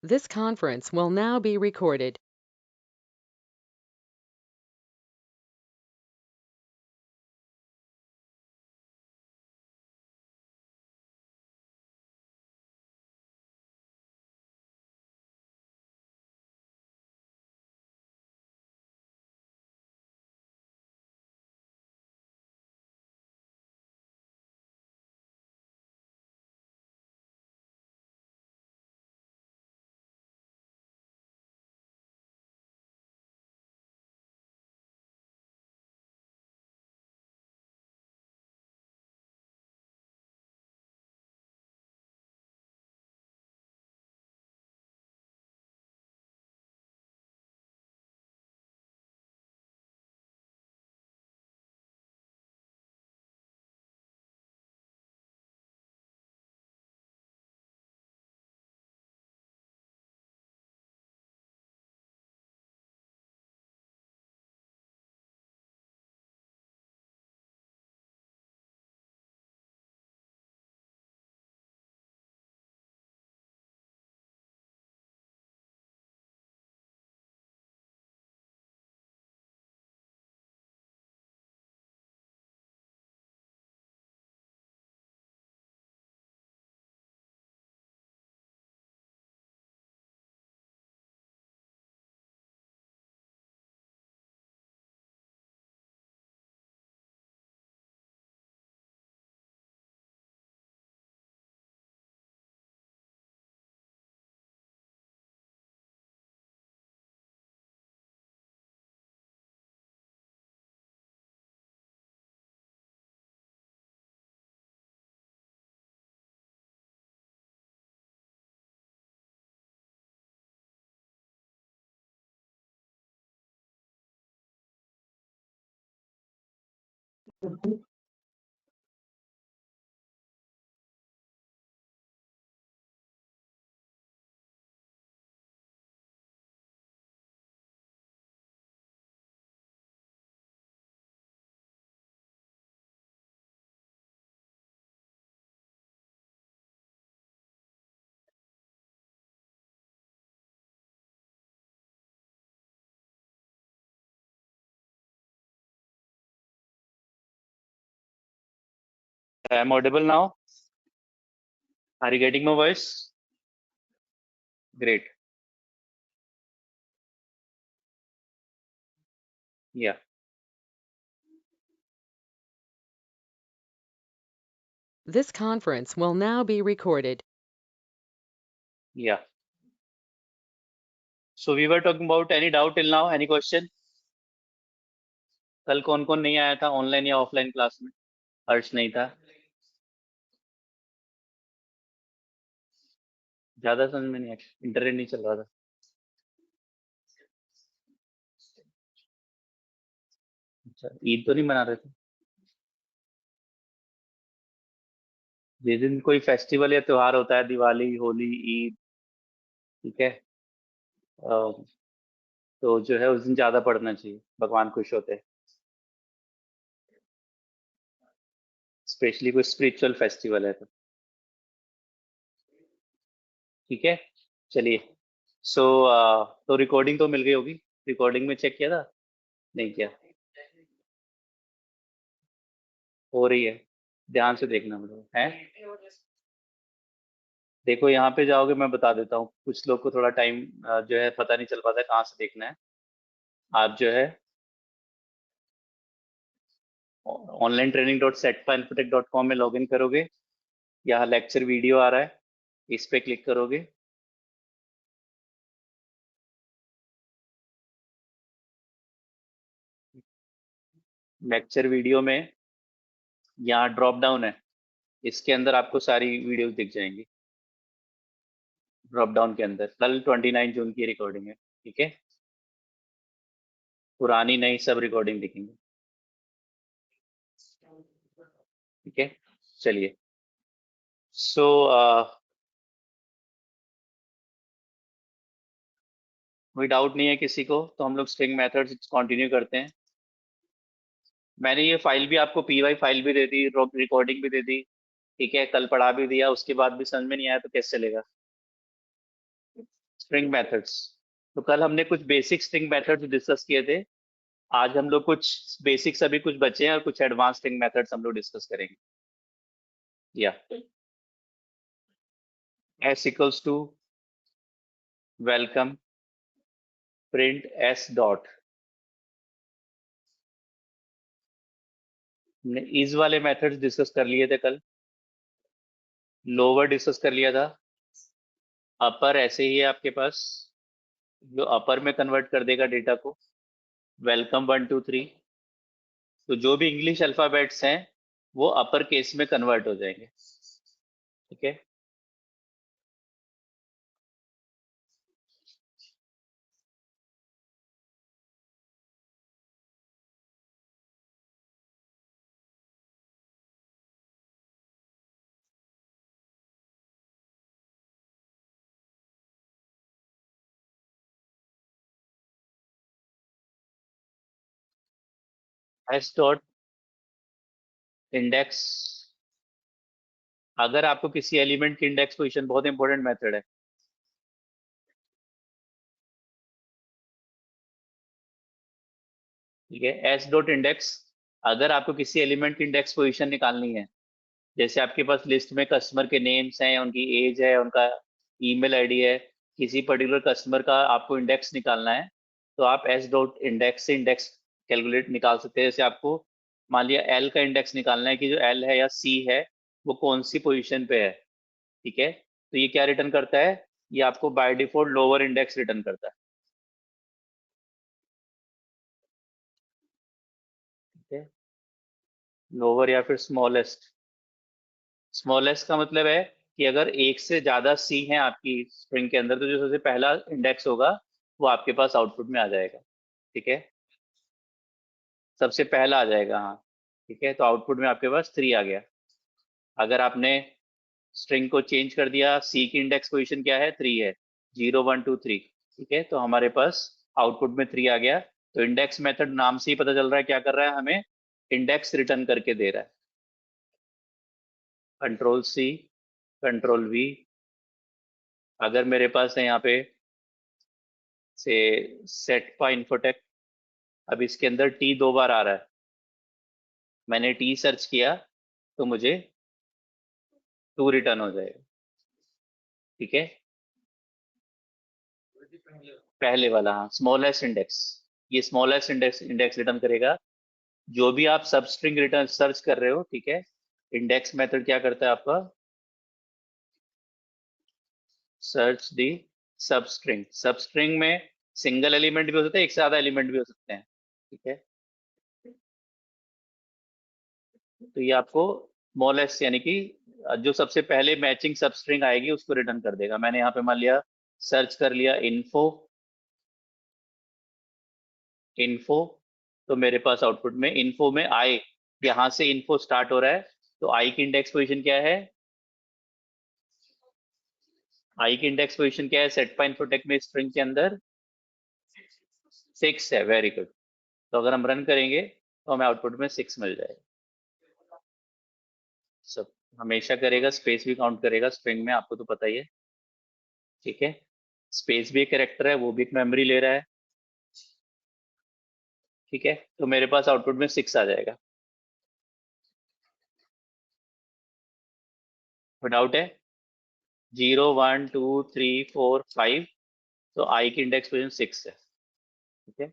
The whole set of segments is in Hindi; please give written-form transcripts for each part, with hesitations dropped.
This conference will now be recorded. I'm audible now. Are you getting my voice? Great. Yeah. This conference will now be recorded. Yeah. So we were talking about any doubt till now? Any question? कल कौन कौन नहीं आया था ऑनलाइन या ऑफलाइन क्लास में? हर्ष नहीं था. ज्यादा समझ में नहीं आया. इंटरनेट नहीं चल रहा था. अच्छा, ईद तो नहीं मना रहे थे? जिस दिन कोई फेस्टिवल या त्योहार होता है, दिवाली, होली, ईद, ठीक है, तो जो है उस दिन ज्यादा पढ़ना चाहिए. भगवान खुश होते हैं. स्पेशली कोई स्पिरिचुअल फेस्टिवल है तो. ठीक है, चलिए. सो तो रिकॉर्डिंग तो मिल गई होगी. रिकॉर्डिंग में चेक किया था? नहीं किया? हो रही है. ध्यान से देखना मतलब है. देखो यहाँ पे जाओगे, मैं बता देता हूँ. कुछ लोग को थोड़ा टाइम जो है पता नहीं चल पाता है कहाँ से देखना है. आप जो है online-training.setfileprotect.com में लॉगिन करोगे. यहाँ लेक्चर वीडियो आ रहा है, इस पे क्लिक करोगे. लेक्चर वीडियो में यहाँ ड्रॉप डाउन है, इसके अंदर आपको सारी वीडियोस दिख जाएंगी. ड्रॉप डाउन के अंदर कल 29 जून की रिकॉर्डिंग है. ठीक है, पुरानी नई सब रिकॉर्डिंग दिखेंगी. ठीक है, चलिए. सो कोई डाउट नहीं है किसी को, तो हम लोग स्ट्रिंग मेथड्स कंटिन्यू करते हैं. मैंने ये फाइल भी आपको py फाइल भी दे दी, रिकॉर्डिंग भी दे दी. ठीक है, कल पढ़ा भी दिया, उसके बाद भी समझ में नहीं आया तो कैसे चलेगा? String methods. तो कल हमने कुछ बेसिक स्ट्रिंग मेथड्स डिस्कस किए थे। आज हम लोग कुछ बेसिक्स अभी कुछ बचे हैं और कुछ एडवांस स्ट्रिंग मेथड्स हम लोग डिस्कस करेंगे। या s equals to welcome print s dot. हमने इस वाले मेथड्स डिस्कस कर लिए थे कल। लोअर डिस्कस कर लिया था। अपर ऐसे ही है आपके पास, जो अपर में कन्वर्ट कर देगा डेटा को, वेलकम 1 2 3। तो जो भी इंग्लिश अल्फाबेट्स हैं वो अपर केस में कन्वर्ट हो जाएंगे। ठीक है। एस डॉट इंडेक्स, अगर आपको किसी एलिमेंट की इंडेक्स पोजीशन, बहुत इंपॉर्टेंट मेथड है। ठीक है, एस डॉट इंडेक्स, अगर आपको किसी एलिमेंट की इंडेक्स पोजीशन निकालनी है, जैसे आपके पास लिस्ट में कस्टमर के नेम्स हैं, उनकी एज है, उनका ईमेल आईडी है, किसी पर्टिकुलर कस्टमर का आपको इंडेक्स निकालना है, तो आप एस डॉट इंडेक्स से इंडेक्स कैलकुलेट निकाल सकते हैं। जैसे आपको मान लिया एल का इंडेक्स निकालना है कि जो एल है या सी है वो कौन सी पोजीशन पे है। ठीक है, तो ये क्या रिटर्न करता है, ये आपको by default lower index return करता है। ठीक है, लोअर या फिर स्मॉलेस्ट। स्मॉलेस्ट का मतलब है कि अगर एक से ज्यादा सी है आपकी स्ट्रिंग के अंदर, तो जो सबसे पहला इंडेक्स होगा वो आपके पास आउटपुट में आ जाएगा। ठीक है, सबसे पहला आ जाएगा। हाँ, ठीक है, तो आउटपुट में आपके पास 3 आ गया। अगर आपने स्ट्रिंग को चेंज कर दिया, सी की इंडेक्स पोजीशन क्या है, 3 है, 0 1 2 3। ठीक है, तो हमारे पास आउटपुट में 3 आ गया। तो इंडेक्स मेथड नाम से ही पता चल रहा है क्या कर रहा है, हमें इंडेक्स रिटर्न करके दे रहा है। Control C, control V. अगर मेरे पास है यहाँ पे से सेट पा इन्फोटेक, अब इसके अंदर टी 2 बार आ रहा है, मैंने टी सर्च किया तो मुझे 2 रिटर्न हो जाएगा। ठीक है, पहले वाला, हाँ, स्मॉलेस्ट इंडेक्स, ये स्मॉलेस्ट इंडेक्स इंडेक्स रिटर्न करेगा। जो भी आप सब स्ट्रिंग रिटर्न सर्च कर रहे हो, ठीक है, इंडेक्स मेथड क्या करता है आपका, सर्च दी सब स्ट्रिंग। सब स्ट्रिंग में सिंगल एलिमेंट भी हो सकता है, एक से ज्यादा एलिमेंट भी हो सकते हैं। ठीक है, तो ये आपको स्मॉलेस्ट यानी कि जो सबसे पहले मैचिंग सब स्ट्रिंग आएगी उसको रिटर्न कर देगा। मैंने यहाँ पे मान लिया सर्च कर लिया इन्फो, इन्फो, तो मेरे पास आउटपुट में इन्फो में आई, यहां से इन्फो स्टार्ट हो रहा है, तो आई की इंडेक्स पोजीशन क्या है, आई की इंडेक्स पोजीशन क्या है सेट पॉइंट प्रोटेक्ट में स्ट्रिंग के अंदर 6 है। Very good. तो अगर हम रन करेंगे तो हमें आउटपुट में 6 मिल जाएगा। सब हमेशा करेगा, स्पेस भी काउंट करेगा स्ट्रिंग में, आपको तो पता ही है। ठीक है, स्पेस भी एक कैरेक्टर है, वो भी एक मेमोरी ले रहा है। ठीक है, तो मेरे पास आउटपुट में 6 आ जाएगा। कोई डाउट है? 0 1 2 3 4 5, तो आई की इंडेक्स पोजीशन 6 है। ठीक है,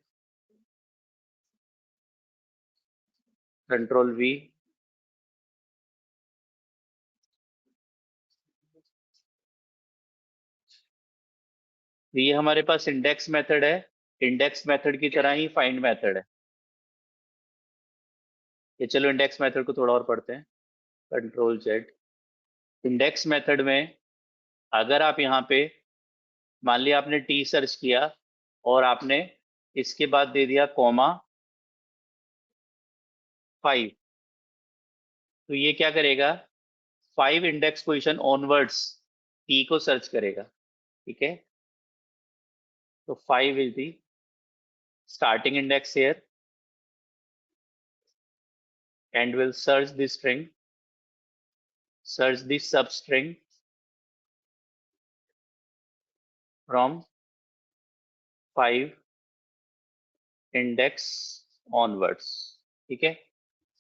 कंट्रोल वी, ये हमारे पास इंडेक्स मेथड है। इंडेक्स मेथड की तरह ही फाइंड मेथड है। ये चलो इंडेक्स मेथड को थोड़ा और पढ़ते हैं। Control Z. इंडेक्स मेथड में अगर आप यहाँ पे मान लिया आपने टी सर्च किया और आपने इसके बाद दे दिया कॉमा 5, तो ये क्या करेगा, 5 इंडेक्स पोजीशन ऑनवर्ड्स टी को सर्च करेगा। ठीक है, तो 5 is the starting index here and will search the string, search the substring from 5 index onwards, ठीक है,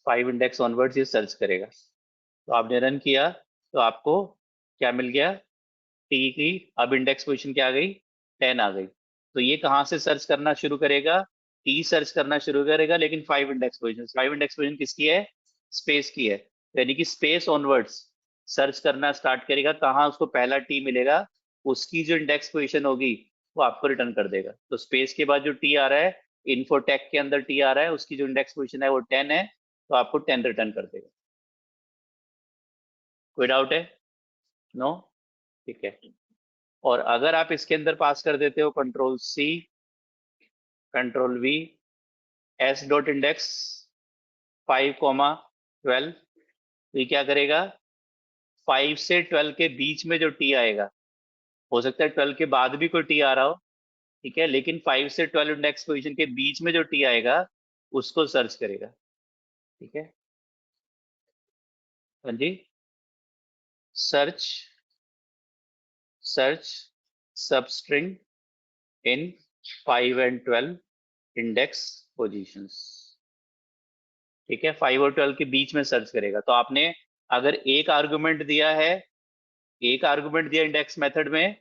5 इंडेक्स ऑनवर्ड्स ये सर्च करेगा। तो आपने रन किया तो आपको क्या मिल गया, टी की अब इंडेक्स पोजीशन क्या आ गई, 10 आ गई। तो ये कहाँ से सर्च करना शुरू करेगा, टी सर्च करना शुरू करेगा, लेकिन 5 इंडेक्स पोजीशन, 5 इंडेक्स पोजीशन किसकी है, स्पेस की है, यानी कि स्पेस ऑनवर्ड्स सर्च करना स्टार्ट करेगा। कहाँ उसको पहला टी मिलेगा, उसकी जो इंडेक्स पोजीशन होगी वो आपको रिटर्न कर देगा। तो स्पेस के बाद जो टी आ रहा है, इन्फोटेक के अंदर टी आ रहा है, उसकी जो इंडेक्स पोजीशन है वो 10 है, तो आपको 10 रिटर्न कर देगा। कोई डाउट है, नो, ठीक है। और अगर आप इसके अंदर पास कर देते हो control C, control V, S dot index 5,12, तो ये क्या करेगा, 5 से 12 के बीच में जो टी आएगा, हो सकता है 12 के बाद भी कोई टी आ रहा हो, ठीक है, लेकिन 5 से 12 इंडेक्स पोजीशन के बीच में जो टी आएगा उसको सर्च करेगा, ठीक है। हाँ जी, search, search substring in 5 and 12 index positions, ठीक है, 5 और 12 के बीच में सर्च करेगा। तो आपने अगर एक आर्गुमेंट दिया है, एक आर्गुमेंट दिया इंडेक्स मेथड में,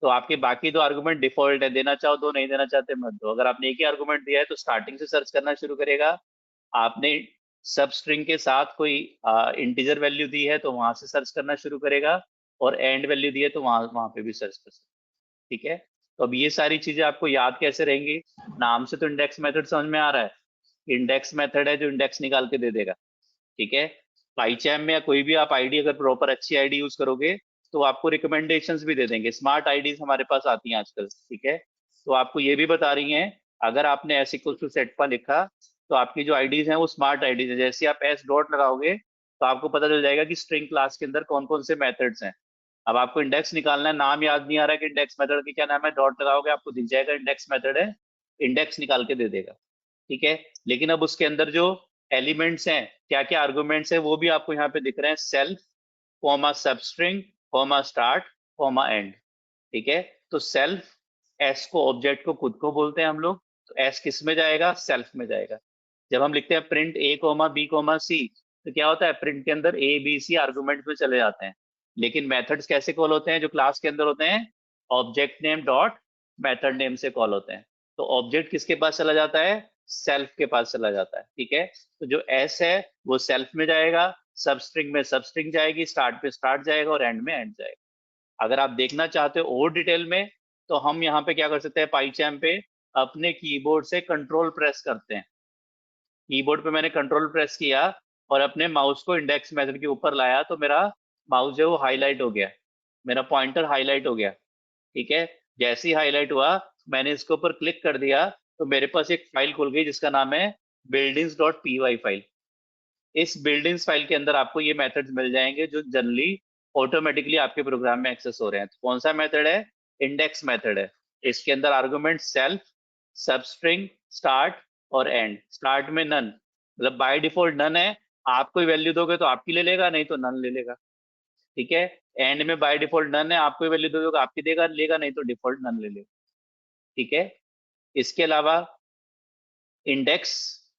तो आपके बाकी दो आर्गुमेंट डिफॉल्ट है, देना चाहो दो, नहीं देना चाहते मत दो। अगर आपने एक ही आर्गुमेंट दिया है तो स्टार्टिंग से सर्च करना शुरू करेगा। आपने सब स्ट्रिंग के साथ कोई इंटीजर वैल्यू दी है तो वहां से सर्च करना शुरू करेगा, और एंड वैल्यू दी है तो वहां वहां पे भी सर्च कर सकते, ठीक है। तो अब ये सारी चीजें आपको याद कैसे रहेंगी, नाम से तो इंडेक्स मेथड समझ में आ रहा है, इंडेक्स मेथड है जो इंडेक्स निकाल के दे देगा, ठीक है। पाइचैम में या कोई भी आप आईडी अगर प्रॉपर अच्छी आईडी यूज करोगे तो आपको रिकमेंडेशंस भी दे देंगे, स्मार्ट आईडीज हमारे पास आती हैं आजकल, ठीक है। तो आपको ये भी बता रही हैं, अगर आपने एस इक्वल टू सेटपा लिखा तो आपकी जो आईडीज हैं वो स्मार्ट आईडीज है। जैसे आप एस डॉट लगाओगे तो आपको पता चल जाएगा कि स्ट्रिंग क्लास के अंदर कौन कौन से मेथड्स हैं। अब आपको इंडेक्स निकालना है, नाम याद नहीं आ रहा है कि इंडेक्स मेथड की क्या नाम है, डॉट लगाओगे आपको दिख जाएगा इंडेक्स मेथड है, इंडेक्स निकाल के दे देगा, ठीक है। लेकिन अब उसके अंदर जो एलिमेंट्स हैं, क्या क्या आर्गुमेंट्स हैं, वो भी आपको यहाँ पे दिख रहे हैं, self, comma substring, comma start, comma and, ठीक है। तो सेल्फ, एस को ऑब्जेक्ट को खुद को बोलते हैं हम लोग, तो एस किस में जाएगा, सेल्फ में जाएगा। जब हम लिखते हैं प्रिंट ए कोमा बी कोमा सी, तो क्या होता है, प्रिंट के अंदर ए बी सी आर्गुमेंट में चले जाते हैं। लेकिन मेथड्स कैसे कॉल होते हैं जो क्लास के अंदर होते हैं, object name dot method name से कॉल होते हैं। तो ऑब्जेक्ट किसके पास चला जाता है, सेल्फ के पास चला जाता है, ठीक है। तो जो एस है वो सेल्फ में जाएगा, सब स्ट्रिंग में सब स्ट्रिंग जाएगी, स्टार्ट पे स्टार्ट जाएगा, और एंड में एंड जाएगा। अगर आप देखना चाहते हो और डिटेल में तो हम यहाँ पे क्या कर सकते हैं, पाइचैम पे अपने कीबोर्ड से कंट्रोल प्रेस करते हैं। कीबोर्ड पे मैंने कंट्रोल प्रेस किया और अपने माउस को इंडेक्स मेथड के ऊपर लाया तो मेरा माउस जो है वो हाईलाइट हो गया, मेरा पॉइंटर हाईलाइट हो गया, ठीक है। जैसे ही हाईलाइट हुआ मैंने इसके ऊपर क्लिक कर दिया तो मेरे पास एक फाइल खुल गई जिसका नाम है buildings.py फाइल। इस बिल्डिंग्स फाइल के अंदर आपको ये मेथड्स मिल जाएंगे जो जनरली ऑटोमेटिकली आपके प्रोग्राम में एक्सेस हो रहे हैं। तो कौन सा मेथड है, इंडेक्स मेथड है। इसके अंदर आर्गुमेंट सेल्फ, सबस्ट्रिंग, स्टार्ट और एंड। स्टार्ट में नन, मतलब बाय डिफॉल्ट नन है, आप कोई वैल्यू दोगे तो आपकी ले लेगा, नहीं तो नन ले लेगा, ठीक है। एंड में बाय डिफॉल्ट नन है, आप कोई वैल्यू दोगे तो आपकी देगा लेगा, नहीं तो डिफॉल्ट नन ले लेगा, ठीक है। इसके अलावा इंडेक्स,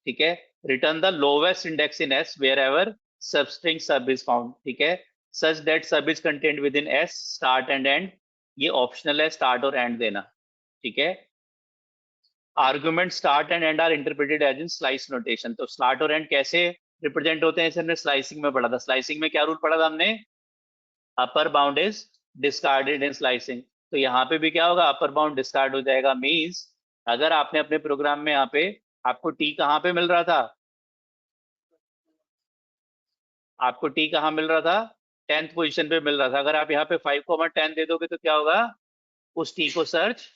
ठीक है, return the lowest index in S wherever substring sub is found, ठीक है, such that sub is content within S, start and end, ये ऑप्शनल है स्टार्ट और एंड देना, ठीक है। Argument start and end are interpreted as in slice notation. तो स्टार्ट और एंड कैसे रिप्रेजेंट होते हैं, इसे हमने स्लाइसिंग में पढ़ा था। स्लाइसिंग में क्या रूल पढ़ा था हमने, upper bound is discarded in slicing. तो यहाँ पे भी क्या होगा, अपर बाउंड डिस्कार्ड हो जाएगा। मींस अगर आपने अपने प्रोग्राम में यहाँ पे, आपको टी कहाँ पे मिल रहा था, आपको टी कहाँ मिल रहा था, 10th पोजीशन पे मिल रहा था। अगर आप यहाँ पे 5,10 दे दोगे तो क्या होगा, उस टी को सर्च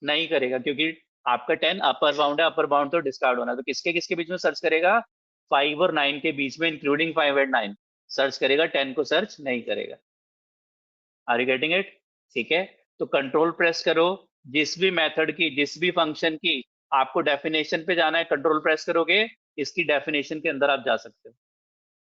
नहीं करेगा, क्योंकि आपका 10 अपर बाउंड है, अपर बाउंड तो डिस्कार्ड होना है। तो किसके किसके बीच में सर्च करेगा, 5 और 9 के बीच में, इंक्लूडिंग 5 एंड 9 सर्च करेगा, 10 को सर्च नहीं करेगा। आर यू गेटिंग इट, ठीक है। तो कंट्रोल प्रेस करो, जिस भी मेथड की, जिस भी फंक्शन की आपको डेफिनेशन पे जाना है, कंट्रोल प्रेस करोगे, इसकी डेफिनेशन के अंदर आप जा सकते हो।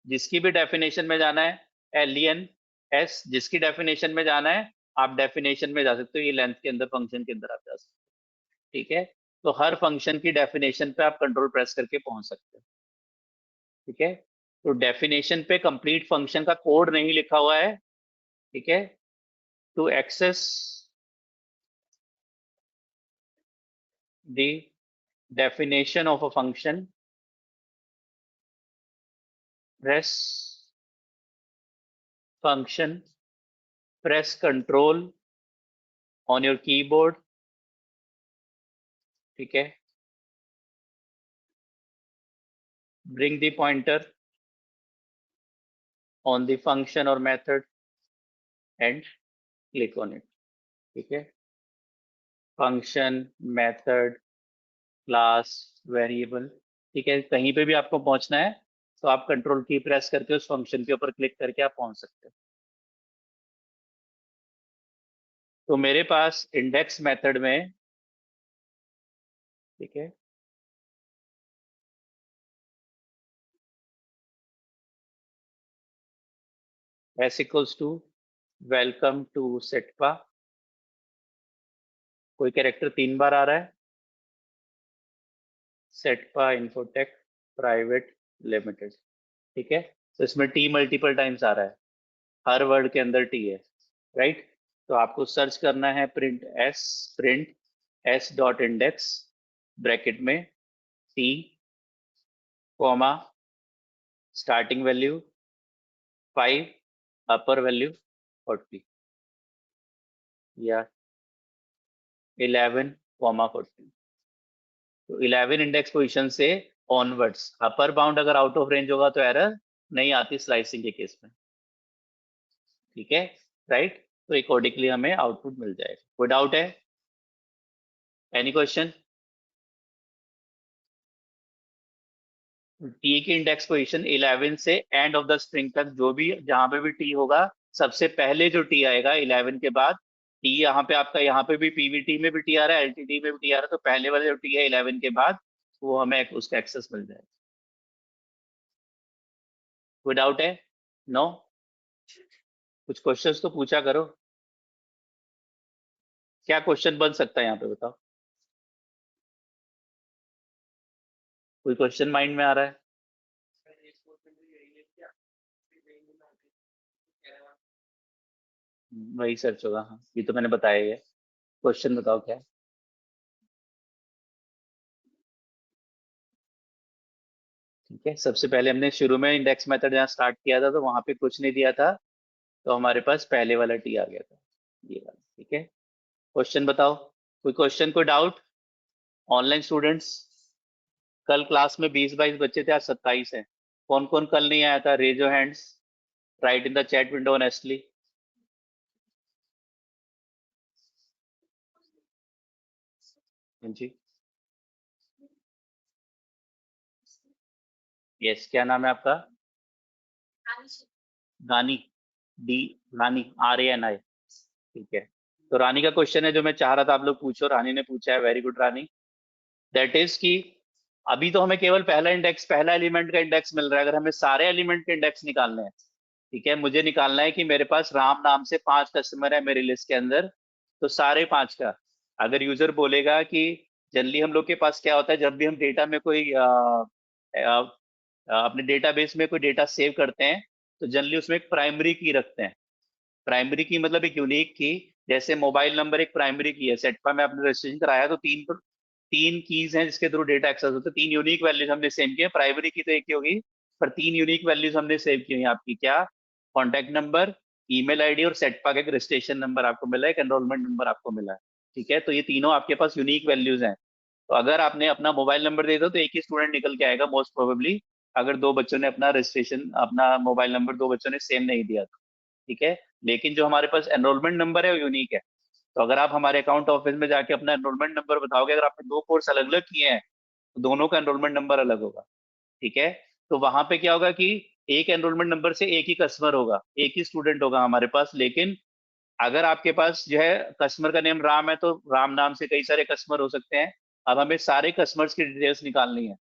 जिसकी भी डेफिनेशन में जाना है, एलियन एस, जिसकी डेफिनेशन में जाना है आप डेफिनेशन में जा सकते हो, ये लेंथ के अंदर फंक्शन के अंदर आप जा सकते हो। ठीक है, तो हर फंक्शन की डेफिनेशन पे आप कंट्रोल प्रेस करके पहुंच सकते हो। ठीक है, तो डेफिनेशन पे कंप्लीट फंक्शन का कोड नहीं लिखा हुआ है। ठीक है, to access the definition of a function, press function, press control on your keyboard। ठीक है, bring the pointer on the function or method and click on it। ठीक है, फंक्शन, मेथड, क्लास, वेरिएबल। ठीक है, कहीं पे भी आपको पहुंचना है तो आप कंट्रोल की प्रेस करके उस फंक्शन के ऊपर क्लिक करके आप पहुंच सकते हो। तो मेरे पास इंडेक्स मेथड में, ठीक है, s equals to welcome to Setpa, कोई कैरेक्टर 3 बार आ रहा है, सेटपा इन्फोटेक प्राइवेट लिमिटेड। ठीक है, तो इसमें टी मल्टीपल टाइम्स आ रहा है, हर वर्ड के अंदर टी है, राइट। तो आपको सर्च करना है print S dot index bracket में T comma starting value 5 upper value 40 या 11 कॉमा 40। तो 11 इंडेक्स पोजीशन से ऑनवर्ड्स, अपर बाउंड अगर आउट ऑफ रेंज होगा तो एरर नहीं आती स्लाइसिंग के केस में। ठीक है, राइट, तो अकॉर्डिंगली हमें आउटपुट मिल जाएगा। कोई डाउट है? Any question? टी की इंडेक्स पोजीशन 11 से एंड ऑफ द स्ट्रिंग तक, जो भी जहां पे भी टी होगा, सबसे पहले जो टी आएगा 11 के बाद, टी यहाँ पे आपका, यहाँ पे भी पीवीटी में भी टी आ रहा है, एलटीटी में भी टी आ रहा है, तो पहले वाले जो टी है 11 के बाद, वो हमें उसका एक्सेस मिल जाएगा। कोई डाउट है? नो? कुछ क्वेश्चंस तो पूछा करो। क्या क्वेश्चन बन सकता है यहाँ पे, बताओ। कोई क्वेश्चन माइंड में आ रहा है? वही सर्च होगा, हाँ, ये तो मैंने बताया ही है। क्वेश्चन बताओ क्या है। ठीक है, सबसे पहले हमने शुरू में इंडेक्स मेथड जहाँ स्टार्ट किया था तो वहां पे कुछ नहीं दिया था, तो हमारे पास पहले वाला टी आ गया था, ये वाला। ठीक है, क्वेश्चन बताओ। कोई क्वेश्चन, कोई डाउट? ऑनलाइन स्टूडेंट्स, कल क्लास में 20-22 बच्चे थे, आज 27 है। कौन कौन कल नहीं आया था? Raise your hands, write in the chat window honestly. जी, यस, क्या नाम है आपका? Rani, D, Rani, RANI। ठीक है, तो रानी का क्वेश्चन है जो मैं चाह रहा था आप लोग पूछो, रानी ने पूछा है, very good Rani. That is कि अभी तो हमें केवल पहला इंडेक्स, पहला एलिमेंट का इंडेक्स मिल रहा है, अगर हमें सारे एलिमेंट के इंडेक्स निकालने हैं, ठीक है, मुझे निकालना है कि मेरे पास राम नाम से 5 कस्टमर है मेरी लिस्ट के अंदर, तो सारे 5 का। अगर यूजर बोलेगा कि जनरली हम लोग के पास क्या होता है, जब भी हम डेटा में कोई अपने डेटाबेस में कोई डेटा सेव करते हैं, तो जनरली उसमें एक प्राइमरी की रखते हैं। प्राइमरी की मतलब एक यूनिक की, जैसे मोबाइल नंबर एक प्राइमरी की है, सेटपा में आपने रजिस्ट्रेशन कराया तो तीन कीज हैं जिसके थ्रू डेटा एक्सेस होता है, 3 यूनिक वैल्यूज हमने सेव किए। प्राइमरी की तो एक ही होगी, पर 3 यूनिक वैल्यूज हमने सेव की हुई हैं आपकी। क्या? कॉन्टैक्ट नंबर, ईमेल आईडी और सेटपा का एक रजिस्ट्रेशन नंबर आपको मिला है, एक एनरोलमेंट नंबर आपको मिला है। ठीक है, तो ये तीनों आपके पास यूनिक वैल्यूज हैं। तो अगर आपने अपना मोबाइल नंबर दे दो तो एक ही स्टूडेंट निकल के आएगा मोस्ट प्रोबेबली, अगर दो बच्चों ने अपना रजिस्ट्रेशन, अपना मोबाइल नंबर दो बच्चों ने सेम नहीं दिया तो। ठीक है, लेकिन जो हमारे पास एनरोलमेंट नंबर है वो यूनिक है। तो अगर आप हमारे अकाउंट ऑफिस में जाके अपना एनरोलमेंट नंबर बताओगे, अगर आपने 2 कोर्स अलग अलग किए हैं तो दोनों का एनरोलमेंट नंबर अलग होगा। ठीक है, तो वहां पे क्या होगा कि एक एनरोलमेंट नंबर से एक ही कस्टमर होगा, एक ही स्टूडेंट होगा हमारे पास। लेकिन अगर आपके पास जो है कस्टमर का नेम राम है, तो राम नाम से कई सारे कस्टमर हो सकते हैं। अब हमें सारे कस्टमर्स की डिटेल्स निकालनी है।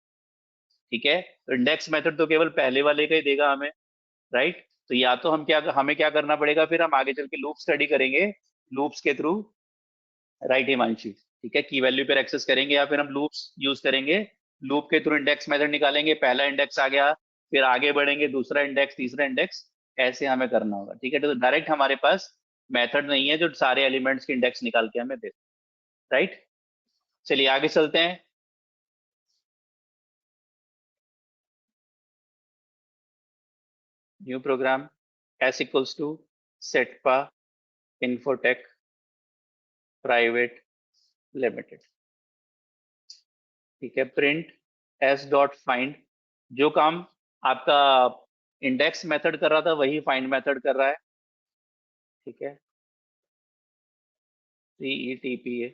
ठीक है, तो इंडेक्स मेथड तो केवल पहले वाले का ही देगा हमें, राइट। तो या तो हमें क्या करना पड़ेगा, फिर हम आगे चल के लूप स्टडी करेंगे, लूप्स के थ्रू, राइट हिमांशु? ठीक है, की वैल्यू पर एक्सेस करेंगे या फिर हम लूप्स यूज करेंगे, लूप के थ्रू इंडेक्स मेथड निकालेंगे, पहला इंडेक्स आ गया, फिर आगे बढ़ेंगे, दूसरा इंडेक्स, तीसरा इंडेक्स, ऐसे हमें करना होगा। ठीक है, तो डायरेक्ट हमारे पास मेथड नहीं है जो सारे एलिमेंट्स के इंडेक्स निकाल के हमें दे, राइट। चलिए आगे चलते हैं। New program s equals to Setpa Infotech Private Limited. ठीक है, प्रिंट s डॉट फाइंड, जो काम आपका इंडेक्स मेथड कर रहा था वही फाइंड मेथड कर रहा है। ठीक है, CETPA।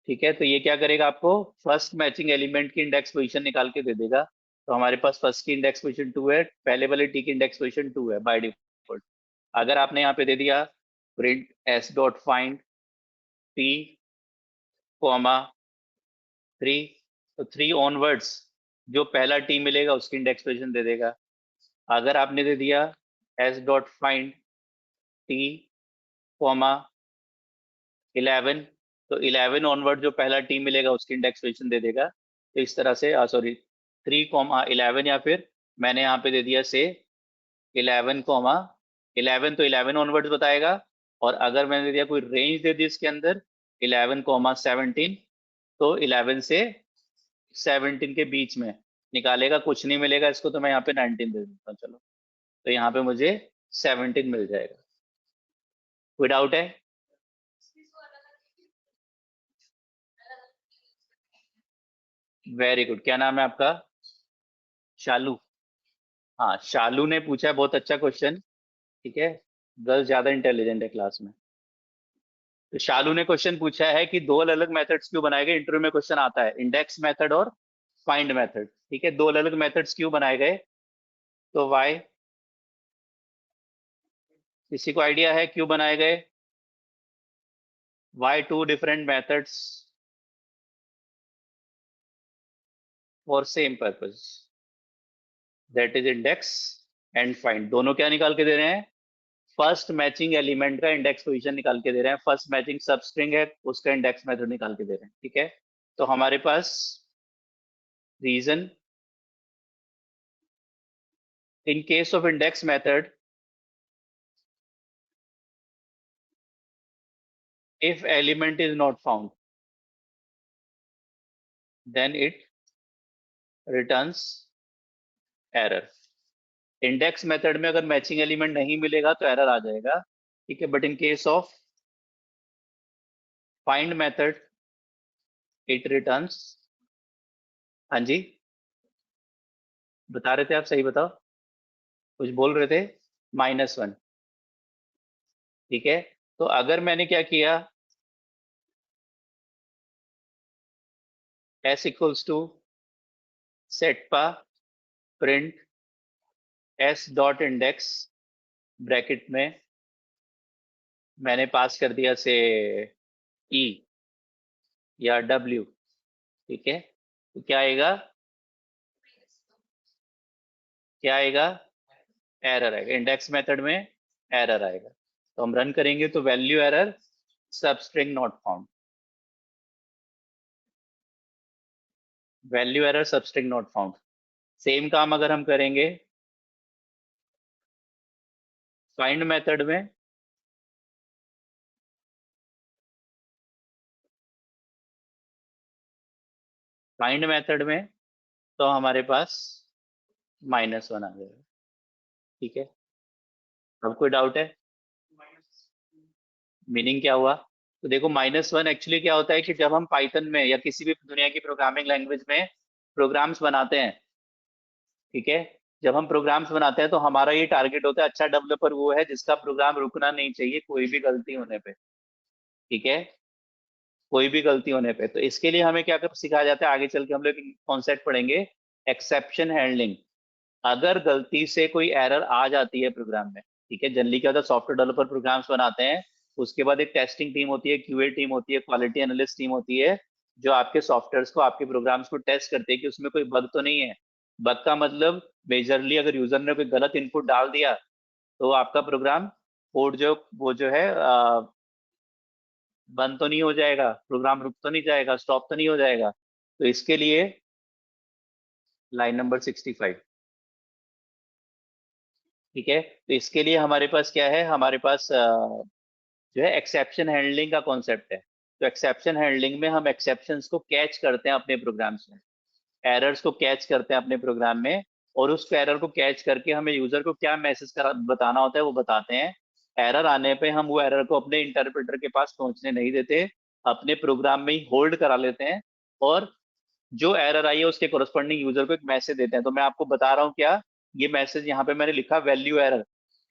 ठीक है, तो ये क्या करेगा, आपको फर्स्ट मैचिंग एलिमेंट की इंडेक्स पोजीशन निकाल के दे देगा। तो हमारे पास फर्स्ट की इंडेक्स पोजीशन 2 है, पहले वाले टी की इंडेक्स पोजीशन 2 है बाय डिफॉल्ट। अगर आपने यहाँ पे दे दिया print s dot find p comma 3, तो 3 ऑनवर्ड्स जो पहला टी मिलेगा उसकी इंडेक्स पोजीशन दे देगा। अगर आपने दे दिया s dot find t comma 11, तो 11 ऑनवर्ड जो पहला टी मिलेगा उसकी इंडेक्स पोजीशन दे देगा। तो इस तरह से सॉरी 3 कॉमा 11, या फिर मैंने यहाँ पे दे दिया से 11 कॉमा 11, तो 11 ऑनवर्ड्स बताएगा। और अगर मैंने दे दिया कोई रेंज दे दी इसके अंदर 11 कॉमा 17, तो 11 से 17 के बीच में निकालेगा। कुछ नहीं मिलेगा इसको तो मैं यहाँ पे 19 दे देता हूँ, चलो, तो यहाँ पे मुझे 17 मिल जाएगा। कोई डाउट है? वेरी गुड, क्या नाम है आपका? शालू। हाँ, शालू ने पूछा है, बहुत अच्छा क्वेश्चन। ठीक है, गर्ल्स ज्यादा इंटेलिजेंट है क्लास में। तो शालू ने क्वेश्चन पूछा है कि दो अलग अलग मेथड्स क्यों बनाए गए। इंटरव्यू में क्वेश्चन आता है, इंडेक्स मेथड और फाइंड मेथड। ठीक है, दो अलग अलग मेथड्स क्यों बनाए गए, तो वाई, किसी को आइडिया है क्यों बनाए गए? Why two different methods for same purpose, that is index and find. दोनों क्या निकाल के दे रहे हैं? फर्स्ट मैचिंग एलिमेंट का इंडेक्स पोजीशन निकाल के दे रहे हैं। फर्स्ट मैचिंग सब स्ट्रिंग है, उसका इंडेक्स मेथड निकाल के दे रहे हैं। ठीक है, तो हमारे पास reason, in case of index method, if element is not found then it returns error। Index method में अगर मैचिंग एलिमेंट नहीं मिलेगा तो एरर आ जाएगा। ठीक है, but in case of find method it returns, हाँ जी, बता रहे थे आप, सही बताओ, कुछ बोल रहे थे, -1। ठीक है, तो अगर मैंने क्या किया, s equals to Setpa print s dot index, bracket में मैंने पास कर दिया से e या w। ठीक है, तो क्या आएगा, क्या आएगा, एरर आएगा। इंडेक्स मेथड में एरर आएगा, तो हम रन करेंगे तो वैल्यू एरर सब string not found, value error सब स्ट्रिंग नॉट फाउंड। सेम काम अगर हम करेंगे फाइंड मेथड में, फाइंड मेथड में तो हमारे पास -1 आ जाएगा। ठीक है, अब कोई डाउट है? मीनिंग क्या हुआ? तो देखो -1 एक्चुअली क्या होता है कि जब हम पाइथन में या किसी भी दुनिया की प्रोग्रामिंग लैंग्वेज में प्रोग्राम्स बनाते हैं, ठीक है, जब हम प्रोग्राम्स बनाते हैं तो हमारा ये टारगेट होता है, अच्छा डेवलपर वो है जिसका प्रोग्राम रुकना नहीं चाहिए कोई भी गलती होने पे। ठीक है, कोई भी गलती होने पे, तो इसके लिए हमें क्या सिखाया जाता है, आगे चल के हम लोग कॉन्सेप्ट पढ़ेंगे, एक्सेप्शन हैंडलिंग। अगर गलती से कोई एरर आ जाती है प्रोग्राम में, ठीक है, जनरली क्या होता है, सॉफ्टवेयर डेवलपर प्रोग्राम्स बनाते हैं, उसके बाद एक टेस्टिंग टीम होती है, क्यूए टीम होती है, क्वालिटी एनालिस्ट टीम होती है, जो आपके सॉफ्टवेयर को, आपके प्रोग्राम्स को टेस्ट करते हैं कि उसमें कोई बग तो नहीं है। बग का मतलब मेजरली अगर यूजर ने कोई गलत इनपुट डाल दिया तो आपका प्रोग्राम कोड जो वो जो है बंद तो नहीं हो जाएगा, प्रोग्राम रुक तो नहीं जाएगा, स्टॉप तो नहीं हो जाएगा। तो इसके लिए लाइन नंबर 65, ठीक है। तो इसके लिए हमारे पास क्या है, हमारे पास जो है एक्सेप्शन हैंडलिंग का कॉन्सेप्ट है। तो एक्सेप्शन हैंडलिंग में हम एक्सेप्शंस को कैच करते हैं अपने प्रोग्राम्स में, एरर्स को कैच करते हैं अपने प्रोग्राम में, और उस एरर को कैच करके हमें यूजर को क्या मैसेज करा बताना होता है वो बताते हैं। एरर आने पे हम वो एरर को अपने इंटरप्रेटर के पास पहुंचने नहीं देते, अपने प्रोग्राम में ही होल्ड करा लेते हैं, और जो एरर आई है उसके कोरस्पॉन्डिंग यूजर को एक मैसेज देते हैं। तो मैं आपको बता रहा हूँ क्या, ये मैसेज यहाँ पे मैंने लिखा वैल्यू एरर,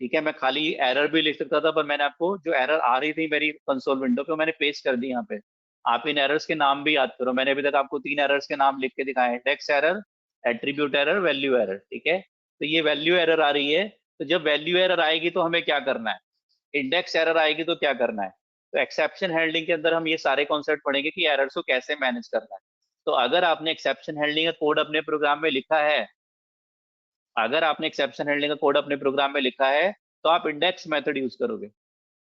ठीक है। मैं खाली एरर भी लिख सकता था, पर मैंने आपको जो एरर आ रही थी मेरी कंसोल विंडो पे मैंने पेस्ट कर दी यहाँ पे। आप इन एरर्स के नाम भी याद करो, मैंने अभी तक आपको 3 एरर्स के नाम लिख के दिखाए हैं, index error, attribute error, value error, ठीक है। तो ये वैल्यू एरर आ रही है, तो जब वैल्यू एरर आएगी तो हमें क्या करना है, इंडेक्स एरर आएगी तो क्या करना है। तो एक्सेप्शन हैंडलिंग के अंदर हम ये सारे कॉन्सेप्ट पढ़ेंगे कि एरर्स को कैसे मैनेज करना है। तो अगर आपने एक्सेप्शन हैंडलिंग का कोड अपने प्रोग्राम में लिखा है, अगर आपने एक्सेप्शन हैंडलिंग का कोड अपने प्रोग्राम में लिखा है, तो आप इंडेक्स मेथड यूज करोगे,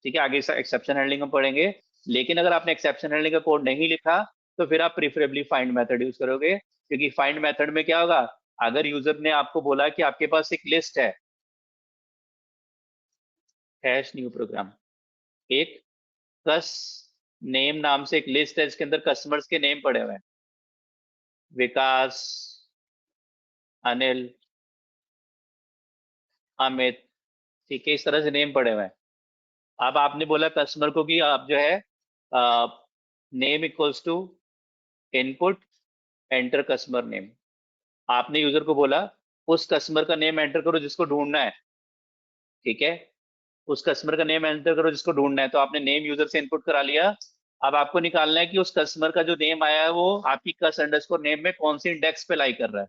ठीक है। आगे एक्सेप्शन हैंडलिंग हम पढ़ेंगे। लेकिन अगर आपने एक्सेप्शन हैंडलिंग का कोड नहीं लिखा, तो फिर आप प्रीफरेबली फाइंड मेथड यूज करोगे, क्योंकि फाइंड मेथड में क्या होगा, अगर यूजर ने आपको बोला कि आपके पास एक लिस्ट है, हैश न्यू प्रोग्राम, एक कस नेम नाम से एक लिस्ट है जिसके अंदर कस्टमर्स के नेम पड़े हुए हैं, विकास, अनिल, अमित, ठीक है, इस तरह से नेम पड़े हुए हैं। अब आपने बोला कस्टमर को कि आप जो है name equals to input enter customer name, आपने यूजर को बोला उस कस्टमर का नेम एंटर करो जिसको ढूंढना है, ठीक है। उस कस्टमर का नेम एंटर करो जिसको ढूंढना है, तो आपने नेम यूजर से इनपुट करा लिया। अब आपको निकालना है कि उस कस्टमर का जो नेम आया है वो आपकी कस अंडरस्कोर नेम में कौन सी इंडेक्स पे लाई कर रहा है,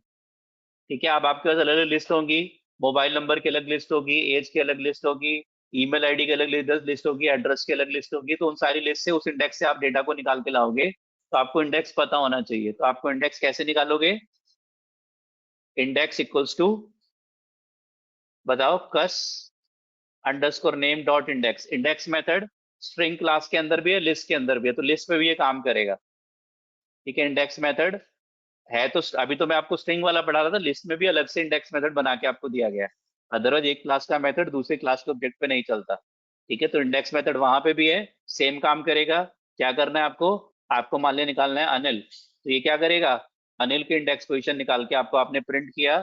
ठीक है। अब आपके पास अलग अलग लिस्ट होंगी, मोबाइल नंबर की अलग लिस्ट होगी, एज की अलग लिस्ट होगी, ईमेल आईडी की अलग लिस्ट होगी, एड्रेस की अलग लिस्ट होगी। तो उन सारी लिस्ट से, उस इंडेक्स से आप डेटा को निकाल के लाओगे, तो आपको इंडेक्स पता होना चाहिए। तो आपको इंडेक्स कैसे निकालोगे, इंडेक्स इक्वल्स टू, बताओ, cus underscore name dot index. Index method string class के अंदर भी है, लिस्ट के अंदर भी है, तो लिस्ट में भी ये काम करेगा, ठीक है। इंडेक्स मेथड है, तो अभी तो मैं आपको स्ट्रिंग वाला पढ़ा रहा था, लिस्ट में भी अलग से इंडेक्स मेथड बना के आपको दिया गया है। अदरवाइज एक क्लास का मेथड दूसरे क्लास के ऑब्जेक्ट पे नहीं चलता, ठीक है। तो इंडेक्स मेथड वहां पे भी है, सेम काम करेगा। क्या करना है आपको, आपको मान लिया निकालना है अनिल, तो ये क्या करेगा, अनिल के इंडेक्स पोजीशन निकाल के आपको आपने प्रिंट किया,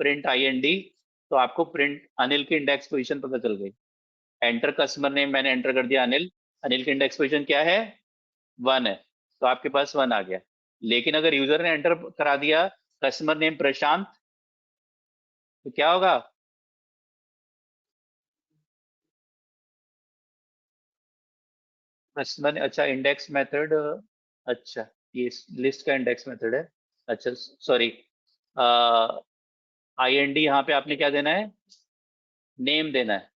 प्रिंट IND, तो आपको प्रिंट अनिल की इंडेक्स पोजीशन पता चल गई। एंटर कस्टमर नेम मैंने एंटर कर दिया अनिल, अनिल की इंडेक्स पोजीशन क्या है, 1 है, तो आपके पास 1 आ गया। लेकिन अगर यूजर ने एंटर करा दिया कस्टमर नेम प्रशांत, तो क्या होगा, कस्टमर ने, अच्छा इंडेक्स मेथड, अच्छा ये लिस्ट का इंडेक्स मेथड है, अच्छा सॉरी, IND यहाँ पे आपने क्या देना है, नेम देना है,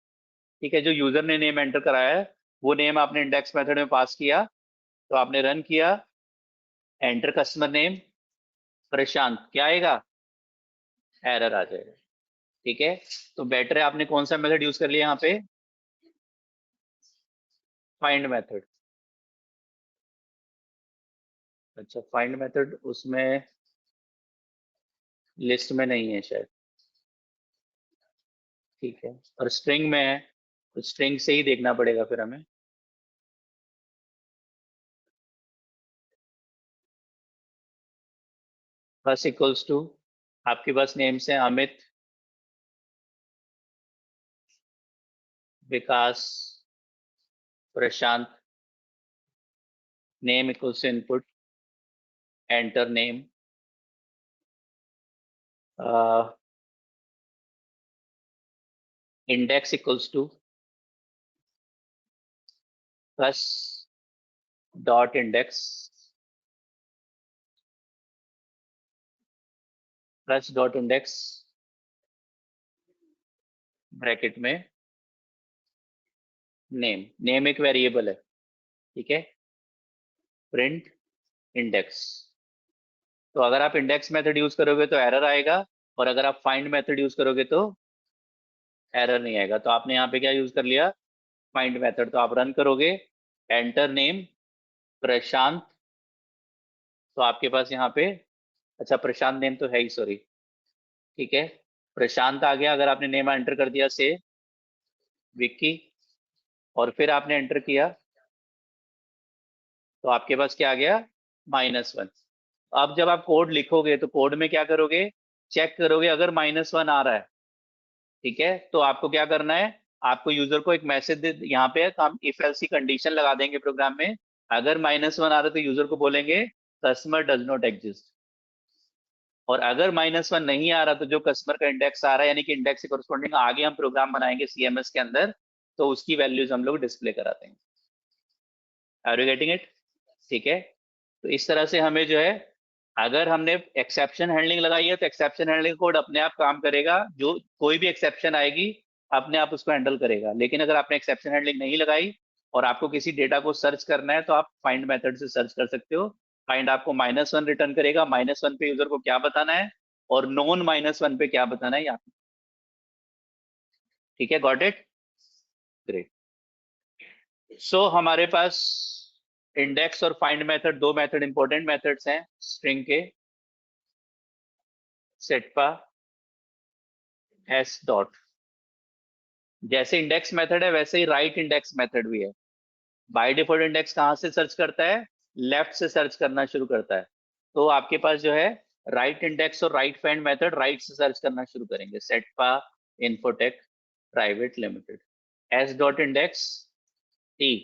ठीक है। जो यूजर ने नेम एंटर कराया है वो नेम आपने इंडेक्स मेथड में पास किया, तो आपने रन किया, एंटर कस्टमर नेम प्रशांत, क्या आएगा, एरर आ जाएगा, ठीक है। तो बेटर है आपने कौन सा मेथड यूज कर लिया यहाँ पे, फाइंड मेथड। अच्छा फाइंड मेथड उसमें लिस्ट में नहीं है शायद, ठीक है, और स्ट्रिंग में है, तो स्ट्रिंग से ही देखना पड़ेगा फिर हमें। बस इक्वल्स टू, आपके पास नेम से Amit, Vikas, Prashant, name equals to input enter name, index equals to plus dot index, plus dot index bracket में नेम, नेम एक वेरिएबल है, ठीक है, प्रिंट इंडेक्स। तो अगर आप इंडेक्स मेथड यूज करोगे तो एरर आएगा, और अगर आप फाइंड मेथड यूज करोगे तो एरर नहीं आएगा। तो आपने यहाँ पे क्या यूज कर लिया, फाइंड मेथड, तो आप रन करोगे एंटर नेम प्रशांत, तो आपके पास यहाँ पे, अच्छा प्रशांत नेम तो है ही, सॉरी, ठीक है, प्रशांत आ गया। अगर आपने नेम एंटर कर दिया से विक्की, और फिर आपने एंटर किया, तो आपके पास क्या आ गया, -1। अब जब आप कोड लिखोगे तो कोड में क्या करोगे, चेक करोगे अगर -1 आ रहा है, ठीक है, तो आपको क्या करना है, आपको यूजर को एक मैसेज दे, यहाँ पे हम इफ एल्स की कंडीशन लगा देंगे प्रोग्राम में। अगर -1 आ रहा है तो यूजर को बोलेंगे कस्टमर डज नॉट एग्जिस्ट, और अगर -1 नहीं आ रहा तो जो कस्टमर का इंडेक्स आ रहा है, यानी कि इंडेक्स से कोरस्पॉन्डिंग आगे हम प्रोग्राम बनाएंगे सीएमएस के अंदर, तो उसकी वैल्यूज हम लोग डिस्प्ले कराते हैं। Are you getting it? ठीक है, तो इस तरह से हमें जो है, अगर हमने एक्सेप्शन हैंडलिंग लगाई है तो एक्सेप्शन हैंडलिंग कोड अपने आप काम करेगा, जो कोई भी एक्सेप्शन आएगी अपने आप उसको हैंडल करेगा। लेकिन अगर आपने एक्सेप्शन हैंडलिंग नहीं लगाई और आपको किसी डेटा को सर्च करना है तो आप फाइंड मेथड से सर्च कर सकते हो। फाइंड आपको -1 रिटर्न करेगा, -1 पे यूजर को क्या बताना है और नॉन -1 पे क्या बताना है, यहाँ, ठीक है, गॉट इट, ग्रेट। सो हमारे पास इंडेक्स और फाइंड मेथड, दो मेथड इंपॉर्टेंट मेथड्स हैं स्ट्रिंग के, सेटपा एस डॉट। जैसे इंडेक्स मेथड है वैसे ही राइट इंडेक्स मेथड भी है। बाय डिफॉल्ट इंडेक्स कहाँ से सर्च करता है, लेफ्ट से सर्च करना शुरू करता है। तो आपके पास जो है राइट इंडेक्स और राइट फाइंड मेथड राइट से सर्च करना शुरू करेंगे। Setpa Infotech Private Limited, S dot index T,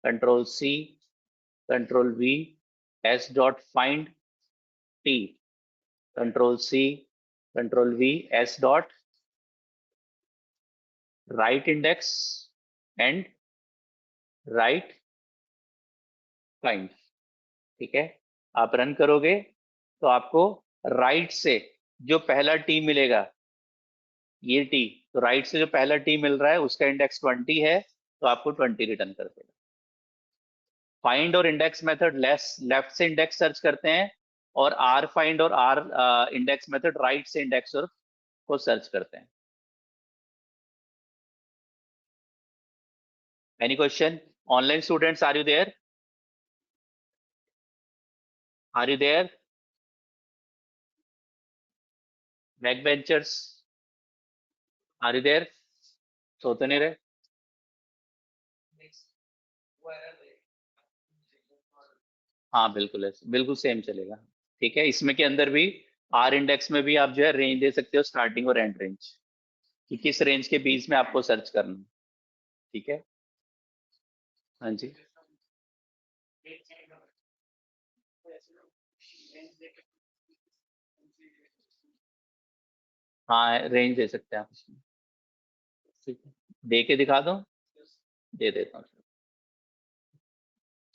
control C, control V, S dot find T, control C, control V, S dot right index and right find, ठीक है। आप रन करोगे तो आपको राइट से जो पहला टी मिलेगा, ये टी, तो राइट से जो पहला टी मिल रहा है उसका इंडेक्स 20 है, तो आपको 20 रिटर्न कर देगा। फाइंड और इंडेक्स मेथड लेफ्ट से इंडेक्स सर्च करते हैं, और आर फाइंड और आर इंडेक्स मेथड राइट से इंडेक्स और को सर्च करते हैं। Any question? Online students, are you there? Are you there? Back benchers, are you there? सो तो नहीं रहे? हाँ बिल्कुल है, बिल्कुल सेम चलेगा, ठीक है। इसमें के अंदर भी आर इंडेक्स में भी आप जो है रेंज दे सकते हो, स्टार्टिंग और एंड रेंज, कि किस रेंज के बीच में आपको सर्च करना है, ठीक है। हाँ जी, हाँ रेंज दे सकते हैं आप इसमें, ठीक है। दे के दिखा दो, दे देता हूँ।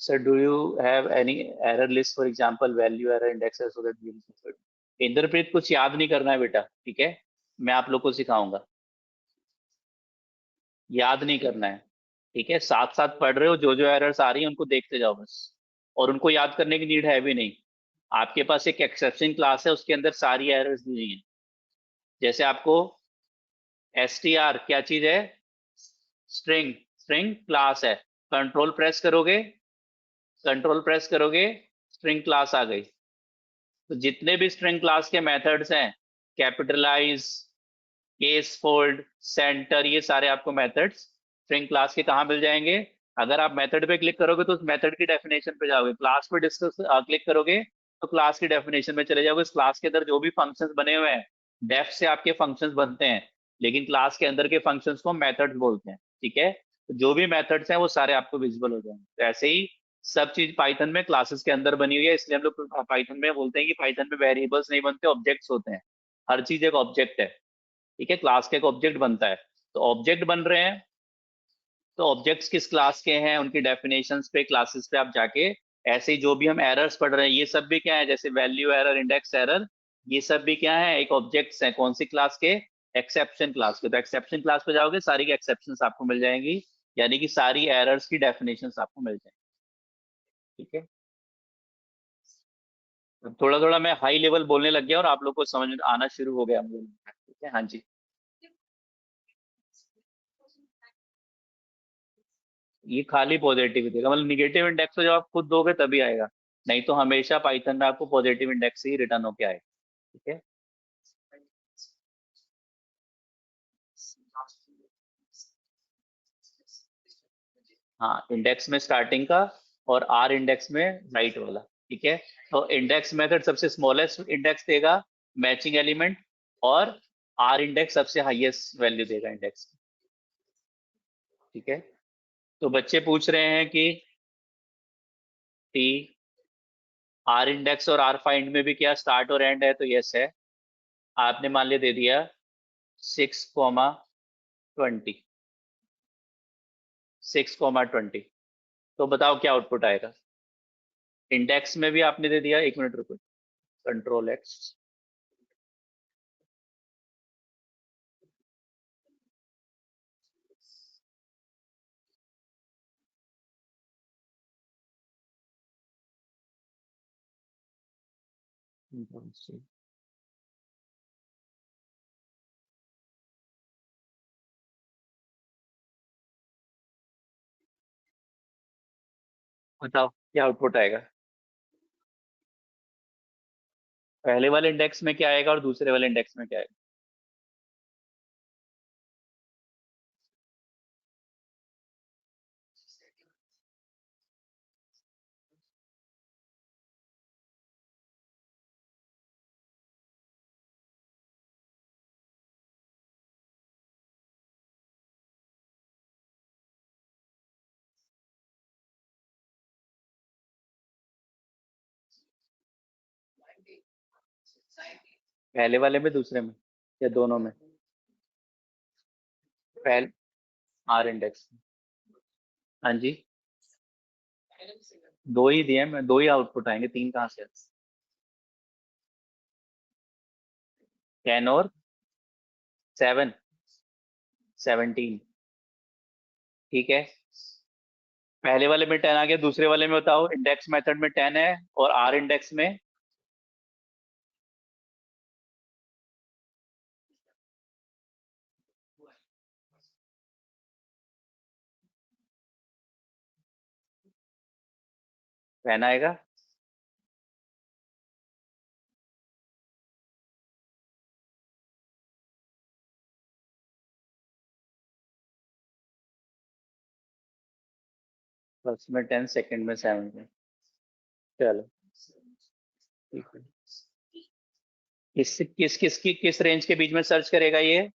Sir do you have any error list, for example value error index, so that Inderpreet कुछ याद नहीं करना है बेटा, ठीक है, मैं आप लोग को सिखाऊंगा, याद नहीं करना है, ठीक है। साथ साथ पढ़ रहे हो, जो जो एरर्स आ रही है उनको देखते जाओ बस, और उनको याद करने की नीड है भी नहीं। आपके पास एक एक्सेप्शन क्लास है, उसके अंदर सारी एरर्स दी हुई हैं। जैसे आपको str क्या चीज है, स्ट्रिंग, स्ट्रिंग क्लास है, कंट्रोल प्रेस करोगे, कंट्रोल प्रेस करोगे, स्ट्रिंग क्लास आ गई। तो जितने भी स्ट्रिंग क्लास के मेथड्स हैं, कैपिटलाइज, केस फोल्ड, सेंटर, ये सारे आपको मेथड्स स्ट्रिंग क्लास के कहाँ मिल जाएंगे। अगर आप मेथड पे क्लिक करोगे तो उस मेथड की डेफिनेशन पे जाओगे, क्लास पे डिस्कस क्लिक करोगे तो क्लास की डेफिनेशन में चले जाओगे। इस क्लास के अंदर जो भी फंक्शंस बने हुए हैं, डेफ से आपके फंक्शंस बनते हैं, लेकिन क्लास के अंदर के फंक्शंस को मेथड्स बोलते हैं, ठीक है। तो जो भी मेथड्स हैं वो सारे आपको विजिबल हो जाएंगे। तो ऐसे ही सब चीज पाइथन में क्लासेस के अंदर बनी हुई है, इसलिए हम लोग पाइथन में बोलते हैं कि पाइथन में वेरिएबल्स नहीं बनते, ऑब्जेक्ट्स होते हैं। हर चीज एक ऑब्जेक्ट है, ठीक है, क्लास का एक ऑब्जेक्ट बनता है। तो ऑब्जेक्ट बन रहे हैं, तो ऑब्जेक्ट्स किस क्लास के हैं उनकी डेफिनेशंस पे, क्लासेस पे आप जाके, ऐसे ही जो भी हम एरर्स पढ़ रहे हैं ये सब भी क्या है, जैसे वैल्यू एरर, इंडेक्स एरर, ये सब भी क्या है, एक ऑब्जेक्ट्स हैं। कौन सी क्लास के, एक्सेप्शन क्लास के। तो एक्सेप्शन क्लास पे जाओगे सारी की एक्सेप्शंस आपको मिल जाएंगी, यानी कि सारी एरर्स की डेफिनेशंस आपको मिल जाएंगी, ठीक है। थोड़ा थोड़ा मैं हाई लेवल बोलने लग गया और आप लोग को समझ आना शुरू हो गया मुझे, ठीक है। हाँ जी, ये खाली पॉजिटिव देगा, मतलब निगेटिव इंडेक्स तो जब आप खुद दोगे तभी आएगा, नहीं तो हमेशा पाइथन में आपको पॉजिटिव इंडेक्स ही रिटर्न होके आएगा। ठीक है, हाँ इंडेक्स में स्टार्टिंग का और आर इंडेक्स में राइट वाला। ठीक है, तो इंडेक्स मेथड सबसे स्मॉलेस्ट इंडेक्स देगा मैचिंग एलिमेंट, और आर इंडेक्स सबसे हाईएस्ट वैल्यू देगा इंडेक्स। ठीक है, तो बच्चे पूछ रहे हैं कि टी आर इंडेक्स और आर फाइंड में भी क्या स्टार्ट और एंड है, तो यस है। आपने मान लिया दे दिया 6,20, 6,20, तो बताओ क्या आउटपुट आएगा। इंडेक्स में भी आपने दे दिया, एक मिनट रुको, कंट्रोल एक्स, बताओ क्या आउटपुट आएगा। पहले वाले इंडेक्स में क्या आएगा और दूसरे वाले इंडेक्स में क्या आएगा। पहले वाले में दूसरे में या दोनों में। पहले आर इंडेक्स, हाँ जी, दो ही दिए, मैं दो ही आउटपुट आएंगे, तीन कहाँ से। 10 और 7, 17। ठीक है, पहले वाले में 10 आ गया, दूसरे वाले में बताओ, इंडेक्स मेथड में 10 है और आर इंडेक्स में पहना आएगा। फर्स्ट में 10, सेकंड में 17। चलो ठीक है, किस रेंज के बीच में सर्च करेगा ये।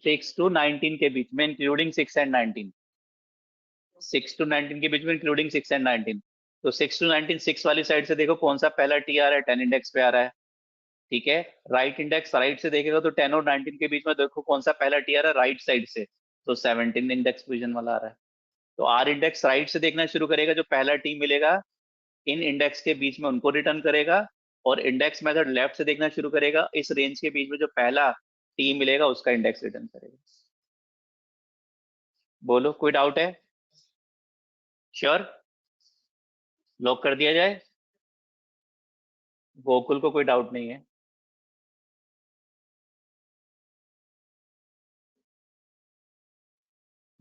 6 to 19 के बीच में, इंक्लूडिंग 6 एंड 19। 6 to 19 के बीच में इंक्लूडिंग 6 एंड 19। तो 6 to 19, 6 वाली साइड से देखो कौन सा पहला टी आ रहा है, 10 इंडेक्स पे आ रहा है। ठीक है, राइट इंडेक्स राइट से देखेगा तो 10 और 19 के बीच में देखो कौन सा पहला टी आ रहा है राइट साइड से, तो 17 इंडेक्स पोजीशन वाला आ रहा है। तो आर इंडेक्स राइट से देखना शुरू करेगा, जो पहला टी मिलेगा इन इंडेक्स के बीच में उनको रिटर्न करेगा, और इंडेक्स मेथड लेफ्ट से देखना शुरू करेगा, इस रेंज के बीच में जो पहला टी मिलेगा उसका इंडेक्स रिटर्न करेगा। बोलो कोई डाउट है। श्योर, लॉक कर दिया जाए। गोकुल को कोई डाउट नहीं है।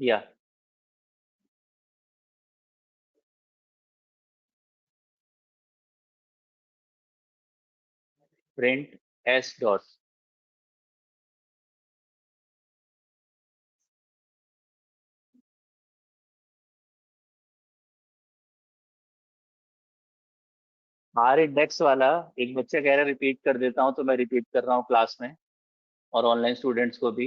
या print S dot, rindex वाला एक बच्चा कह रहा है रिपीट कर देता हूं, तो मैं रिपीट कर रहा हूँ क्लास में और ऑनलाइन स्टूडेंट्स को भी।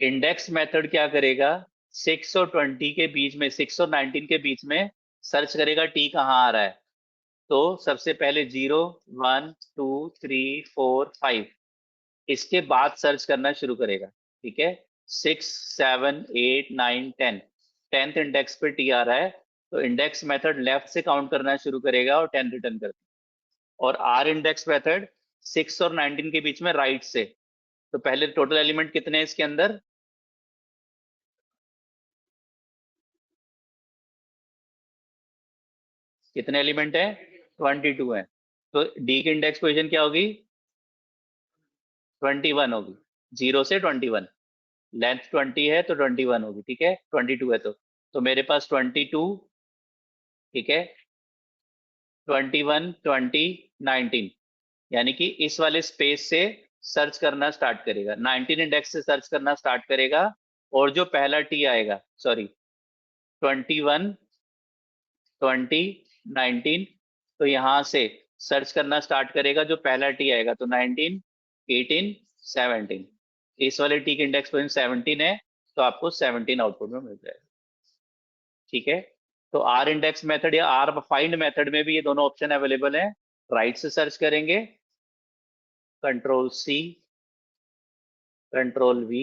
इंडेक्स मेथड क्या करेगा, 6 और 20 के बीच में, 6 और 19 के बीच में सर्च करेगा टी कहाँ आ रहा है। तो सबसे पहले 0, 1, 2, 3, 4, 5, इसके बाद सर्च करना शुरू करेगा। ठीक है, 6, 7, 8, 9, 10, 10th इंडेक्स पे टी आ रहा है, तो इंडेक्स मेथड लेफ्ट से काउंट करना शुरू करेगा और 10 रिटर्न कर देगा। और आर इंडेक्स मेथड 6 और 19 के बीच में राइट से, तो पहले टोटल एलिमेंट कितने हैं इसके अंदर, कितने एलिमेंट है, 22 है। तो डी की इंडेक्स पोजीशन क्या होगी, 21 होगी, 0 से 21। लेंथ 20 है तो 21 होगी, ठीक है, 22 है तो मेरे पास 22, ठीक है, 21, 20, 19, यानी कि इस वाले स्पेस से सर्च करना स्टार्ट करेगा, 19 इंडेक्स से सर्च करना स्टार्ट करेगा, और जो पहला टी आएगा, सॉरी 21, 20, 19, तो यहां से सर्च करना स्टार्ट करेगा, जो पहला टी आएगा, तो 19, 18, 17, इस वाले टी के इंडेक्स पोजीशन 17 है, तो आपको 17 आउटपुट में मिल जाएगा, ठीक है। तो आर इंडेक्स मेथड या आर फाइंड मेथड में भी ये दोनों ऑप्शन अवेलेबल है। राइट से सर्च करेंगे, control C, control V,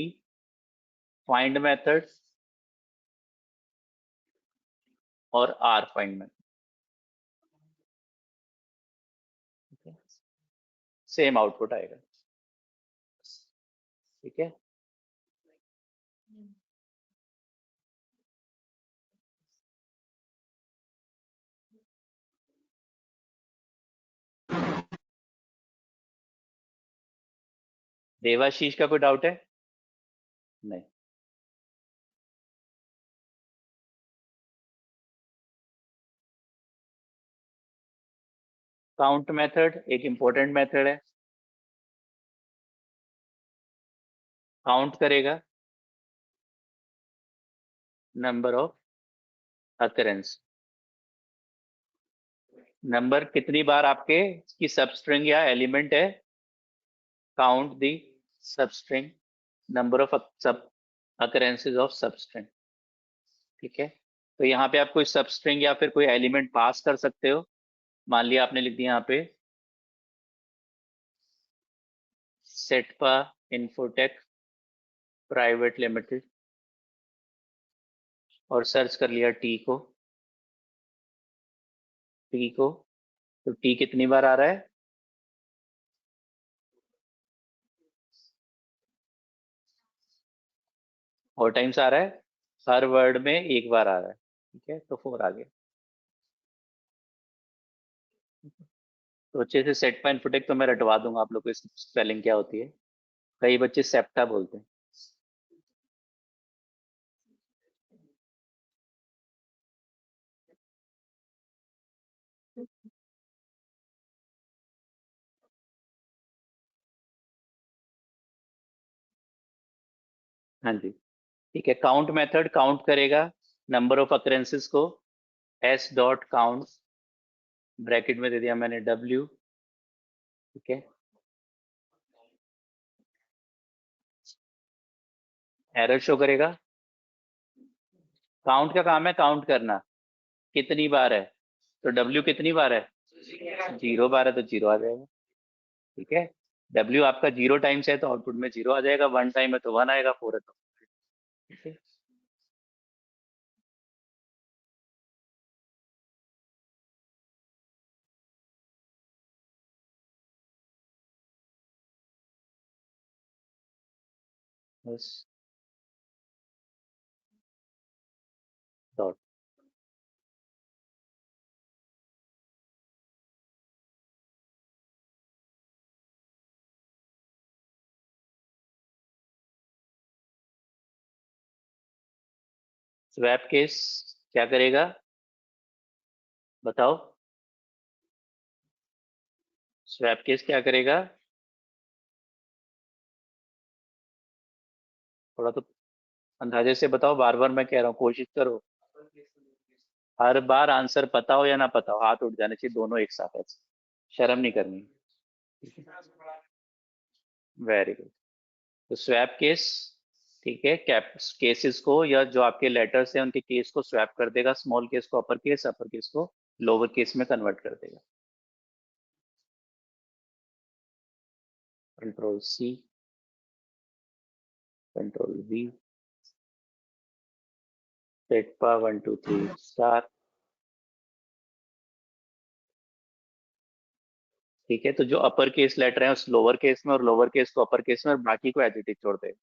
find method और R find method, same output आएगा, ठीक है। देवाशीष का कोई डाउट है? नहीं। काउंट मेथड एक इंपॉर्टेंट मेथड है, काउंट करेगा नंबर ऑफ अकरेंस, नंबर कितनी बार आपके की सब स्ट्रिंग या एलिमेंट है, काउंट दी सब स्ट्रिंग, नंबर ऑफ सब अकरेंसेस ऑफ सब स्ट्रिंग, ठीक है। तो यहाँ पे आप कोई सब स्ट्रिंग या फिर कोई एलिमेंट पास कर सकते हो। मान लिया आपने लिख दिया यहाँ पे सेटपा इन्फोटेक प्राइवेट लिमिटेड और सर्च कर लिया टी को, तो टी कितनी बार आ रहा है, और टाइम्स आ रहा है, हर वर्ड में एक बार आ रहा है, ठीक है, तो 4 आ गया। तो अच्छे से सेट पॉइंट फुटेक तो मैं रटवा दूंगा आप लोग को, इसकी स्पेलिंग क्या होती है, कई बच्चे सेप्टा बोलते हैं। हाँ जी, ठीक है। काउंट मेथड काउंट करेगा नंबर ऑफ अकरेंसेस को, एस डॉट काउंट, ब्रैकेट में दे दिया मैंने डब्ल्यू, ठीक है, एरर शो करेगा। काउंट का काम है काउंट करना, कितनी बार है, तो डब्ल्यू कितनी बार है, 0 बार है तो 0 आ जाएगा, ठीक है। डब्ल्यू आपका 0 टाइम्स है तो आउटपुट में 0 आ जाएगा, 1 टाइम है तो 1 आएगा, 4 है तो, ठीक है। बस डॉट। स्वैप केस क्या करेगा, बताओ, स्वैप केस क्या करेगा, थोड़ा तो अंदाजे से बताओ, बार बार मैं कह रहा हूँ, कोशिश करो, हर बार आंसर पता हो या ना पता हो हाथ उठ जाने चाहिए, दोनों एक साथ, ऐसे शर्म नहीं करनी, वेरी गुड। तो स्वैप केस, ठीक है, कैप केसेस को या जो आपके लेटर्स हैं उनके केस को स्वैप कर देगा, स्मॉल केस को अपर केस को लोअर केस में कन्वर्ट कर देगा। Control C, control V, set पा 1 2 3 स्टार, ठीक है। तो जो अपर केस लेटर है उस लोअर केस में और लोअर केस को अपर केस में, और बाकी को एज इट इज छोड़ देगा।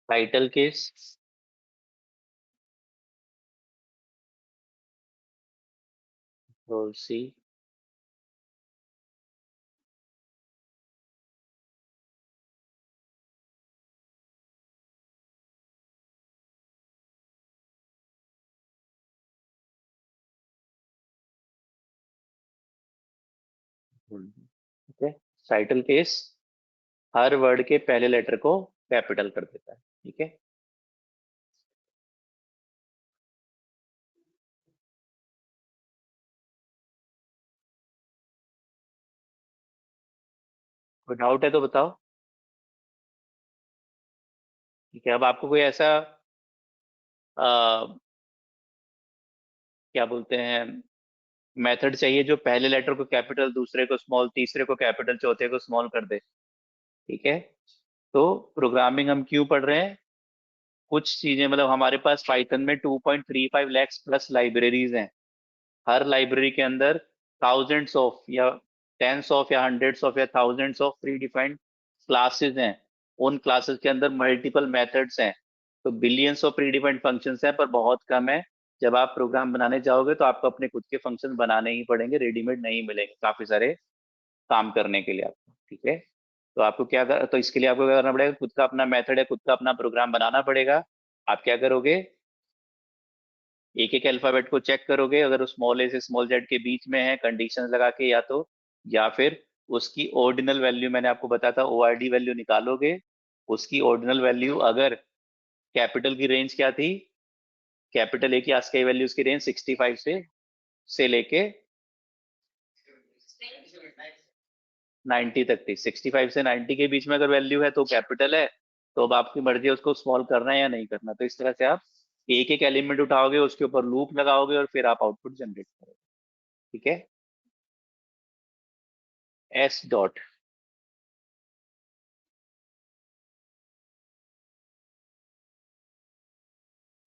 टाइटल केस, कंट्रोल सी, ठीक है। टाइटल केस हर वर्ड के पहले लेटर को कैपिटल कर देता है, ठीक है। कोई डाउट है तो बताओ। ठीक है, अब आपको कोई ऐसा आ, क्या बोलते हैं, मेथड चाहिए जो पहले लेटर को कैपिटल, दूसरे को स्मॉल, तीसरे को कैपिटल, चौथे को स्मॉल कर दे, ठीक है। तो प्रोग्रामिंग हम क्यों पढ़ रहे हैं, कुछ चीजें, मतलब हमारे पास पाइथन में 2.35 लाख प्लस लाइब्रेरीज हैं। हर लाइब्रेरी के अंदर थाउजेंड्स ऑफ या टेंस ऑफ या हंड्रेड्स ऑफ या thousands of pre defined classes हैं। उन क्लासेस के अंदर मल्टीपल मेथड्स हैं। तो billions of pre defined functions हैं, पर बहुत कम है। जब आप प्रोग्राम बनाने जाओगे तो आपको अपने खुद के फंक्शन बनाने ही पड़ेंगे, रेडीमेड नहीं मिलेंगे काफी सारे काम करने के लिए आपको, ठीक है। तो आपको तो इसके लिए आपको क्या करना पड़ेगा, खुद का अपना मेथड है, खुद का अपना प्रोग्राम बनाना पड़ेगा। आप क्या करोगे, एक एक अल्फाबेट को चेक करोगे, अगर वो स्मॉल ए से स्मॉल जेड के बीच में है कंडीशन लगा के, या तो या फिर उसकी ऑर्डिनल वैल्यू, मैंने आपको बताया था ओआरडी वैल्यू निकालोगे। उसकी ऑर्डिनल वैल्यू अगर कैपिटल की रेंज क्या थी, कैपिटल ए की आस्की वैल्यूज की रेंज 65 से लेके 90 तक थी। 65 से 90 के बीच में अगर वैल्यू है तो कैपिटल है। तो अब आपकी मर्जी है उसको स्मॉल करना है या नहीं करना। तो इस तरह से आप एक एक एलिमेंट उठाओगे, उसके ऊपर लूप लगाओगे और फिर आप आउटपुट जनरेट करोगे, ठीक है। एस डॉट,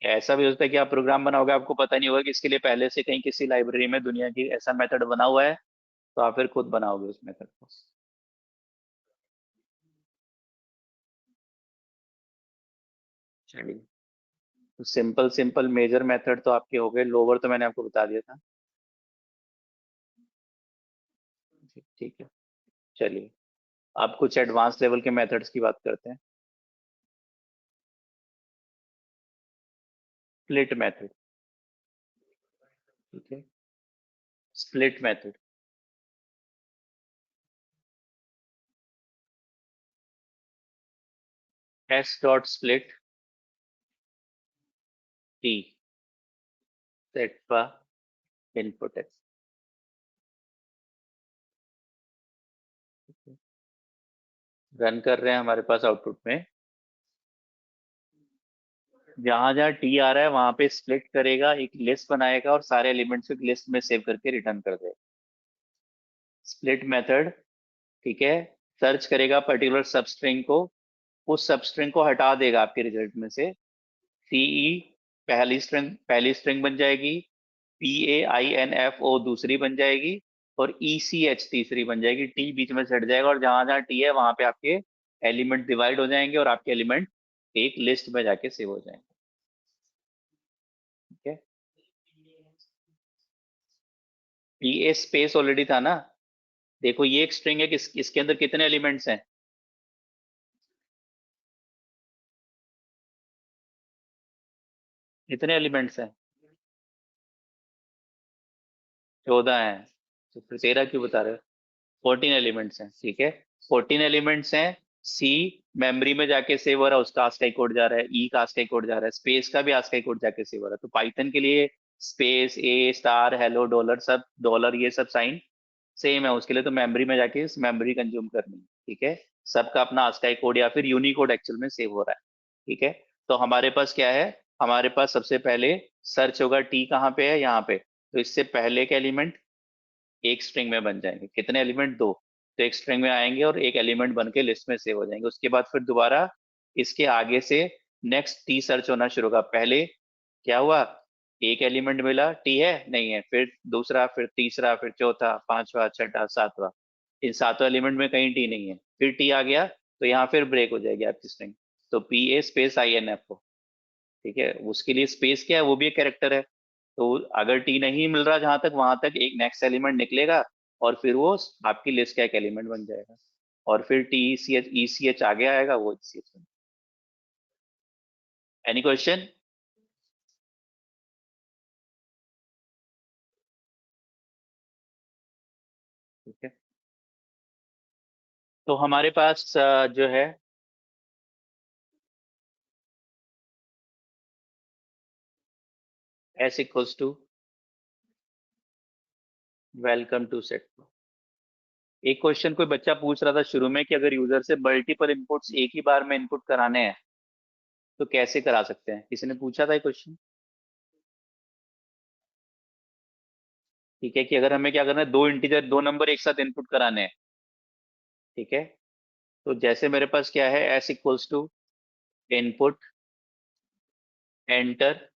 ऐसा भी होता है कि आप प्रोग्राम बनाओगे, आपको पता नहीं होगा कि इसके लिए पहले से कहीं किसी लाइब्रेरी में दुनिया की ऐसा मेथड बना हुआ है, तो आप फिर खुद बनाओगे उस मेथड को। चलिए, तो सिंपल सिंपल मेजर मेथड तो आपके हो गए, लोअर तो मैंने आपको बता दिया था। ठीक है, चलिए आप कुछ एडवांस लेवल के मेथड्स की बात करते हैं। स्प्लिट मेथड, ठीक है। Split method, S dot split T set का इनपुट है। रन कर रहे हैं, हमारे पास आउटपुट में जहां जहां टी आ रहा है वहां पे स्प्लिट करेगा, एक लिस्ट बनाएगा और सारे एलिमेंट्स को एक लिस्ट में सेव करके रिटर्न कर देगा। स्प्लिट मेथड, ठीक है, सर्च करेगा पर्टिकुलर सबस्ट्रिंग को, उस सबस्ट्रिंग को हटा देगा आपके रिजल्ट में से। सीई पहली स्ट्रिंग बन जाएगी, PAINFO दूसरी बन जाएगी, और ECH तीसरी बन जाएगी। टी बीच में सट जाएगा और जहां जहां टी है वहां पे आपके एलिमेंट डिवाइड हो जाएंगे और आपके एलिमेंट एक लिस्ट में जाके सेव हो जाएंगे, ठीक है। PA स्पेस ऑलरेडी था ना, देखो ये एक स्ट्रिंग है, इसके अंदर कितने एलिमेंट्स हैं, कितने एलिमेंट्स हैं, 14 हैं। तो फिर 13 क्यों बता रहे हो, 14 एलिमेंट्स हैं, ठीक है। 14 एलिमेंट्स हैं। सी मेमोरी में जाके सेव हो रहा है, उसका आस्की कोड जा रहा है। ई का आस्की कोड जा रहा है, स्पेस का भी आस्की कोड जाके सेव हो रहा है। तो पाइथन के लिए स्पेस, ए स्टार, हेलो, डॉलर, सब डॉलर, ये सब साइन सेम है उसके लिए। तो मेमोरी में जाके इस मेमोरी कंज्यूम करनी है, ठीक है। सबका अपना आस्की कोड या फिर यूनिकोड एक्चुअल में सेव हो रहा है, ठीक है। तो हमारे पास क्या है, हमारे पास सबसे पहले सर्च होगा टी कहाँ पे है, यहाँ पे। तो इससे पहले के एलिमेंट एक स्ट्रिंग में बन जाएंगे, कितने एलिमेंट, दो। तो एक स्ट्रिंग में आएंगे और एक एलिमेंट बन के लिस्ट में सेव हो जाएंगे। उसके बाद फिर दोबारा इसके आगे से नेक्स्ट टी सर्च होना शुरू होगा। पहले क्या हुआ, एक एलिमेंट मिला, टी है नहीं है, फिर दूसरा, फिर तीसरा, फिर चौथा, पांचवा, छठा, सातवां। इन सातों एलिमेंट में कहीं टी नहीं है, फिर टी आ गया, तो यहाँ फिर ब्रेक हो जाएगी आपकी स्ट्रिंग। तो PA स्पेस INFO, ठीक है। उसके लिए स्पेस क्या है, वो भी एक कैरेक्टर है। तो अगर T नहीं मिल रहा जहां तक, वहां तक एक नेक्स्ट एलिमेंट निकलेगा और फिर वो आपकी लिस्ट का एक एलिमेंट बन जाएगा, और फिर TECH आगे आएगा, वो ECH बन। Any question? ठीक है, तो हमारे पास जो है S equals to welcome to set. एक क्वेश्चन कोई बच्चा पूछ रहा था शुरू में कि अगर यूजर से मल्टीपल इनपुट्स एक ही बार में इनपुट कराने हैं तो कैसे करा सकते हैं, किसी ने पूछा था ये क्वेश्चन। ठीक है, कि अगर हमें क्या करना है, दो इंटीजर, दो नंबर एक साथ इनपुट कराने हैं, ठीक है। तो जैसे मेरे पास क्या है, S equals to input enter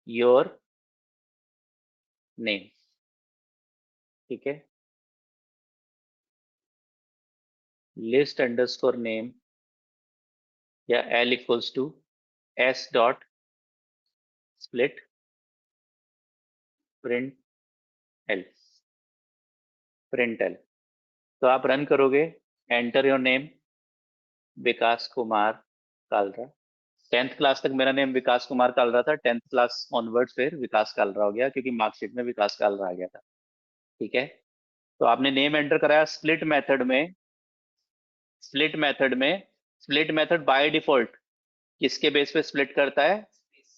your name, ठीक है। लिस्ट अंडरस्कोर नेम या L equals to S dot split print L, print L. तो आप रन करोगे, enter your name Vikas Kumar Kalra. 10th class तक मेरा नेम विकास कुमार कालरा था, 10th क्लास ऑनवर्ड फिर विकास कालरा हो गया, क्योंकि मार्कशीट में विकास कालरा आ गया था, ठीक है। तो आपने नेम एंटर कराया स्प्लिट मेथड में। स्प्लिट मेथड में, स्प्लिट मेथड बाय डिफॉल्ट किसके बेस पे स्प्लिट करता है,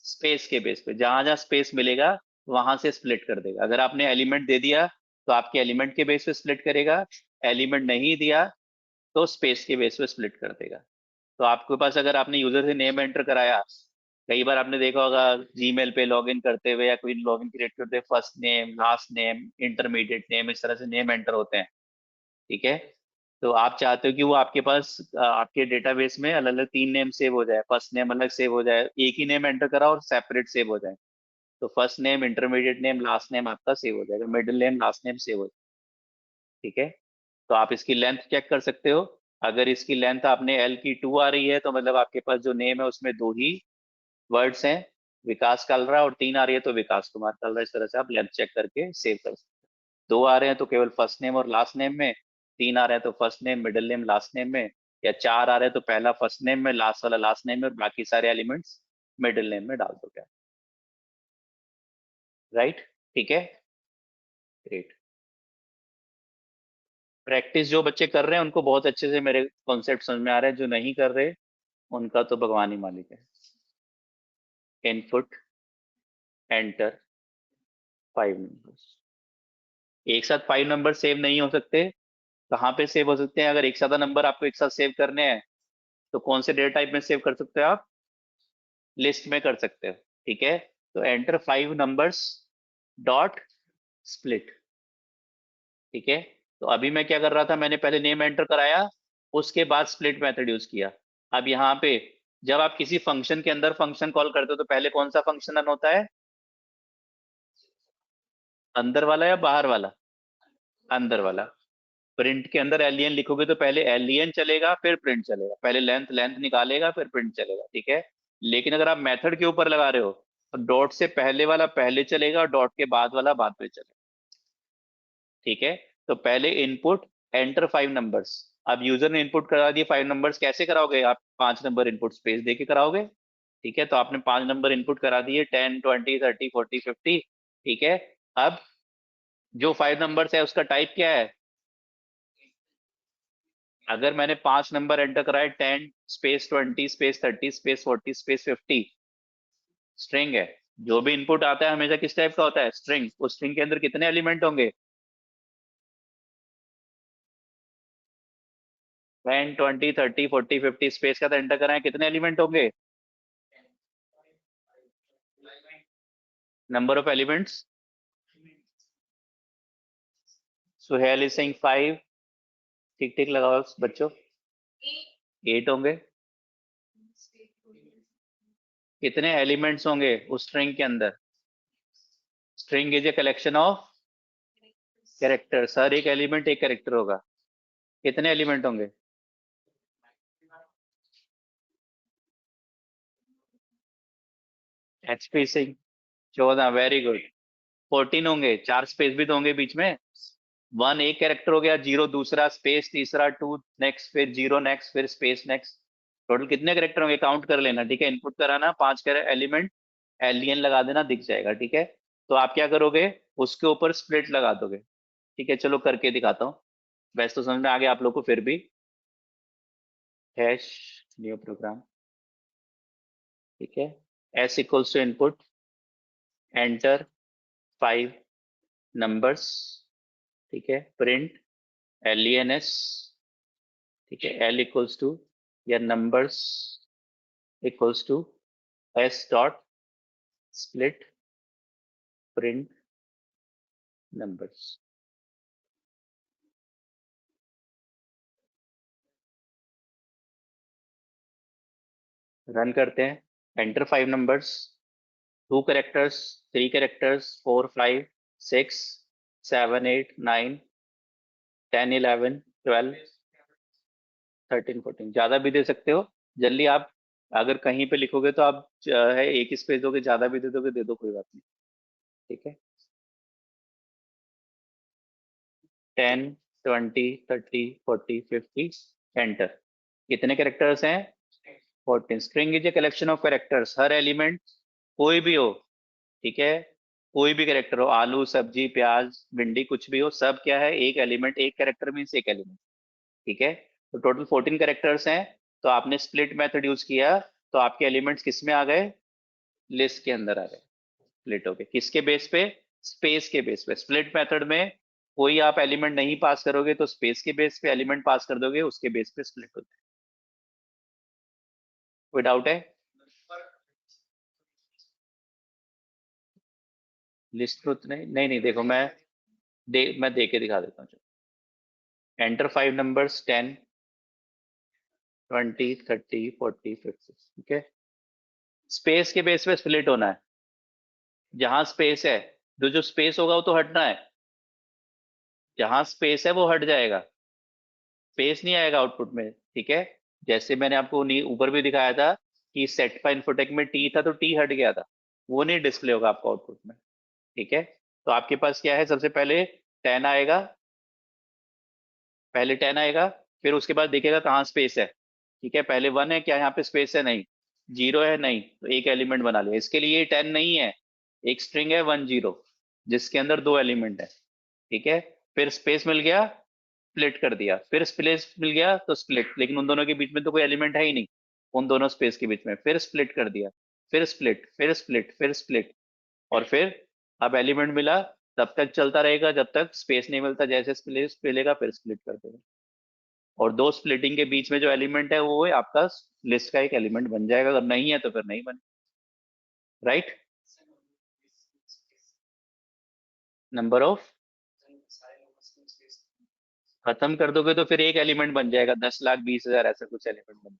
स्पेस के बेस पे। जहां जहां स्पेस मिलेगा वहां से स्प्लिट कर देगा। अगर आपने एलिमेंट दे दिया तो आपके एलिमेंट के बेस पे स्प्लिट करेगा, एलिमेंट नहीं दिया तो स्पेस के बेस पे स्प्लिट कर देगा। तो आपके पास अगर आपने यूजर से नेम एंटर कराया, कई बार आपने देखा होगा जीमेल पे लॉगिन करते हुए या कोई लॉगिन क्रिएट करते हुए, first name, last name, intermediate name, इस तरह से नेम एंटर होते हैं, ठीक है। तो आप चाहते हो कि वो आपके पास आपके डेटाबेस में अलग अलग तीन नेम सेव हो जाए, फर्स्ट नेम अलग सेव हो जाए, एक ही नेम एंटर करा और सेपरेट सेव हो जाए। तो first name, intermediate name, last name आपका सेव हो जाएगा, middle name, last name save हो जाएगा, ठीक है। तो आप इसकी लेंथ चेक कर सकते हो। अगर इसकी लेंथ आपने L की 2 आ रही है तो मतलब आपके पास जो नेम है उसमें दो ही वर्ड्स हैं, विकास कालरा, और 3 आ रही है तो विकास कुमार कालरा। इस तरह से आप लेंथ चेक करके सेव कर सकते हो। 2 आ रहे हैं तो केवल फर्स्ट नेम और लास्ट नेम में, 3 आ रहे हैं तो first name, middle name, last name में, या 4 आ रहे हैं तो पहला फर्स्ट नेम में, लास्ट वाला लास्ट नेम में, और बाकी सारे एलिमेंट्स मिडिल नेम में डाल दो क्या, राइट, ठीक है, ग्रेट। प्रैक्टिस जो बच्चे कर रहे हैं उनको बहुत अच्छे से मेरे कॉन्सेप्ट समझ में आ रहे हैं, जो नहीं कर रहे उनका तो भगवान ही मालिक है। इनपुट एंटर 5 नंबर्स, एक साथ 5 नंबर सेव नहीं हो सकते। कहाँ पे सेव हो सकते हैं, अगर एक साथ नंबर आपको एक साथ सेव करने हैं तो कौन से डेटा टाइप में सेव कर सकते हो आप, लिस्ट में कर सकते हो, ठीक है। तो एंटर 5 नंबर्स डॉट स्प्लिट, ठीक है। तो अभी मैं क्या कर रहा था, मैंने पहले नेम एंटर कराया, उसके बाद स्प्लिट मेथड यूज किया। अब यहाँ पे जब आप किसी फंक्शन के अंदर फंक्शन कॉल करते हो तो पहले कौन सा फंक्शन रन होता है, अंदर वाला या बाहर वाला, अंदर वाला। प्रिंट के अंदर एलियन लिखोगे तो पहले एलियन चलेगा फिर प्रिंट चलेगा, पहले लेंथ लेंथ निकालेगा फिर प्रिंट चलेगा, ठीक है। लेकिन अगर आप मेथड के ऊपर लगा रहे हो तो डॉट से पहले वाला पहले चलेगा और डॉट के बाद वाला बाद में चलेगा, ठीक है। तो पहले इनपुट एंटर 5 नंबर्स। अब यूजर ने इनपुट करा दिए 5 नंबर्स, कैसे कराओगे आप, 5 नंबर इनपुट स्पेस देके कराओगे, ठीक है। तो आपने 5 नंबर इनपुट करा दिए, 10, 20, 30, 40, 50, ठीक है। अब जो 5 नंबर्स है उसका टाइप क्या है, अगर मैंने 5 नंबर एंटर कराए, 10 space 20 space 30 space 40 space 50, string है। जो भी इनपुट आता है हमेशा किस टाइप का होता है, स्ट्रिंग। उस स्ट्रिंग के अंदर कितने एलिमेंट होंगे, 10, 20, 30, 40, 50 स्पेस का तो एंटर कराए, कितने एलिमेंट होंगे, number of elements. Suhail is saying 5, ठीक ठीक लगाओ बच्चों, 8 होंगे। कितने एलिमेंट्स होंगे उस स्ट्रिंग के अंदर, string is a collection of characters, हर एक एलिमेंट एक कैरेक्टर होगा। कितने एलिमेंट होंगे, HP सिंह 14, वेरी गुड। 14 होंगे, 4 स्पेस भी तो होंगे बीच में। 1 एक कैरेक्टर हो गया, 0 दूसरा, स्पेस तीसरा, 2 नेक्स्ट, फिर 0 नेक्स्ट, फिर स्पेस नेक्स्ट। टोटल कितने कैरेक्टर होंगे काउंट कर लेना, ठीक है। इनपुट कराना 5 एलिमेंट, एलियन लगा देना, दिख जाएगा, ठीक है। तो आप क्या करोगे, उसके ऊपर स्प्लिट लगा दोगे, ठीक है। चलो करके दिखाता हूँ, वैसे तो समझ में आ गया आप लोग को, फिर भी हैश न्यू प्रोग्राम, ठीक है। S equals to input, enter 5 numbers, ठीक है। प्रिंट LENS, ठीक है। L इक्वल्स टू या numbers equals to S dot split print numbers. Run करते हैं। एंटर 5 नंबर्स, 2 कैरेक्टर्स, 3 कैरेक्टर्स, 4 5 6 7 8 9 10 11 12 13 14, ज्यादा भी दे सकते हो। जल्दी आप अगर कहीं पे लिखोगे तो आप है एक ही स्पेस दोगे, ज्यादा भी दे दोगे दे दो, कोई बात नहीं, ठीक है। 10 20 30 40 50, एंटर। कितने कैरेक्टर्स हैं, 14। String is a collection of characters, her element कोई भी हो, ठीक है। कोई भी कैरेक्टर हो, आलू सब्जी प्याज भिंडी कुछ भी हो, सब क्या है, एक एलिमेंट, एक कैरेक्टर मीन्स एक एलिमेंट, ठीक है। तो टोटल 14 कैरेक्टर्स हैं। तो आपने स्प्लिट मेथड यूज किया, तो आपके एलिमेंट्स किस में आ गए, लिस्ट के अंदर आ गए, स्प्लिट हो गए। किसके बेस पे, स्पेस के बेस पे। स्प्लिट मेथड में कोई आप एलिमेंट नहीं पास करोगे तो स्पेस के बेस पे एलिमेंट पास कर दोगे, उसके बेस पे स्प्लिट होता है। कोई डाउट है, लिस्ट ट्रुथ नहीं, नहीं नहीं, देखो मैं दे के दिखा देता हूँ। एंटर 5 नंबर्स, 10 20 30 40 50, ठीक है। स्पेस के बेस पे स्प्लिट होना है, जहां स्पेस है, जो जो स्पेस होगा वो तो हटना है, जहां स्पेस है वो हट जाएगा, स्पेस नहीं आएगा आउटपुट में, ठीक है। जैसे मैंने आपको ऊपर भी दिखाया था कि सेट का इन्फोटेक में टी था तो टी हट गया था, वो नहीं डिस्प्ले होगा आपको आउटपुट में, ठीक है। तो आपके पास क्या है, सबसे पहले 10 आएगा, पहले 10 आएगा, फिर उसके बाद देखेगा कहाँ स्पेस है, ठीक है। पहले 1 है, क्या यहाँ पे स्पेस है, नहीं। 0 है, नहीं, तो एक एलिमेंट बना लिया। इसके लिए 10 नहीं है, एक स्ट्रिंग है 10, जिसके अंदर 2 एलिमेंट है, ठीक है। फिर स्पेस मिल गया, स्प्लिट कर दिया, फिर स्पेस मिल गया तो स्प्लिट, लेकिन उन दोनों के बीच में तो कोई एलिमेंट है ही नहीं, उन दोनों स्पेस के बीच में, फिर स्प्लिट कर दिया, फिर स्प्लिट, फिर स्प्लिट, फिर स्प्लिट, और फिर अब एलिमेंट मिला, तब तक चलता रहेगा जब तक स्पेस नहीं मिलता, जैसे स्पेस मिलेगा फिर स्प्लिट कर देगा। और 2 स्प्लिटिंग के बीच में जो एलिमेंट है वो है आपका लिस्ट का एक एलिमेंट बन जाएगा, अगर नहीं है तो फिर नहीं बने, राइट। नंबर ऑफ खत्म कर दोगे तो फिर एक एलिमेंट बन जाएगा, 10,20,000 ऐसा कुछ एलिमेंट बन।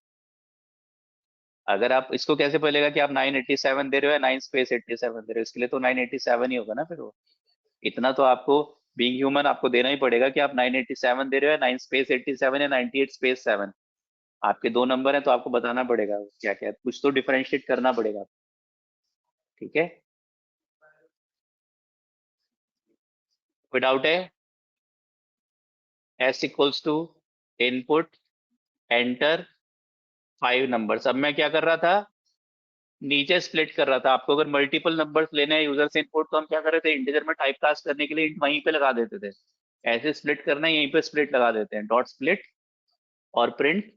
अगर आप इसको कैसे बोलेगा कि आप 987 दे रहे हो या 9 स्पेस 87 दे रहे हो, इसके लिए तो 987 ही होगा ना फिर वो। इतना तो आपको बीइंग ह्यूमन आपको देना ही पड़ेगा कि आप 987 दे रहे हो या 9 स्पेस 87 या 98 स्पेस 7। आपके 2 नंबर हैं तो आपको बताना पड़ेगा क्या क्या है, कुछ तो डिफरेंशिएट करना पड़ेगा, ठीक है। कोई डाउट है, S equals to input enter 5 numbers. अब मैं क्या कर रहा था, नीचे स्प्लिट कर रहा था। आपको अगर मल्टीपल नंबर्स लेने हैं यूजर से इनपुट, तो हम क्या कर रहे थे, इंटीजर में टाइप कास्ट करने के लिए int वहीं पे लगा देते थे। ऐसे स्प्लिट करना है, यहीं पे स्प्लिट लगा देते हैं, डॉट स्प्लिट और प्रिंट।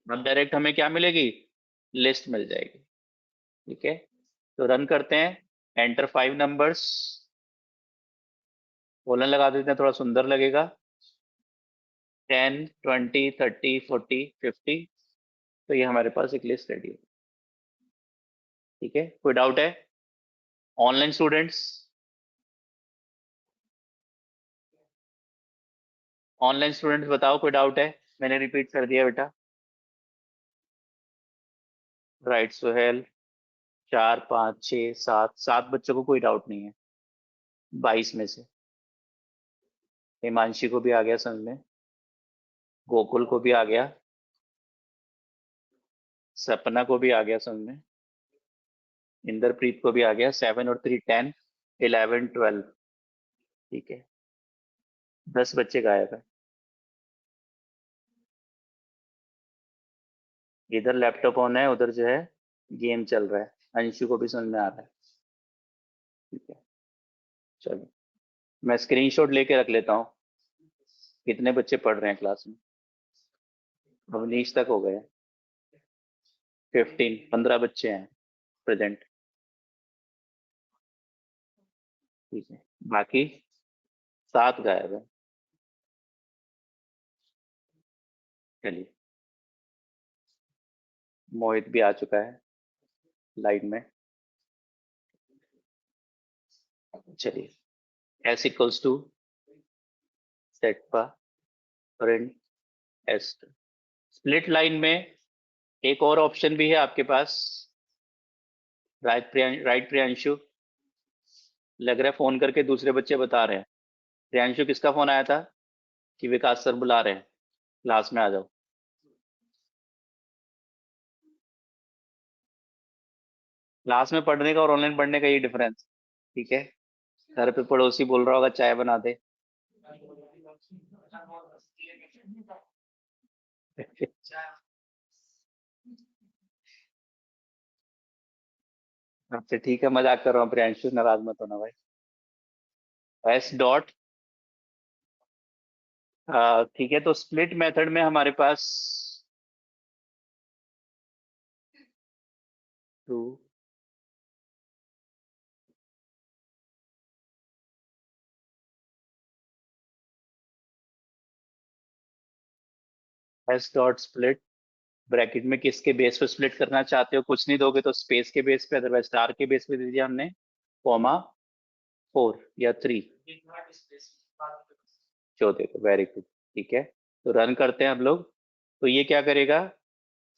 अब डायरेक्ट हमें क्या मिलेगी, लिस्ट मिल जाएगी, ठीक है। तो रन करते हैं, एंटर 5 नंबर्स, कोलन लगा देते हैं, थोड़ा सुंदर लगेगा। 10 20 30 40 50, तो ये हमारे पास एक लिस्ट रेडी है, ठीक है। कोई डाउट है, ऑनलाइन स्टूडेंट्स, ऑनलाइन स्टूडेंट्स बताओ कोई डाउट है, मैंने रिपीट कर दिया बेटा। राइट सुहेल, 4 5 6 7, 7 बच्चों को कोई डाउट नहीं है 22 में से। हिमांशी को भी आ गया समझ में, गोकुल को भी आ गया, सपना को भी आ गया समझ में, इंद्रप्रीत को भी आ गया 7 और 3 10 11 12। ठीक है, 10 बच्चे गायब है। इधर लैपटॉप ऑन है, उधर जो है गेम चल रहा है। अंशु को भी समझ में आ रहा है। ठीक है, चलो मैं स्क्रीनशॉट लेके रख लेता हूँ कितने बच्चे पढ़ रहे हैं क्लास में। अवनीश तक हो गए, 15 बच्चे हैं प्रेजेंट। ठीक है, बाकी 7 गायब है। चलिए, मोहित भी आ चुका है लाइन में। चलिए, s इक्वल्स टू सेट पा प्रिंट एस। स्प्लिट लाइन में एक और ऑप्शन भी है आपके पास। राइट प्रियांशु, लग रहा है फोन करके दूसरे बच्चे बता रहे हैं। प्रियांशु, किसका फोन आया था कि विकास सर बुला रहे हैं, क्लास में आ जाओ। क्लास में पढ़ने का और ऑनलाइन पढ़ने का ये डिफरेंस। ठीक है, घर पे पड़ोसी बोल रहा होगा चाय बना दे। अच्छा ठीक है, मजाक कर रहा हूँ प्रियांशु, नाराज मत होना भाई। एस डॉट, ठीक है, तो स्प्लिट मेथड में हमारे पास 2 एस डॉट स्प्लिट ब्रैकेट में किसके बेस पे स्प्लिट करना चाहते हो, कुछ नहीं दोगे तो स्पेस के बेस पे, अदरवाइज स्टार के बेस पे दे दिया हमने, कॉमा 4 या 3 जो दे दो। वेरी गुड, ठीक है, तो रन करते हैं हम लोग। तो ये क्या करेगा,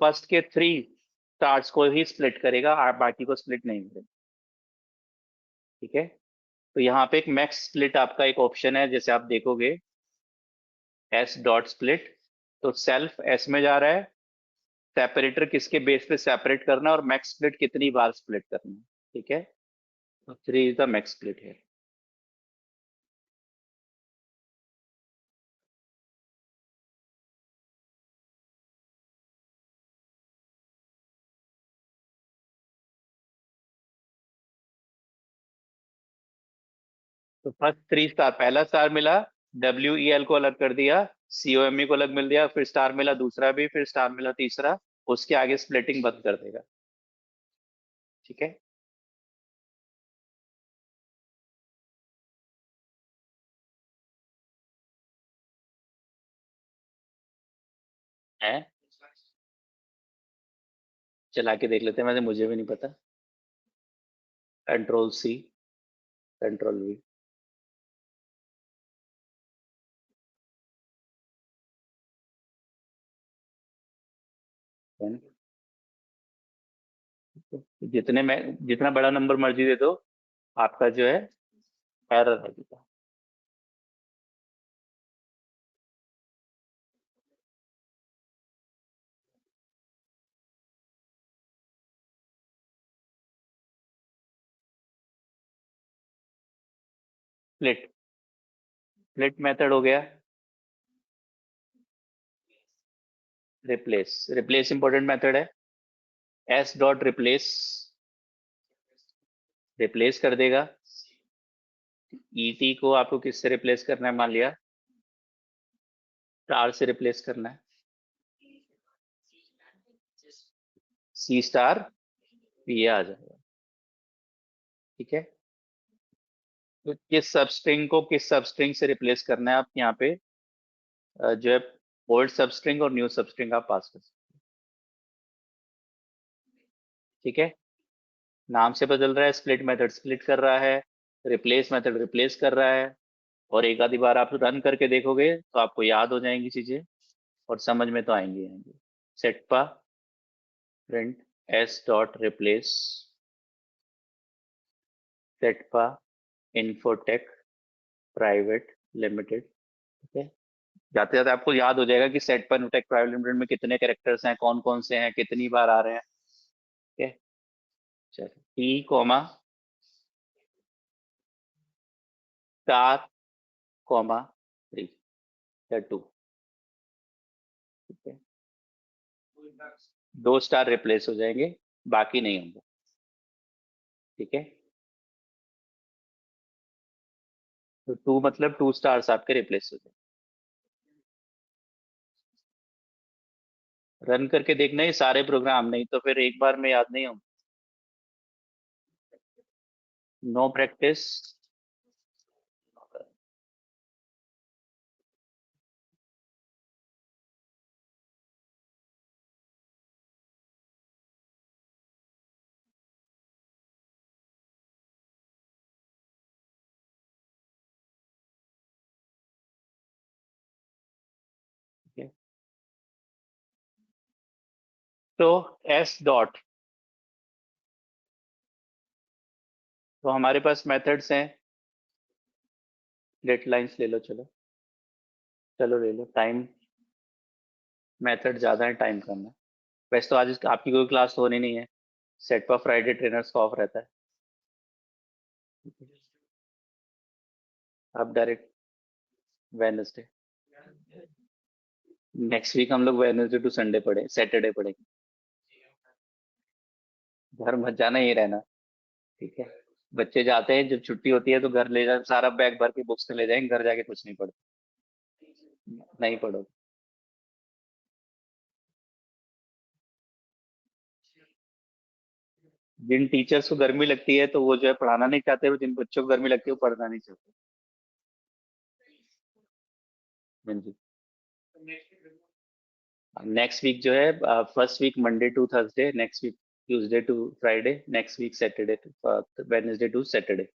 फर्स्ट के 3 स्टार्स को ही स्प्लिट करेगा और बाकी को स्प्लिट नहीं करेगा। ठीक है, तो यहाँ पे एक मैक्स स्प्लिट आपका एक ऑप्शन है, जैसे आप देखोगे एस डॉट स्प्लिट, तो सेल्फ एस में जा रहा है, सेपरेटर किसके बेस पे सेपरेट करना है और मैक्स स्प्लिट कितनी बार स्प्लिट करना है। ठीक है, तो 3 इज द मैक्स स्प्लिट है। तो फर्स्ट 3 स्टार, पहला स्टार मिला, WEL को अलग कर दिया, COME को अलग मिल दिया, फिर स्टार मिला दूसरा भी, फिर स्टार मिला तीसरा, उसके आगे स्प्लिटिंग बंद कर देगा। ठीक है, चला के देख लेते हैं, वैसे मुझे भी नहीं पता। Control C, control V। जितने में जितना बड़ा नंबर मर्जी दे दो, आपका जो है एरर है। स्प्लिट, स्प्लिट मेथड हो गया। रिप्लेस, रिप्लेस इंपॉर्टेंट मेथड है। एस डॉट रिप्लेस, रिप्लेस कर देगा। ET को आपको किससे रिप्लेस करना है, मान लिया स्टार से रिप्लेस करना है, C स्टार, ये आ जाएगा। ठीक है, तो किस सबस्ट्रिंग को किस सबस्ट्रिंग से रिप्लेस करना है, आप यहाँ पे जो है ओल्ड सबस्ट्रिंग और न्यू सबस्ट्रिंग आप पास कर सकते हैं। ठीक है, नाम से बदल रहा है, स्प्लिट मेथड स्प्लिट कर रहा है, रिप्लेस मेथड रिप्लेस कर रहा है। और एक आधी बार आप रन करके देखोगे तो आपको याद हो जाएंगी चीजें और समझ में तो आएंगी आएंगी। Setpa print S dot replace Setpa Infotech Private Limited. ठीक है, जाते जाते आपको याद हो जाएगा कि सेटपा इन्फोटेक प्राइवेट लिमिटेड में कितने कैरेक्टर्स हैं, कौन कौन से हैं, कितनी बार आ रहे हैं। ठीक है, चलो टी कॉमा स्टार कॉमा 3 या 2, ठीक है। 2 स्टार रिप्लेस हो जाएंगे, बाकी नहीं होंगे, ठीक है। तो 2 मतलब 2 स्टार्स आपके रिप्लेस हो जाएंगे। रन करके देखना ही सारे प्रोग्राम, नहीं तो फिर एक बार में याद नहीं होंगे। Know practice. तो एस डॉट, तो हमारे पास मेथड्स हैं। गेट लाइंस ले लो, चलो चलो ले लो। टाइम मेथड ज्यादा है, टाइम कम है। वैसे तो आज आपकी कोई क्लास होनी नहीं है, सेट पर फ्राइडे ट्रेनर्स का ऑफ रहता है। आप डायरेक्ट वेडनेसडे, नेक्स्ट वीक हम लोग वेडनेसडे टू संडे पढ़े, सैटरडे पढ़ेंगे। घर मत जाना, ही रहना, ठीक है। बच्चे जाते हैं जब छुट्टी होती है तो घर ले जा, सारा बैग भर के बुक्स ले जाएंगे, घर जाके कुछ नहीं पढ़ते। नहीं पढ़ो। जिन टीचर्स को गर्मी लगती है तो वो जो है पढ़ाना नहीं चाहते, और जिन बच्चों को गर्मी लगती है वो पढ़ना नहीं चाहते। हाँ जी। नेक्स्ट वीक जो है, first week Monday to Thursday, next week Tuesday to Friday, next week Saturday to Wednesday to Saturday,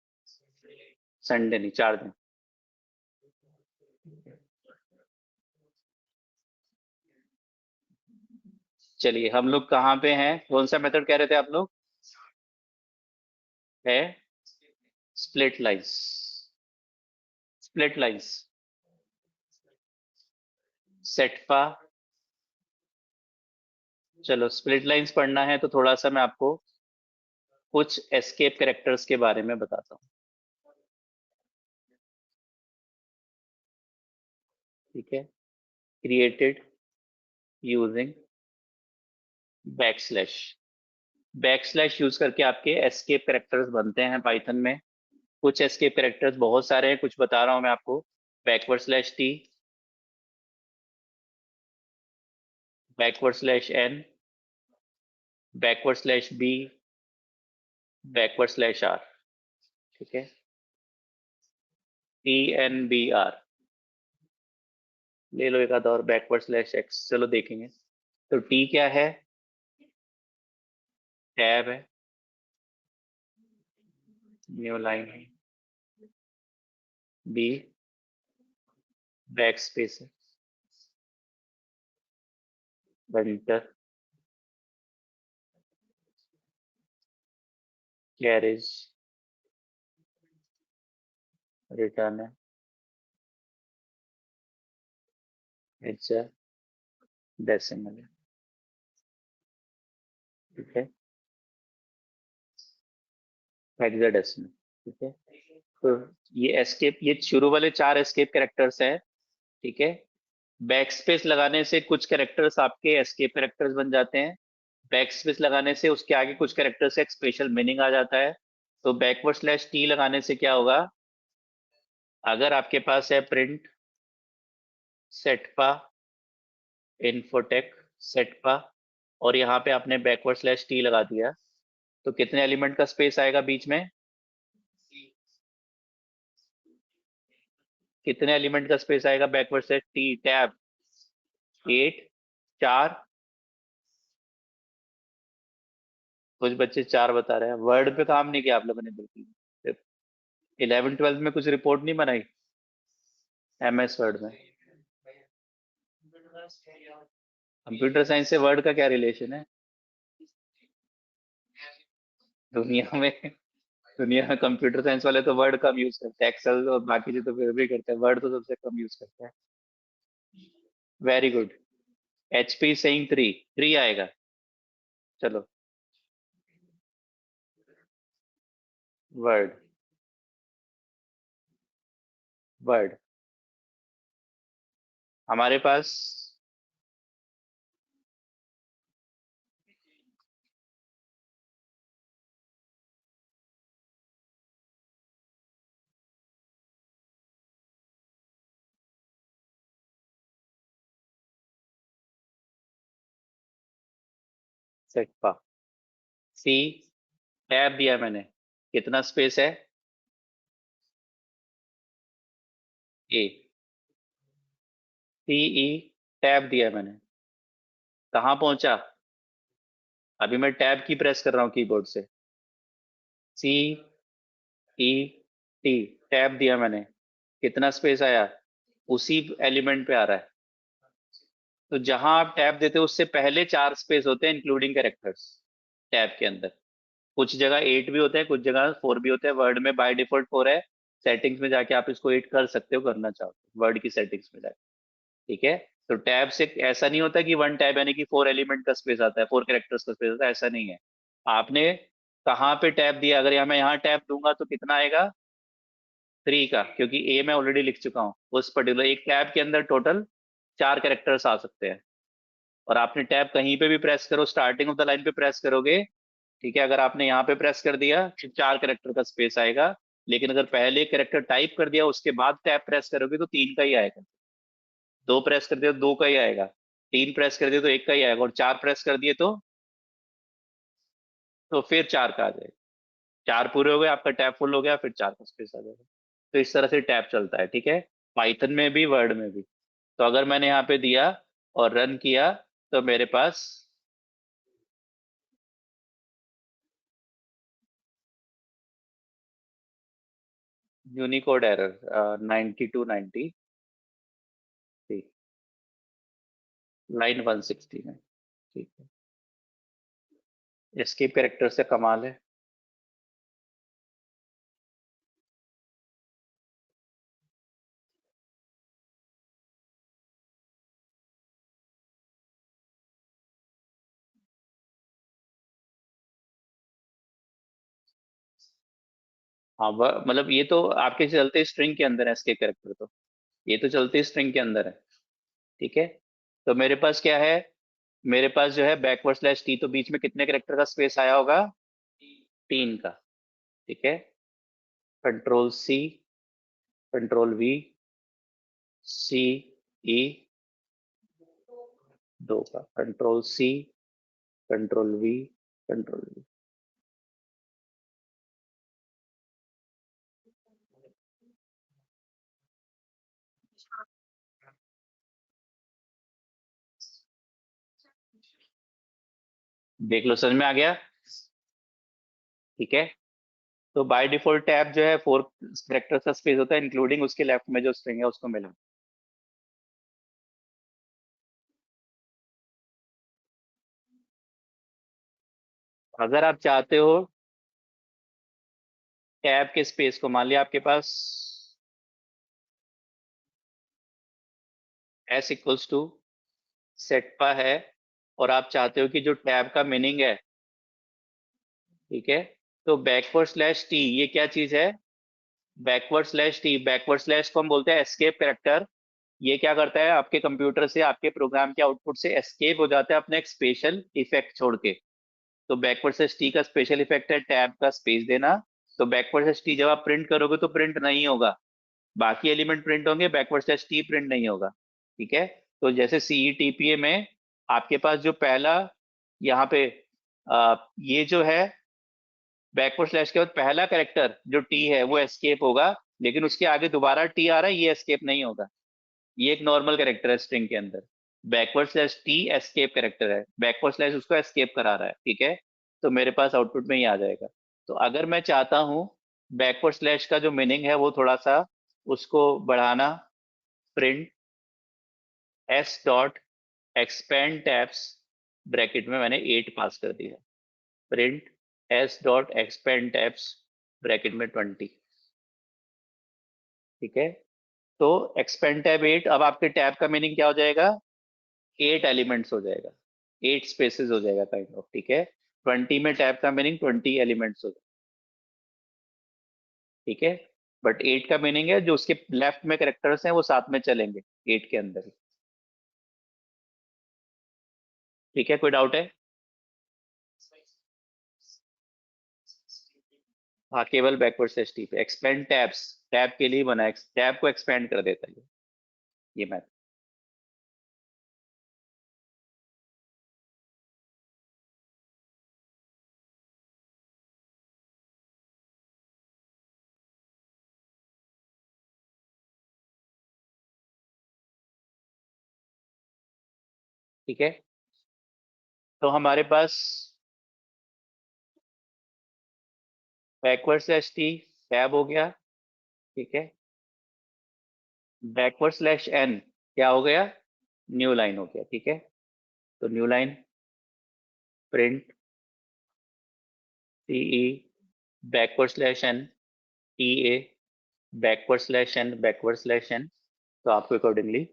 Sunday नहीं, 4 दिन। चलिए हम लोग कहाँ पे हैं, कौन सा मेथड कह रहे थे आप लोग? है split lines. Split lines Setpa. चलो स्प्लिट लाइंस पढ़ना है तो थोड़ा सा मैं आपको कुछ एस्केप कैरेक्टर्स के बारे में बताता हूँ, ठीक है। Created using backslash. Backslash use करके आपके एस्केप कैरेक्टर्स बनते हैं पाइथन में। कुछ एस्केप कैरेक्टर्स बहुत सारे हैं, कुछ बता रहा हूं मैं आपको। Backward slash T, backward slash N, backward slash B, backward slash R, ठीक है। टी एन बी आर ले लो एक आधा और, बैकवर्ड स्लैश एक्स, चलो देखेंगे। तो टी क्या है? टैब है, न्यू लाइन है। बी बैक स्पेस है, वेंटर, कैरेज, रिटर्न है, एच डेसिमल है, ठीक है। हेक्साडेसिमल, ठीक है। तो ये एस्केप, ये शुरू वाले 4 एस्केप कैरेक्टर्स हैं, ठीक है। बैक स्पेस लगाने से कुछ कैरेक्टर्स आपके एस्केप कैरेक्टर्स बन जाते हैं। बैक स्पेस लगाने से उसके आगे कुछ कैरेक्टर्स का एक स्पेशल मीनिंग आ जाता है। तो बैकवर्ड स्लैश टी लगाने से क्या होगा? अगर आपके पास है प्रिंट सेटपा इन्फोटेक सेटपा, और यहाँ पे आपने बैकवर्ड स्लैश टी लगा दिया, तो कितने एलिमेंट का स्पेस आएगा बीच में? कितने एलिमेंट का स्पेस आएगा बैकवर्ड स्लैश टी टैब? 8, 4। कुछ बच्चे 4 बता रहे हैं। वर्ड पे काम नहीं किया आप लोगों ने बिल्कुल। 11th 12th में कुछ रिपोर्ट नहीं बनाई MS वर्ड में? कंप्यूटर साइंस से वर्ड का क्या रिलेशन है? दुनिया में दुनिया में कंप्यूटर साइंस वाले तो वर्ड कम यूज करते हैं, एक्सेल और बाकी चीज तो फिर भी करते हैं, वर्ड तो सबसे कम यूज करते हैं। Very good. HP सेइंग 3, 3 आएगा। चलो वर्ड, वर्ड हमारे पास सेक्पा, सी टैब दिया मैंने, कितना स्पेस है? ए, सी ई टैब दिया मैंने, कहाँ पहुंचा? अभी मैं टैब की प्रेस कर रहा हूँ कीबोर्ड से। सी ई टी टैब दिया मैंने, कितना स्पेस आया? उसी एलिमेंट पे आ रहा है। तो जहां आप टैब देते हो उससे पहले 4 स्पेस होते हैं इंक्लूडिंग कैरेक्टर्स टैब के अंदर। कुछ जगह 8 भी होते हैं, कुछ जगह 4 भी होते हैं। वर्ड में बाय डिफॉल्ट 4 है। सेटिंग्स में जाके आप इसको 8 कर सकते हो, करना चाहो तो वर्ड की सेटिंग्स में जाके। ठीक है। तो टैब से ऐसा नहीं होता कि 1 टैब यानी कि 4 एलिमेंट का स्पेस आता है, 4 कैरेक्टर्स का स्पेस आता है, ऐसा नहीं है। आपने कहाँ पे टैब दिया? अगर मैं यहाँ टैब दूंगा तो कितना आएगा? 3 का, क्योंकि ए मैं ऑलरेडी लिख चुका हूँ। उस पर्टिकुलर एक टैब के अंदर टोटल 4 कैरेक्टर्स आ सकते हैं। और आपने टैब कहीं पे भी प्रेस करो, स्टार्टिंग ऑफ द लाइन पे प्रेस करोगे, ठीक है, अगर आपने यहाँ पे प्रेस कर दिया तो 4 कैरेक्टर का स्पेस आएगा। लेकिन अगर पहले कैरेक्टर टाइप कर दिया उसके बाद टैब प्रेस करोगे तो 3 का ही आएगा। 2 प्रेस कर दिया तो 2 का ही आएगा। 3 प्रेस कर दिया तो 1 का ही आएगा, और 4 प्रेस कर दिए तो फिर 4 का आ जाएगा। 4 पूरे हो गए, आपका टैब फुल हो गया, फिर 4 का स्पेस आ जाएगा। तो इस तरह से टैब चलता है। ठीक है, पाइथन में भी, वर्ड में भी। तो अगर मैंने यहाँ पे दिया और रन किया तो मेरे पास यूनिकोड एरर 9290, लाइन 160 में। ठीक है, एस्केप कैरेक्टर से कमाल है। हाँ, मतलब ये तो आपके चलते स्ट्रिंग के अंदर है एस्केप कैरेक्टर, तो ये तो चलते स्ट्रिंग के अंदर है। ठीक है। तो मेरे पास क्या है? मेरे पास जो है बैकवर्ड स्लैश टी, तो बीच में कितने कैरेक्टर का स्पेस आया होगा? 3 का। ठीक है। Control C, control V, C E, 2 का, control C, control V, control V. देख लो, समझ में आ गया? ठीक है। तो बाय डिफॉल्ट टैब जो है 4 कैरेक्टर का स्पेस होता है, इंक्लूडिंग उसके लेफ्ट में जो स्ट्रिंग है उसको मिला। अगर आप चाहते हो टैब के स्पेस को, मान लिया आपके पास एस इक्वल्स टू सेटपा है, और आप चाहते हो कि जो टैब का मीनिंग है, ठीक है, तो बैकवर्ड स्लैश टी, ये क्या चीज है? Backward slash T, backward slash को हम बोलते हैं एस्केप कैरेक्टर। ये क्या करता है? आपके कंप्यूटर से, आपके प्रोग्राम के आउटपुट से एस्केप हो जाता है अपने एक स्पेशल इफेक्ट छोड़ के। तो बैकवर्ड स्लैश टी का स्पेशल इफेक्ट है टैब का स्पेस देना। तो बैकवर्ड स्लैश टी जब आप प्रिंट करोगे तो प्रिंट नहीं होगा, बाकी एलिमेंट प्रिंट होंगे, बैकवर्ड स्लैश टी प्रिंट नहीं होगा। ठीक है। तो जैसे सीईटीपीए में आपके पास जो पहला यहाँ पे ये जो है बैकवर्ड स्लैश के बाद पहला कैरेक्टर जो टी है वो एस्केप होगा, लेकिन उसके आगे दोबारा टी आ रहा है, ये एस्केप नहीं होगा। ये एक नॉर्मल कैरेक्टर है स्ट्रिंग के अंदर। Backward slash T escape character है, बैकवर्ड स्लैश उसको एस्केप करा रहा है। ठीक है। तो मेरे पास आउटपुट में ही आ जाएगा। तो अगर मैं चाहता हूँ बैकवर्ड स्लैश का जो मीनिंग है वो थोड़ा सा उसको बढ़ाना, print S dot expand tabs, bracket में मैंने 8 पास कर दिया, print S dot expand tabs, bracket में 20। ठीक है। तो एक्सपेंड टैब 8, अब आपके टैब का मीनिंग क्या हो जाएगा? 8 एलिमेंट्स हो जाएगा, 8 स्पेसेस हो जाएगा काइंड ऑफ। ठीक है। 20 में टैब का मीनिंग 20 एलिमेंट्स हो जाएगा। ठीक है। बट 8 का मीनिंग है जो उसके लेफ्ट में कैरेक्टर्स हैं वो साथ में चलेंगे 8 के अंदर ही। ठीक है, कोई डाउट है? हाँ, केवल बैकवर्ड स्लैश टी पे एक्सपेंड टैब्स, टैब के लिए बना है, टैब को एक्सपेंड कर देता है ये मैथ। ठीक है, तो हमारे पास बैकवर्ड स्लैश टी टैब हो गया। ठीक है, बैकवर्ड स्लैश एन क्या हो गया? न्यू लाइन हो गया। ठीक है, तो new line print TE backward slash N TA backward slash N. तो आपको अकॉर्डिंगली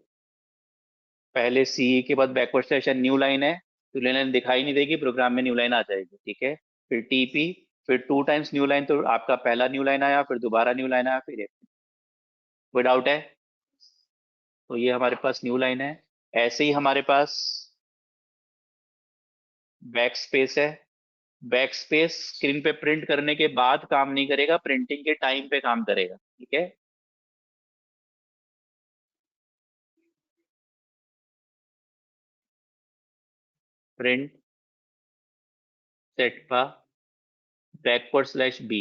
पहले सीई के बाद backward slash N new line है, तो न्यू लाइन दिखाई नहीं देगी, प्रोग्राम में न्यू लाइन आ जाएगी। ठीक है, फिर टीपी, फिर 2 टाइम्स न्यू लाइन, तो आपका पहला न्यू लाइन आया, फिर दोबारा न्यू लाइन आया, फिर कोई डाउट है? तो ये हमारे पास न्यू लाइन है। ऐसे ही हमारे पास बैक स्पेस है। बैक स्पेस स्क्रीन पे प्रिंट करने के बाद काम नहीं करेगा, प्रिंटिंग के टाइम पे काम करेगा। ठीक है, प्रिंट सेट का बैकवर्ड स्लैश बी।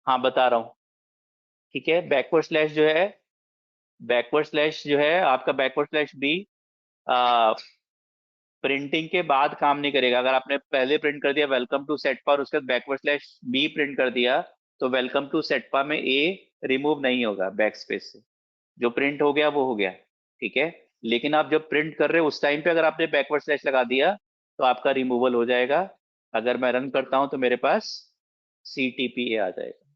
हाँ, बता रहा हूँ। ठीक है, बैकवर्ड स्लैश जो है आपका बैकवर्ड स्लैश बी प्रिंटिंग के बाद काम नहीं करेगा। अगर आपने पहले प्रिंट कर दिया वेलकम टू सेटपा और उसके बाद बैकवर्ड स्लैश बी प्रिंट कर दिया, तो वेलकम टू सेटपा में ए रिमूव नहीं होगा बैक स्पेस से। जो प्रिंट हो गया वो हो गया। ठीक है, लेकिन आप जब प्रिंट कर रहे हो उस टाइम पे अगर आपने बैकवर्ड स्लैश लगा दिया तो आपका रिमूवल हो जाएगा। अगर मैं रन करता हूं तो मेरे पास CTPA आ जाएगा।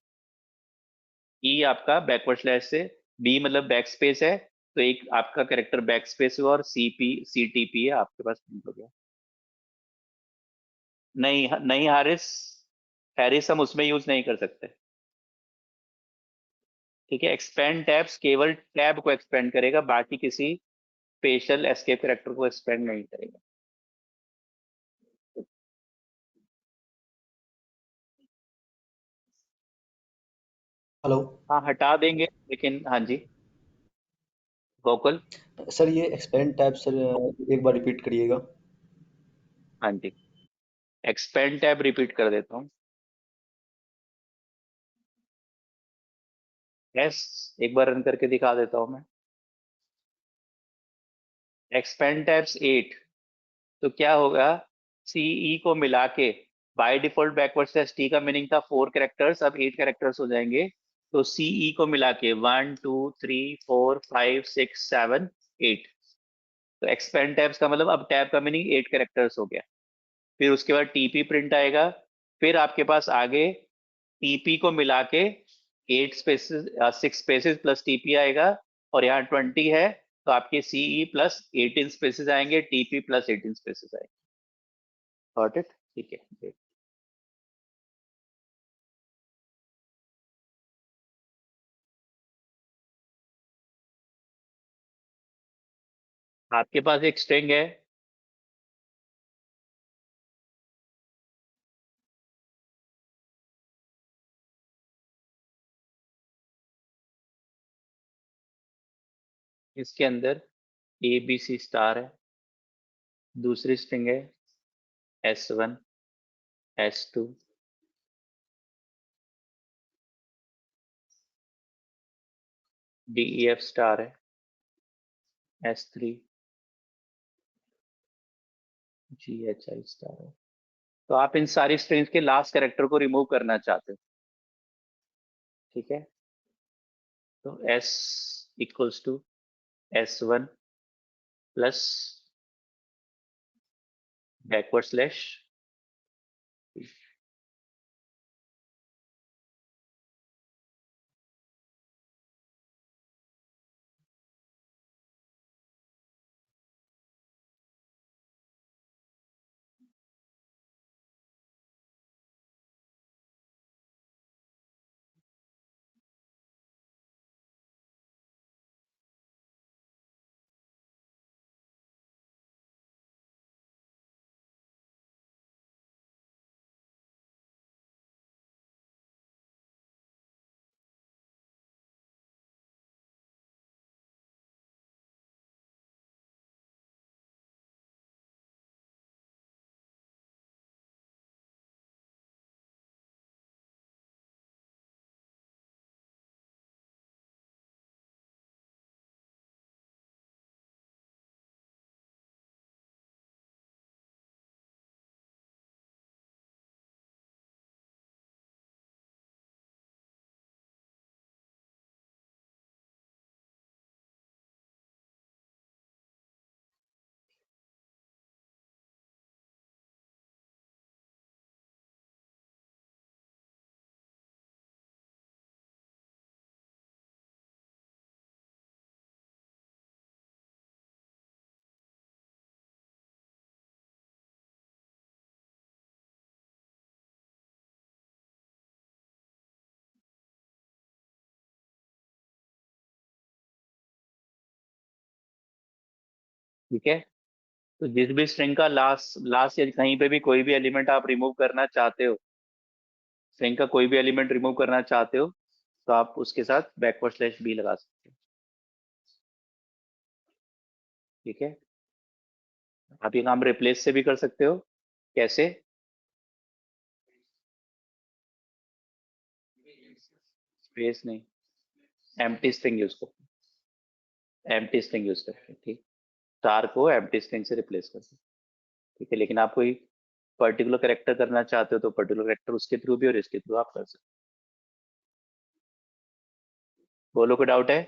ई आपका बैकवर्ड स्लैश से, बी मतलब बैक स्पेस है, तो एक आपका कैरेक्टर बैक स्पेस हुआ और CTPA आपके पास प्रिंट हो गया। नहीं नहीं, हारिस, हैरिस हम उसमें यूज नहीं कर सकते। ठीक है, एक्सपेंड टैब्स केवल टैब को एक्सपेंड करेगा, बाकी किसी स्पेशल एस्केप कैरेक्टर को एक्सपेंड नहीं करेगा। हेलो हाँ, हटा देंगे, लेकिन हाँ जी, गोकुल। सर, ये एक्सपेंड टैब सर एक बार रिपीट करिएगा। हाँ जी, एक्सपेंड टैब रिपीट कर देता हूँ। एस, एक बार रन करके दिखा देता हूँ मैं। एक्सपेंड टैब्स 8, तो क्या होगा? सीई को मिला के, by default backward slash T का मीनिंग था 4 कैरेक्टर्स, अब 8 कैरेक्टर्स हो जाएंगे। तो सीई को मिला के 1 2 3 4 5 6 7 8, तो एक्सपेंड टैब्स का मतलब अब टैब का मीनिंग 8 कैरेक्टर्स हो गया। फिर उसके बाद टीपी प्रिंट आएगा। फिर आपके पास आगे टीपी को मिला के 8 स्पेसेस 6 स्पेसेस प्लस टीपी आएगा, और यहाँ 20 है, तो आपके सीई प्लस 18 स्पेसेस आएंगे, टीपी प्लस 18 स्पेसेस आएंगे। Got it? ठीक है, great। आपके पास एक स्ट्रिंग है, इसके अंदर ABC स्टार है, दूसरी स्ट्रिंग है S1 S2 DEF स्टार है, S3 GHI स्टार है। तो आप इन सारी स्ट्रिंग्स के लास्ट कैरेक्टर को रिमूव करना चाहते हो। ठीक है, तो S equals to S1 plus backward slash, ठीक है। तो जिस भी स्ट्रिंग का लास्ट या कहीं पे भी कोई भी एलिमेंट आप रिमूव करना चाहते हो, स्ट्रिंग का कोई भी एलिमेंट रिमूव करना चाहते हो, तो आप उसके साथ बैकवर्ड स्लैश बी लगा सकते हो। ठीक है। आप ये काम रिप्लेस से भी कर सकते हो। कैसे? स्पेस नहीं, एम्प्टी स्ट्रिंग यूज करते, एम्प्टी स्ट्रिंग यूज करते हैं। ठीक, स्टार को एम्प्टी स्ट्रिंग से रिप्लेस करते हैं। ठीक है, लेकिन आप कोई पर्टिकुलर कैरेक्टर करना चाहते हो तो पर्टिकुलर कैरेक्टर उसके थ्रू भी और इसके थ्रू आप कर सकते हो। बोलो कोई डाउट है?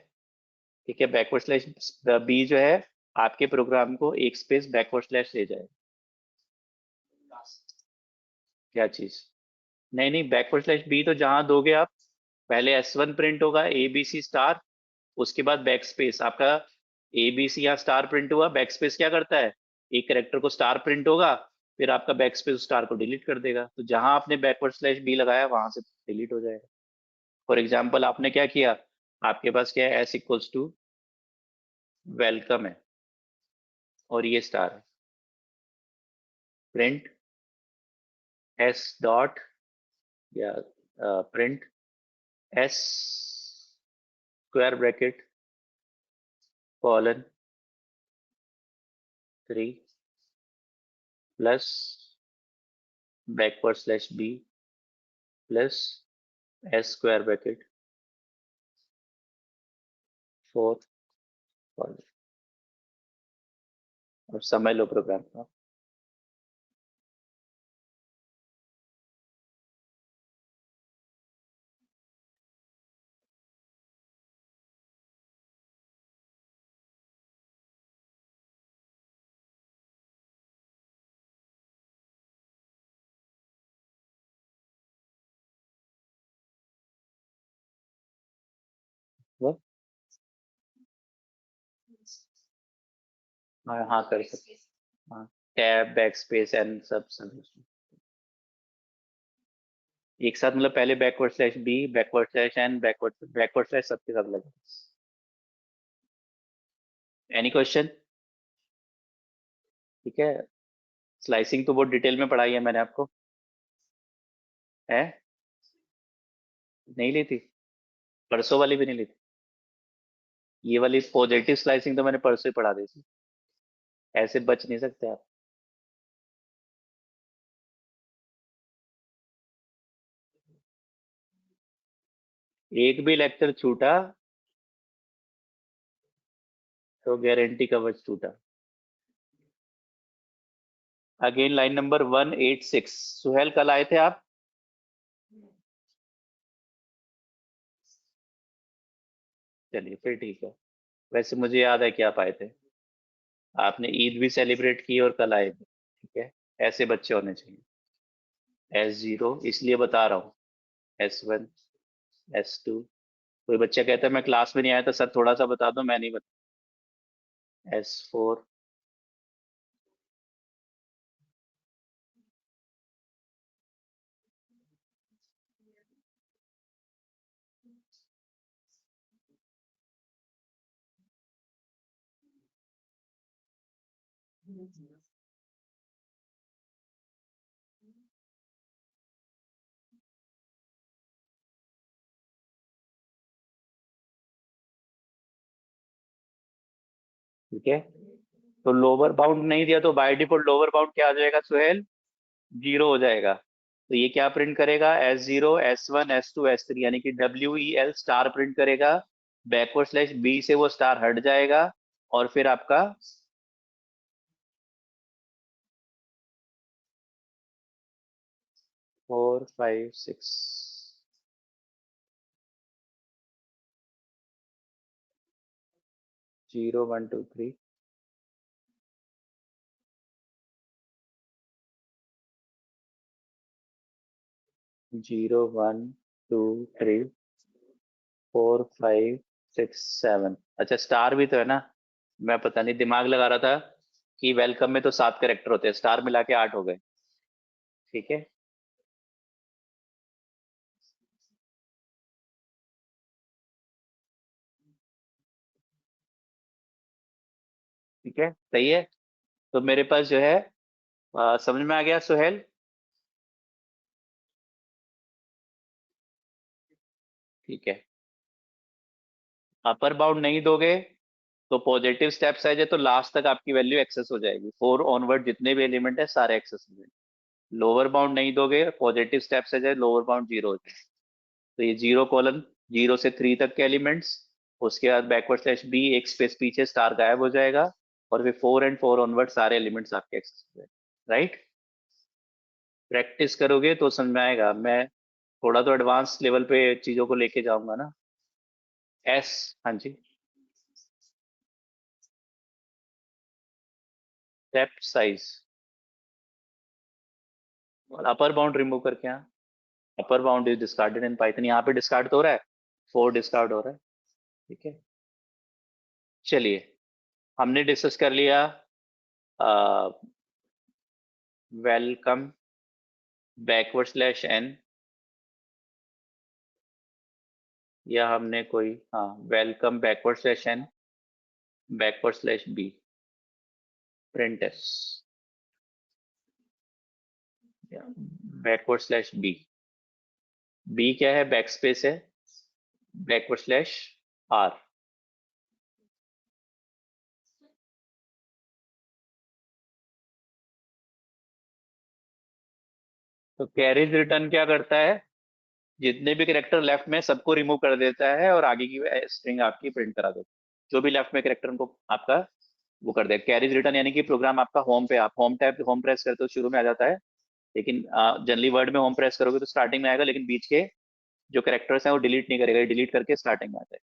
ठीक है, बैकवर्ड स्लैश बी जो है आपके प्रोग्राम को एक स्पेस बैकवर्ड स्लैश ले जाएगा। क्या चीज? नहीं नहीं, बैकवर्ड स्लैश बी तो जहां दोगे आप, पहले S1 प्रिंट होगा ABC स्टार, उसके बाद बैक स्पेस आपका ABC या स्टार प्रिंट हुआ, बैक स्पेस क्या करता है, एक कैरेक्टर को स्टार प्रिंट होगा, फिर आपका बैक स्पेस स्टार को डिलीट कर देगा। तो जहां आपने बैकवर्ड स्लैश बी लगाया वहां से डिलीट हो जाएगा। फॉर एग्जाम्पल आपने क्या किया, आपके पास क्या है, S इक्वल्स टू वेलकम है और ये स्टार है, प्रिंट S डॉट या print S square bracket colon 3 plus backward slash B plus S square bracket 4 colon. अब समझ लो प्रोग्राम का। वो हाँ हाँ कर सकते, हाँ टैब बैक स्पेस एंड सब एक साथ, मतलब पहले backward slash B backward slash N backward slash सबके साथ लगा। Any question? ठीक है, स्लाइसिंग तो बहुत डिटेल में पढ़ाई है मैंने आपको, है नहीं ली थी? परसों वाली भी नहीं ली थी? ये वाली पॉजिटिव स्लाइसिंग तो मैंने परसों ही पढ़ा दी थी, ऐसे बच नहीं सकते आप। एक भी लेक्चर छूटा तो गारंटी कवच टूटा। Again line number 186। सुहेल कल आए थे आप? चलिए फिर ठीक है। वैसे मुझे याद है कि आप आए थे, आपने ईद भी सेलिब्रेट की और कल आए थे। ठीक है, ऐसे बच्चे होने चाहिए। S0 इसलिए बता रहा हूँ, S1 S2। कोई बच्चा कहता है मैं क्लास में नहीं आया था सर, थोड़ा सा बता दो, मैं नहीं बता। S4 ठीक है। तो लोअर बाउंड नहीं दिया तो बाय डिफॉल्ट लोअर बाउंड क्या आ जाएगा सुहेल? 0 हो जाएगा। तो ये क्या प्रिंट करेगा, S0 S1 S2 S3, यानी कि WEL स्टार प्रिंट करेगा। बैकवर्ड स्लैश बी से वो स्टार हट जाएगा और फिर आपका 4 5 6 0 1 2 3 0 1 2 3 4 5 6 7। अच्छा स्टार भी तो है ना, मैं पता नहीं दिमाग लगा रहा था कि वेलकम में तो 7 कैरेक्टर होते हैं, स्टार मिला के 8 हो गए। ठीक है, ठीक है, सही है। तो मेरे पास जो है समझ में आ गया सुहेल? ठीक है। अपर बाउंड नहीं दोगे तो पॉजिटिव स्टेप साइज है तो लास्ट तक आपकी वैल्यू एक्सेस हो जाएगी, 4 ऑनवर्ड जितने भी एलिमेंट है सारे एक्सेस हो जाएंगे। लोअर बाउंड नहीं दोगे, पॉजिटिव स्टेप साइज है, लोअर बाउंड 0 हो जाएगा। तो ये 0 कॉलन 0 से 3 तक के एलिमेंट्स, उसके बाद बैकवर्ड स्लैश बी, एक स्पेस पीछे स्टार गायब हो जाएगा, और फिर 4 एंड 4 ऑनवर्ड सारे एलिमेंट्स आपके एक्सेस हो जाएंगे। राइट, प्रैक्टिस करोगे तो समझ में आएगा। मैं थोड़ा तो एडवांस लेवल पे चीजों को लेके जाऊंगा ना। एस, हाँ जी, स्टेप साइज और अपर बाउंड रिमूव करके, यहाँ upper bound is discarded in Python, यहाँ पे डिस्कार्ड तो हो रहा है, 4 डिस्कार्ड हो रहा है। ठीक है, चलिए हमने डिस्कस कर लिया वेलकम बैकवर्ड स्लैश एन, या हमने कोई, हाँ, welcome backward slash N backward slash B print S, backward slash B. B क्या है? बैकस्पेस है, बैकवर्ड स्लैश आर। तो कैरेज रिटर्न क्या करता है? जितने भी कैरेक्टर लेफ्ट में सबको रिमूव कर देता है और आगे की स्ट्रिंग आपकी प्रिंट करा देता है। जो भी लेफ्ट में कैरेक्टर को आपका वो कर देगा। कैरेज रिटर्न यानी कि प्रोग्राम आपका होम पे, आप होम टैब होम प्रेस करते हो शुरू में आ जाता है, लेकिन जनरली वर्ड में होम प्रेस करोगे तो स्टार्टिंग में आएगा, लेकिन बीच के जो कैरेक्टर्स हैं वो डिलीट नहीं करेगा, डिलीट करके स्टार्टिंग में आ जाएगा।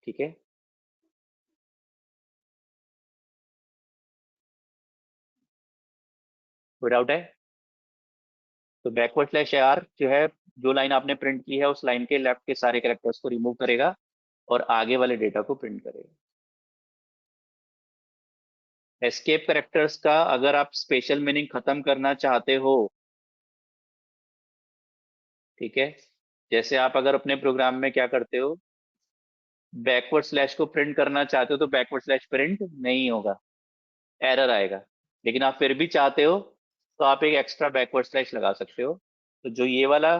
ठीक है, कोई डाउट है? तो बैकवर्ड स्लैश आर जो है, जो लाइन आपने प्रिंट की है उस लाइन के लेफ्ट के सारे कैरेक्टर्स को रिमूव करेगा और आगे वाले डेटा को प्रिंट करेगा। एस्केप कैरेक्टर्स का अगर आप स्पेशल मीनिंग खत्म करना चाहते हो, ठीक है, जैसे आप अगर अपने प्रोग्राम में क्या करते हो, बैकवर्ड स्लैश को प्रिंट करना चाहते हो तो बैकवर्ड स्लैश प्रिंट नहीं होगा, एरर आएगा। लेकिन आप फिर भी चाहते हो तो आप एक एक्स्ट्रा बैकवर्ड स्लैश लगा सकते हो, तो जो ये वाला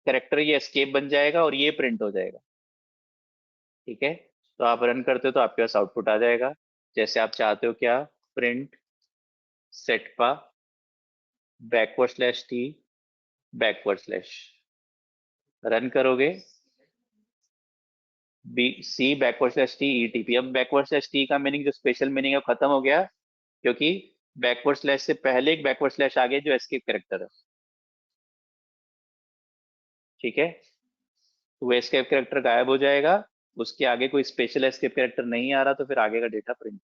कैरेक्टर ये एस्केप बन जाएगा और ये प्रिंट हो जाएगा। ठीक है, तो आप रन करते हो तो आपके पास आउटपुट आ जाएगा जैसे आप चाहते हो। क्या? Print Setpa backward slash T backward slash, run करोगे B C backward slash T E T P. अब बैकवर्ड स्लैश टी का मीनिंग जो स्पेशल मीनिंग है वो खत्म हो गया, क्योंकि बैकवर्ड स्लैश से पहले एक बैकवर्ड स्लैश आ गया जो एस्केप कैरेक्टर है। ठीक है, तो वो एस्केप कैरेक्टर गायब हो जाएगा, उसके आगे कोई स्पेशल एस्केप कैरेक्टर नहीं आ रहा, तो फिर आगे का डेटा प्रिंट।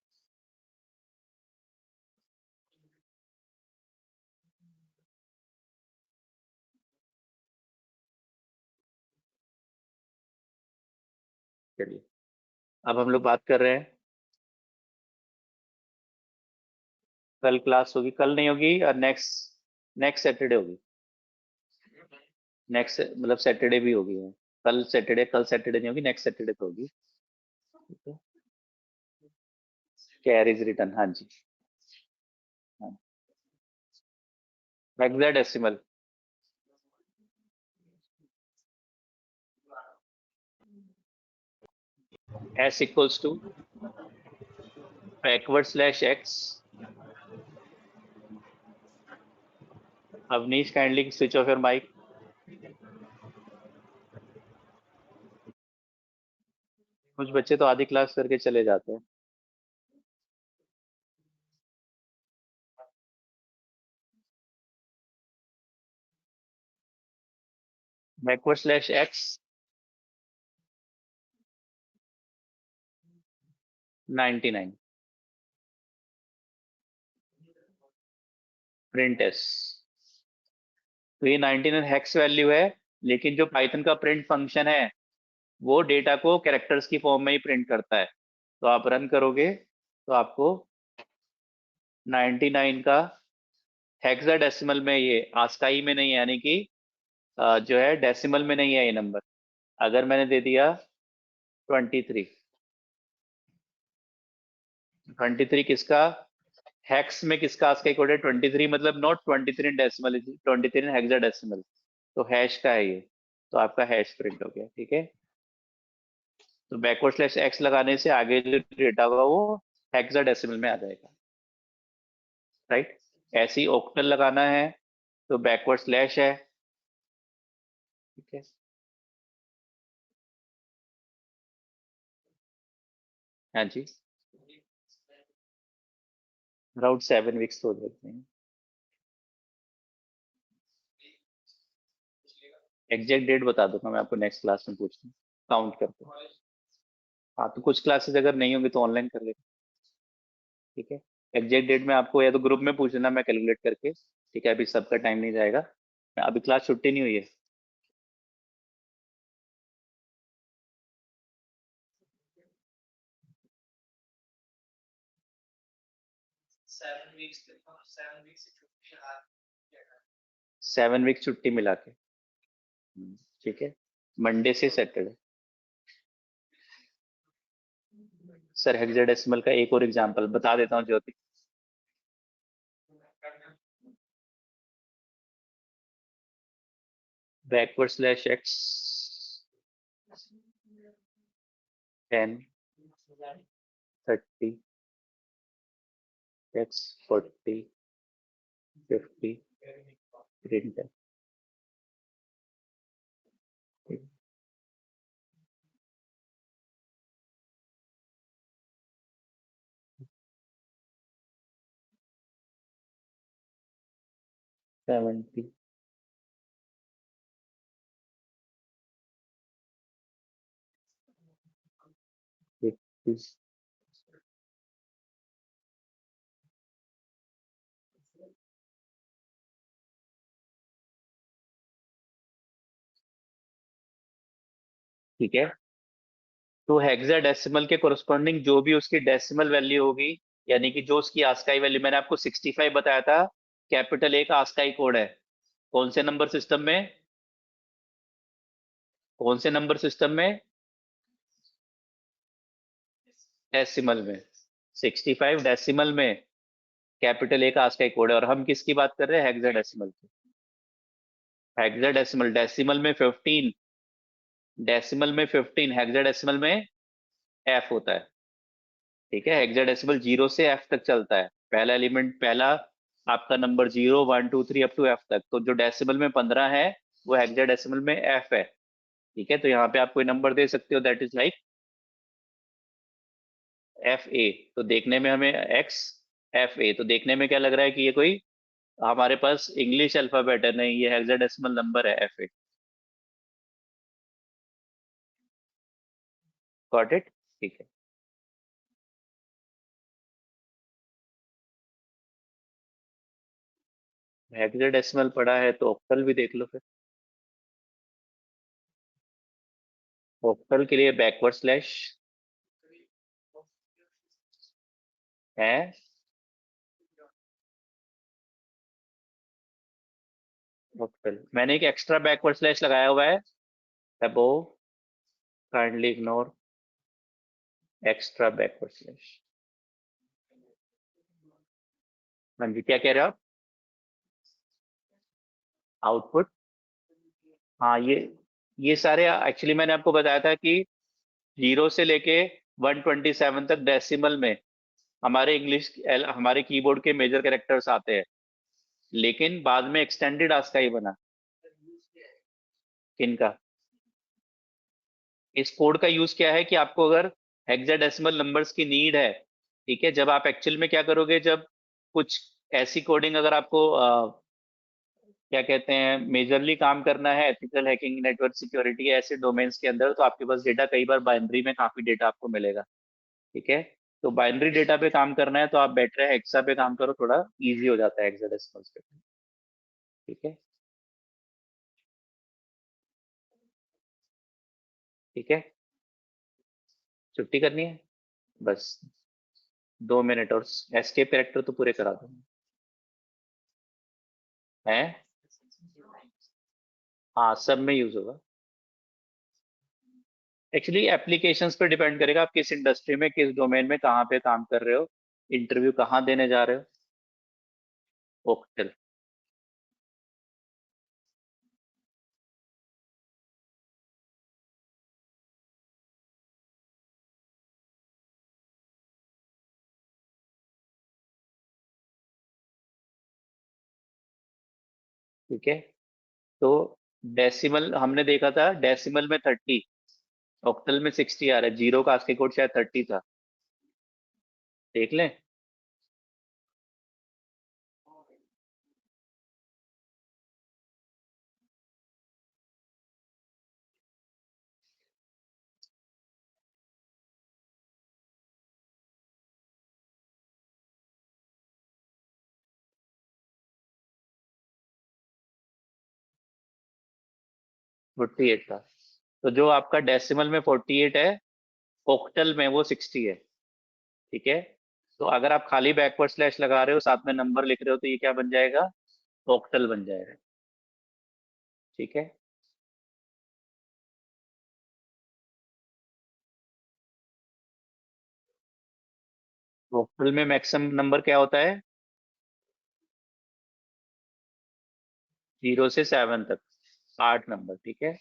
चलिए अब हम लोग बात कर रहे हैं, कल क्लास होगी, कल नहीं होगी, और नेक्स्ट नेक्स्ट सैटरडे होगी। नेक्स्ट मतलब सैटरडे भी होगी, कल सैटरडे, कल सैटरडे नहीं होगी, नेक्स्ट सैटरडे तो होगी। कैरेज रिटर्न, हाँ जी, हाँ, hexadecimal. S equals to backward slash X. Avneesh kindly switch off your mic. कुछ बच्चे तो आधी क्लास करके चले जाते हैं। Backward slash X 99 print S. तो ये 99 हेक्स वैल्यू है, लेकिन जो पाइथन का प्रिंट फंक्शन है वो डेटा को कैरेक्टर्स की फॉर्म में ही प्रिंट करता है। तो आप रन करोगे तो आपको 99 का हेक्साडेसिमल में, ये आस्काई में नहीं है, यानी कि जो है डेसिमल में नहीं है ये नंबर। अगर मैंने दे दिया 23, 23 किसका, हेक्स में किसका आस्काई कोड है? 23 मतलब नॉट 23 डेसिमल, 23 हेक्साडेसिमल, तो हैश का है ये, तो आपका हैश प्रिंट हो गया। ठीक है, तो बैकवर्ड स्लैश एक्स लगाने से आगे जो डेटा होगा वो हेक्साडेसिमल में आ जाएगा, राइट। ऐसे ही ऑक्टल लगाना है तो बैकवर्ड स्लैश है। ठीक है, हाँ जी, अराउंड 7 वीक्स हो जाते हैं। एग्जैक्ट डेट बता दूंगा मैं आपको, नेक्स्ट क्लास में पूछना काउंट करके। हाँ, तो कुछ क्लासेस अगर नहीं होंगी तो ऑनलाइन कर लेंगे। ठीक है, एग्जैक्ट डेट में आपको या तो ग्रुप में पूछ लेना, मैं कैलकुलेट करके। ठीक है, अभी सबका टाइम नहीं जाएगा, अभी क्लास छुट्टी नहीं हुई है। सेवन वीक छुट्टी मिला के। ठीक है, मंडे से सैटरडे। सर हेक्साडेसिमल का एक और एग्जांपल बता देता हूँ Jyoti. Backward slash X 10 30 X 40 50 print है। 70 50। ठीक है, तो हेक्साडेसिमल के कोरस्पॉन्डिंग जो भी उसकी डेसिमल वैल्यू होगी, यानी कि जो उसकी आस्काई वैल्यू, मैंने आपको 65 बताया था, कैपिटल ए का आस्काई कोड है। कौन से नंबर सिस्टम में? कौन से नंबर सिस्टम में? डेसिमल में। 65 डेसिमल में कैपिटल ए का आस्काई कोड है, और हम किसकी बात कर रहे हैं? हेक्साडेसिमल की। हेक्साडेसिमल, डेसिमल में 15, डेसिमल में 15, हेक्साडेसिमल में एफ होता है। ठीक है, हेक्साडेसिमल 0 से एफ तक चलता है, पहला एलिमेंट, पहला आपका नंबर 0 1 2 3 अप टू एफ तक, तो जो डेसिमल में 15 है वो हेक्साडेसिमल में एफ है। ठीक है, तो यहाँ पे आप कोई नंबर दे सकते हो, that is like F A. तो देखने में हमें एक्स एफ ए, तो देखने में क्या लग रहा है कि ये कोई हमारे पास इंग्लिश अल्फाबेट है, नहीं, ये हेक्साडेसिमल नंबर है एफ ए। Got it? ठीक है, हेक्साडेसिमल पढ़ा है तो ऑक्टल भी देख लो फिर। ऑक्टल के लिए बैकवर्ड स्लैश है, ऑक्टल मैंने एक एक्स्ट्रा बैकवर्ड स्लैश लगाया हुआ है above, kindly ignore extra backward slash. हाँ जी, क्या कह रहे हो आप? आउटपुट, हाँ, ये सारे एक्चुअली मैंने आपको बताया था कि 0 से लेके 127 तक डेसिमल में हमारे इंग्लिश, हमारे कीबोर्ड के मेजर कैरेक्टर्स आते हैं, लेकिन बाद में एक्सटेंडेड आस्काई बना। किनका? इस कोड का यूज क्या है कि आपको अगर हेक्साडेसिमल नंबर्स की नीड है, ठीक है, जब आप एक्चुअल में क्या करोगे, जब कुछ ऐसी कोडिंग अगर आपको क्या कहते हैं, मेजरली काम करना है, एथिकल हैकिंग, नेटवर्क सिक्योरिटी, ऐसे डोमेन्स के अंदर, तो आपके पास डेटा कई बार बाइनरी में काफी डेटा आपको मिलेगा। ठीक है, तो बाइनरी डेटा पे काम करना है तो आप बेटर है हेक्सा पे काम करो, थोड़ा इजी हो जाता है हेक्साडेसिमल पे। ठीक है, ठीक है, छुट्टी करनी है बस, 2 मिनट और एस्केप कैरेक्टर तो पूरे करा दो है। हाँ, सब में यूज होगा। एक्चुअली एप्लीकेशंस पे डिपेंड करेगा, आप किस इंडस्ट्री में, किस डोमेन में, कहाँ पे काम कर रहे हो। इंटरव्यू कहाँ देने जा रहे हो? ओक्टल। ठीक है, तो डेसिमल हमने देखा था, डेसिमल में 30, ऑक्टल में 60 आ रहा है। जीरो का आस्की कोड शायद 30 था, देख लें। फोर्टी एट था, तो जो आपका डेसिमल में 48 है, ऑक्टल में वो 60 है। ठीक है, तो अगर आप खाली बैकवर्ड स्लैश लगा रहे हो, साथ में नंबर लिख रहे हो, तो ये क्या बन जाएगा? ऑक्टल बन जाएगा। ठीक है, ऑक्टल में मैक्सिमम नंबर क्या होता है? 0 से 7 तक 8 नंबर। ठीक है,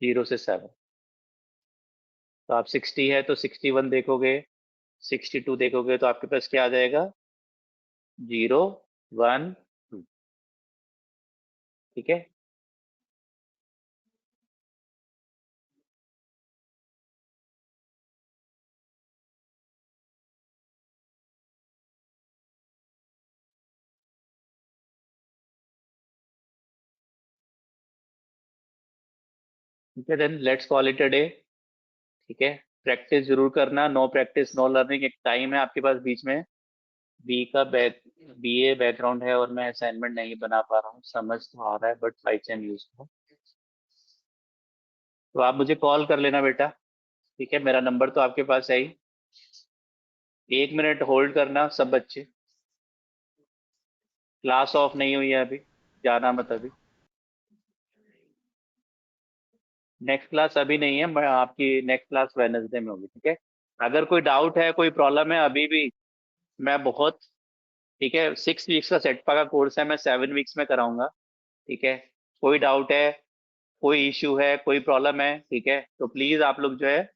0 से 7। तो आप 60 है तो 61 देखोगे, 62 देखोगे, तो आपके पास क्या आ जाएगा? 0 1 2। ठीक है, ठीक है, then let's call it a day. ठीक है, प्रैक्टिस जरूर करना, नो प्रैक्टिस नो लर्निंग। एक टाइम है आपके पास बीच में, बी का बैक बीए बैकग्राउंड है और मैं असाइनमेंट नहीं बना पा रहा हूँ, समझ तो आ रहा है, बट बाई चांस यूज हो तो आप मुझे कॉल कर लेना बेटा। ठीक है, मेरा नंबर तो आपके पास है ही। 1 मिनट होल्ड करना सब बच्चे, क्लास ऑफ नहीं हुई है अभी, जाना मत अभी। नेक्स्ट क्लास अभी नहीं है, मैं आपकी नेक्स्ट क्लास वेडनेसडे में होगी। ठीक है, अगर कोई डाउट है, कोई प्रॉब्लम है अभी भी, मैं बहुत, ठीक है, 6 वीक्स का सेटपा का कोर्स है, मैं 7 वीक्स में कराऊंगा। ठीक है, कोई डाउट है, कोई इश्यू है, कोई प्रॉब्लम है, ठीक है, तो प्लीज आप लोग जो है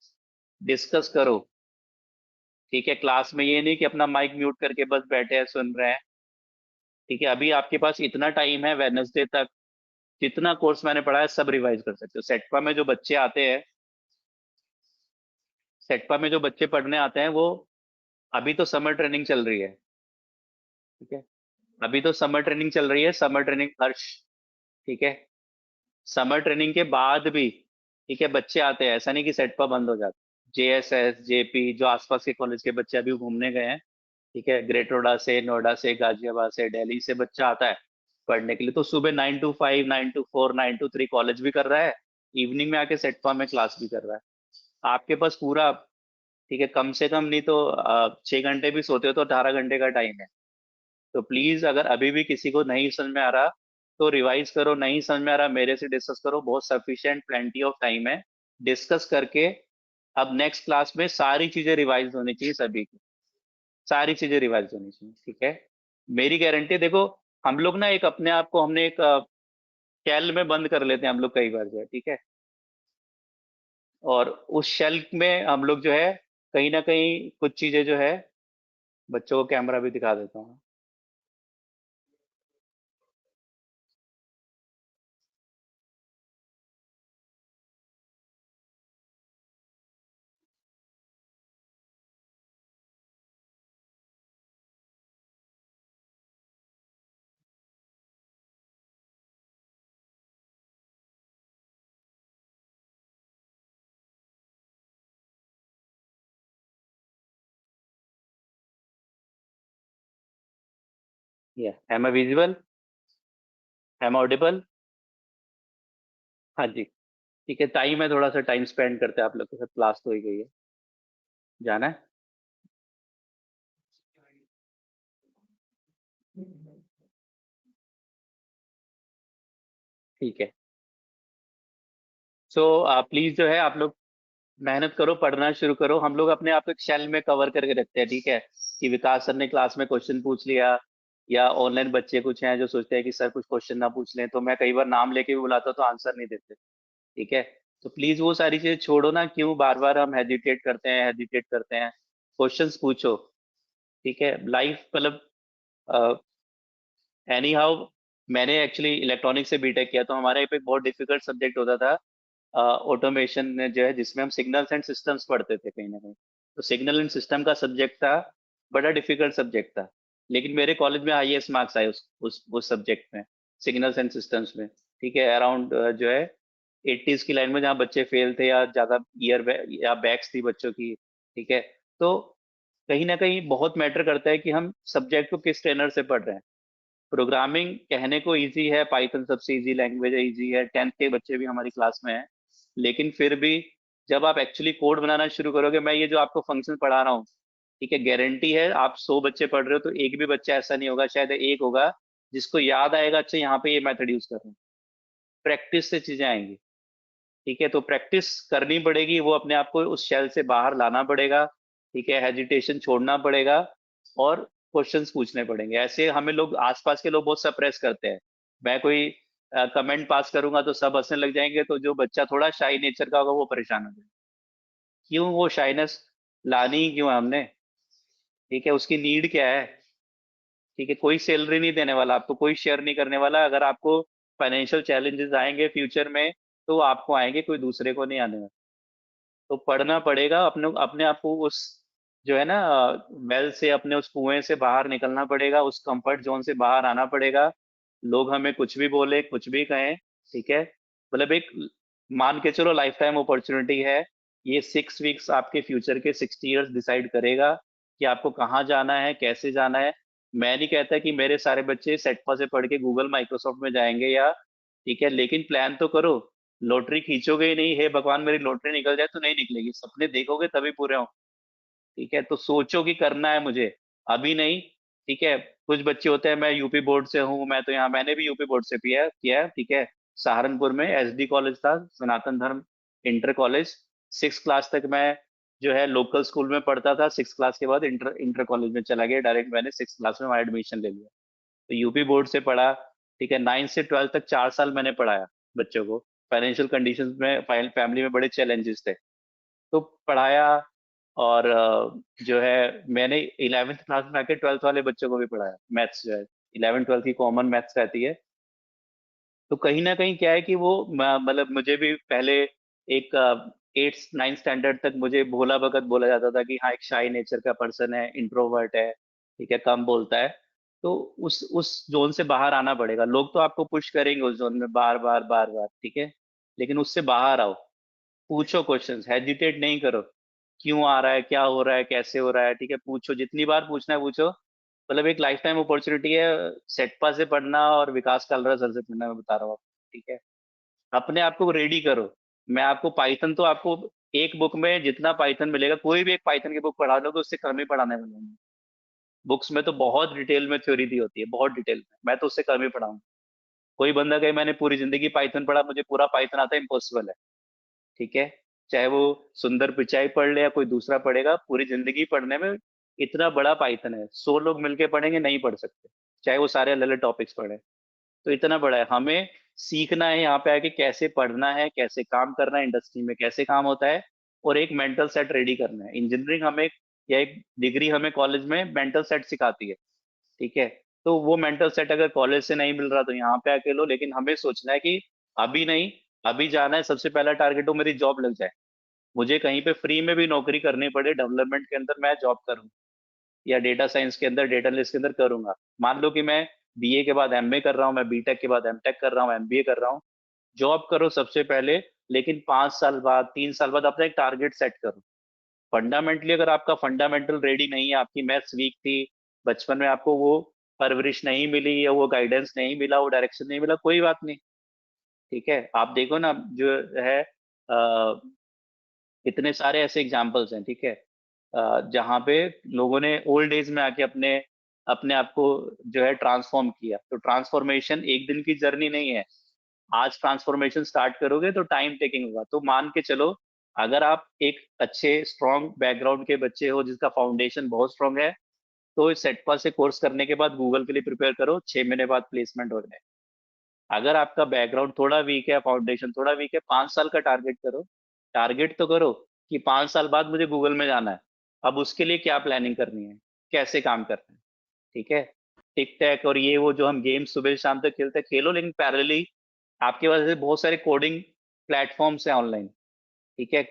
डिस्कस करो। ठीक है, क्लास में ये नहीं कि अपना माइक म्यूट करके बस बैठे हैं सुन रहे हैं। ठीक है, अभी आपके पास इतना टाइम है वेडनेसडे तक, जितना कोर्स मैंने पढ़ा है सब रिवाइज कर सकते हो। सेटपा में जो बच्चे आते हैं, सेटपा में जो बच्चे पढ़ने आते हैं, वो अभी तो समर ट्रेनिंग चल रही है। ठीक है, अभी तो समर ट्रेनिंग चल रही है, समर ट्रेनिंग हर्ष। ठीक है, समर ट्रेनिंग के बाद भी, ठीक है, बच्चे आते हैं, ऐसा नहीं कि सेटपा बंद हो जाता। जेएसएस जेपी जो आसपास के कॉलेज के बच्चे अभी घूमने गए हैं, ठीक है, ग्रेटर नोएडा से, नोएडा से, गाजियाबाद से, दिल्ली से बच्चा आता है पढ़ने के लिए, तो सुबह 9 to 5, 9 to 4, 9 to 3 कॉलेज भी कर रहा है, इवनिंग में आके सेटफा में क्लास भी कर रहा है। आपके पास पूरा, ठीक है, कम से कम नहीं तो 6 घंटे भी सोते हो तो 18 घंटे का टाइम है। तो प्लीज अगर अभी भी किसी को नहीं समझ में आ रहा, तो रिवाइज करो, नहीं समझ में आ रहा मेरे से डिस्कस करो, बहुत सफिशिएंट प्लेंटी ऑफ टाइम है डिस्कस करके। अब नेक्स्ट क्लास में सारी चीजें रिवाइज होनी चाहिए सभी की, सारी चीजें रिवाइज होनी चाहिए। ठीक है, मेरी गारंटी देखो, हम लोग ना एक अपने आप को हमने एक शेल में बंद कर लेते हैं हम लोग कई बार जो है, ठीक है, और उस शेल में हम लोग जो है कहीं ना कहीं कुछ चीजें जो है, बच्चों को कैमरा भी दिखा देता हूँ। या am I visible, am audible? हाँ जी, ठीक है, टाइम है, थोड़ा सा टाइम स्पेंड करते हैं आप लोग के साथ, क्लास तो हो ही गई है, जाना है। ठीक है, सो प्लीज जो है आप लोग मेहनत करो, पढ़ना शुरू करो। हम लोग अपने आप को एक शेल में कवर करके रखते हैं, ठीक है, कि विकास सर ने क्लास में क्वेश्चन पूछ लिया, या ऑनलाइन बच्चे कुछ हैं जो सोचते हैं कि सर कुछ क्वेश्चन ना पूछ लें, तो मैं कई बार नाम लेके भी बुलाता हूं तो आंसर नहीं देते, ठीक है। तो प्लीज वो सारी चीजें छोड़ो ना, क्यों बार बार हम हेजिटेट करते हैं, क्वेश्चंस पूछो, ठीक है। लाइफ मतलब एनी हाउ, मैंने एक्चुअली इलेक्ट्रॉनिक्स से बीटेक किया, तो हमारा एक बहुत डिफिकल्ट सब्जेक्ट होता था ऑटोमेशन जो है, जिसमें हम सिग्नल्स एंड सिस्टम्स पढ़ते थे कहीं ना कहीं। तो सिग्नल एंड सिस्टम का सब्जेक्ट था, बड़ा डिफिकल्ट सब्जेक्ट था, लेकिन मेरे कॉलेज में हाईएस्ट मार्क्स आए उस सब्जेक्ट में, सिग्नल्स एंड सिस्टम्स में, ठीक है। अराउंड जो है 80s की लाइन में, जहाँ बच्चे फेल थे या ज्यादा या बैक्स थी बच्चों की, ठीक है। तो कहीं ना कहीं बहुत मैटर करता है कि हम सब्जेक्ट को किस ट्रेनर से पढ़ रहे हैं। प्रोग्रामिंग कहने को इजी है, पाइथन सबसे इजी लैंग्वेज है, इजी है, 10th के बच्चे भी हमारी क्लास में हैं, लेकिन फिर भी जब आप एक्चुअली कोड बनाना शुरू करोगे, मैं ये जो आपको फंक्शन पढ़ा रहा हूँ, ठीक है, गारंटी है आप 100 बच्चे पढ़ रहे हो तो एक भी बच्चा ऐसा नहीं होगा, शायद एक होगा जिसको याद आएगा, अच्छा यहाँ पे ये मेथड यूज कर रहे हैं। प्रैक्टिस से चीजें आएंगी, ठीक है। तो प्रैक्टिस करनी पड़ेगी, वो अपने आप को उस शेल से बाहर लाना पड़ेगा, ठीक है, हेजिटेशन छोड़ना पड़ेगा, और क्वेश्चंस पूछने पड़ेंगे। ऐसे हमें लोग, आसपास के लोग बहुत सप्रेस करते हैं। मैं कोई कमेंट पास करूंगा तो सब हंसने लग जाएंगे, तो जो बच्चा थोड़ा शाई नेचर का होगा वो परेशान हो जाएगा। क्यों वो शाइनेस लानी ही क्यों है हमने, ठीक है, उसकी नीड क्या है, ठीक है। कोई सैलरी नहीं देने वाला आपको, कोई शेयर नहीं करने वाला। अगर आपको फाइनेंशियल चैलेंजेस आएंगे फ्यूचर में, तो वो आपको आएंगे, कोई दूसरे को नहीं आने। तो पढ़ना पड़ेगा, अपने अपने आप को उस जो है ना वेल से, अपने उस कुएं से बाहर निकलना पड़ेगा, उस कंफर्ट जोन से बाहर आना पड़ेगा। लोग हमें कुछ भी बोले, कुछ भी कहें, ठीक है, मतलब एक, मान के चलो लाइफ टाइम अपॉर्चुनिटी है। ये 6 वीक्स आपके फ्यूचर के 60 years डिसाइड करेगा कि आपको कहाँ जाना है, कैसे जाना है। मैं नहीं कहता कि मेरे सारे बच्चे सेटपा से पढ़ के गूगल माइक्रोसॉफ्ट में जाएंगे, या ठीक है, लेकिन प्लान तो करो। लॉटरी खींचोगे ही नहीं, हे भगवान मेरी लॉटरी निकल जाए, तो नहीं निकलेगी। सपने देखोगे तभी पूरे हों, ठीक है। तो सोचो कि करना है मुझे, अभी नहीं, ठीक है। कुछ बच्चे होते हैं, मैं यूपी बोर्ड से हूँ, मैं तो यहाँ, मैंने भी यूपी बोर्ड से किया है, ठीक है। सहारनपुर में एसडी कॉलेज था, सनातन धर्म इंटर कॉलेज। 6 क्लास तक मैं जो है लोकल स्कूल में पढ़ता था, 6 क्लास के बाद इंटर इंटर कॉलेज में चला गया डायरेक्ट, मैंने 6 क्लास में वहाँ एडमिशन ले लिया। तो यूपी बोर्ड से पढ़ा, ठीक है। 9 से 12 तक 4 साल मैंने पढ़ाया बच्चों को। फाइनेंशियल कंडीशंस में, फैमिली में बड़े चैलेंजेस थे, तो पढ़ाया। और जो है मैंने 11th क्लास में आके 12th वाले बच्चों को भी पढ़ाया, मैथ्स जो है, 11th 12th की कॉमन मैथ्स रहती है। तो कहीं ना कहीं क्या है कि वो मतलब मुझे भी पहले एक 8th 9th स्टैंडर्ड तक मुझे भोला भगत बोला जाता था कि हाँ एक शाई नेचर का पर्सन है, इंट्रोवर्ट है, ठीक है, कम बोलता है। तो उस जोन से बाहर आना पड़ेगा। लोग तो आपको पुश करेंगे उस जोन में बार बार बार बार, ठीक है, लेकिन उससे बाहर आओ, पूछो क्वेश्चंस, हेजिटेट नहीं करो। क्यों आ रहा है, क्या हो रहा है, कैसे हो रहा है, ठीक है, पूछो, जितनी बार पूछना है पूछो। मतलब एक लाइफ टाइम अपॉर्चुनिटी है, सेटपा से पढ़ना और विकास कालरा सर से पढ़ना, मैं बता रहा हूँ आपको, ठीक है। अपने आप को रेडी करो। मैं आपको पाइथन तो आपको एक बुक में जितना पाइथन मिलेगा, कोई भी एक पाइथन की बुक पढ़ा लोगे, उससे कम ही पढ़ाने वाले हैं। बुक्स में तो बहुत डिटेल में थ्योरी दी होती है, बहुत डिटेल में, मैं तो उससे कम ही पढ़ाऊंगा। कोई बंदा कहे मैंने पूरी जिंदगी पाइथन पढ़ा, मुझे पूरा पाइथन आता है, इम्पॉसिबल है, ठीक है। चाहे वो सुंदर पिचाई पढ़ ले या कोई दूसरा पढ़ेगा, पूरी जिंदगी पढ़ने में, इतना बड़ा पाइथन है, 100 लोग मिलके पढ़ेंगे नहीं पढ़ सकते, चाहे वो सारे अलग अलग टॉपिक्स पढ़े। तो इतना बड़ा है, हमें सीखना है यहाँ पे आके कैसे पढ़ना है, कैसे काम करना है, इंडस्ट्री में कैसे काम होता है, और एक मेंटल सेट रेडी करना है। इंजीनियरिंग हमें, या एक डिग्री हमें कॉलेज में मेंटल सेट सिखाती है, ठीक है। तो वो मेंटल सेट अगर कॉलेज से नहीं मिल रहा तो यहाँ पे आके लो, लेकिन हमें सोचना है कि अभी नहीं, अभी जाना है, सबसे पहला टारगेट हो मेरी जॉब लग जाए, मुझे कहीं पे फ्री में भी नौकरी करनी पड़े, डेवलपमेंट के अंदर मैं जॉब करूँ, या डेटा साइंस के अंदर, डेटा एनालिस्ट के अंदर करूंगा। मान लो कि मैं बीए के बाद एमए कर रहा हूँ, मैं बीटेक के बाद एमटेक कर रहा हूँ, एमबीए कर रहा हूँ। जॉब करो सबसे पहले, लेकिन 5 साल बाद, 3 साल बाद अपना एक टारगेट सेट करो। फंडामेंटली अगर आपका फंडामेंटल रेडी नहीं है, आपकी मैथ्स वीक थी, बचपन में आपको वो परवरिश नहीं मिली, या वो गाइडेंस नहीं मिला, वो डायरेक्शन नहीं मिला, कोई बात नहीं, ठीक है। आप देखो ना, जो है इतने सारे ऐसे एग्जाम्पल्स हैं, ठीक है, जहाँ पे लोगों ने ओल्ड एज में आके अपने अपने आप को जो है ट्रांसफॉर्म किया। तो ट्रांसफॉर्मेशन एक दिन की जर्नी नहीं है। आज ट्रांसफॉर्मेशन स्टार्ट करोगे तो टाइम टेकिंग होगा। तो मान के चलो अगर आप एक अच्छे स्ट्रॉन्ग बैकग्राउंड के बच्चे हो जिसका फाउंडेशन बहुत स्ट्रॉन्ग है, तो इस सेटपा से कोर्स करने के बाद गूगल के लिए प्रिपेयर करो, 6 महीने बाद प्लेसमेंट हो जाए। अगर आपका बैकग्राउंड थोड़ा वीक है, फाउंडेशन थोड़ा वीक है, 5 साल का टारगेट करो। टारगेट तो करो कि 5 साल बाद मुझे गूगल में जाना है। अब उसके लिए क्या प्लानिंग करनी है, कैसे काम करना है, ठीक है। टिक टैक और ये वो जो हम गेम सुबह शाम तक खेलते हैं, खेलो, लेकिन पैरेलली आपके पास ऐसे बहुत सारे कोडिंग प्लेटफॉर्म्स हैं ऑनलाइन, ठीक है।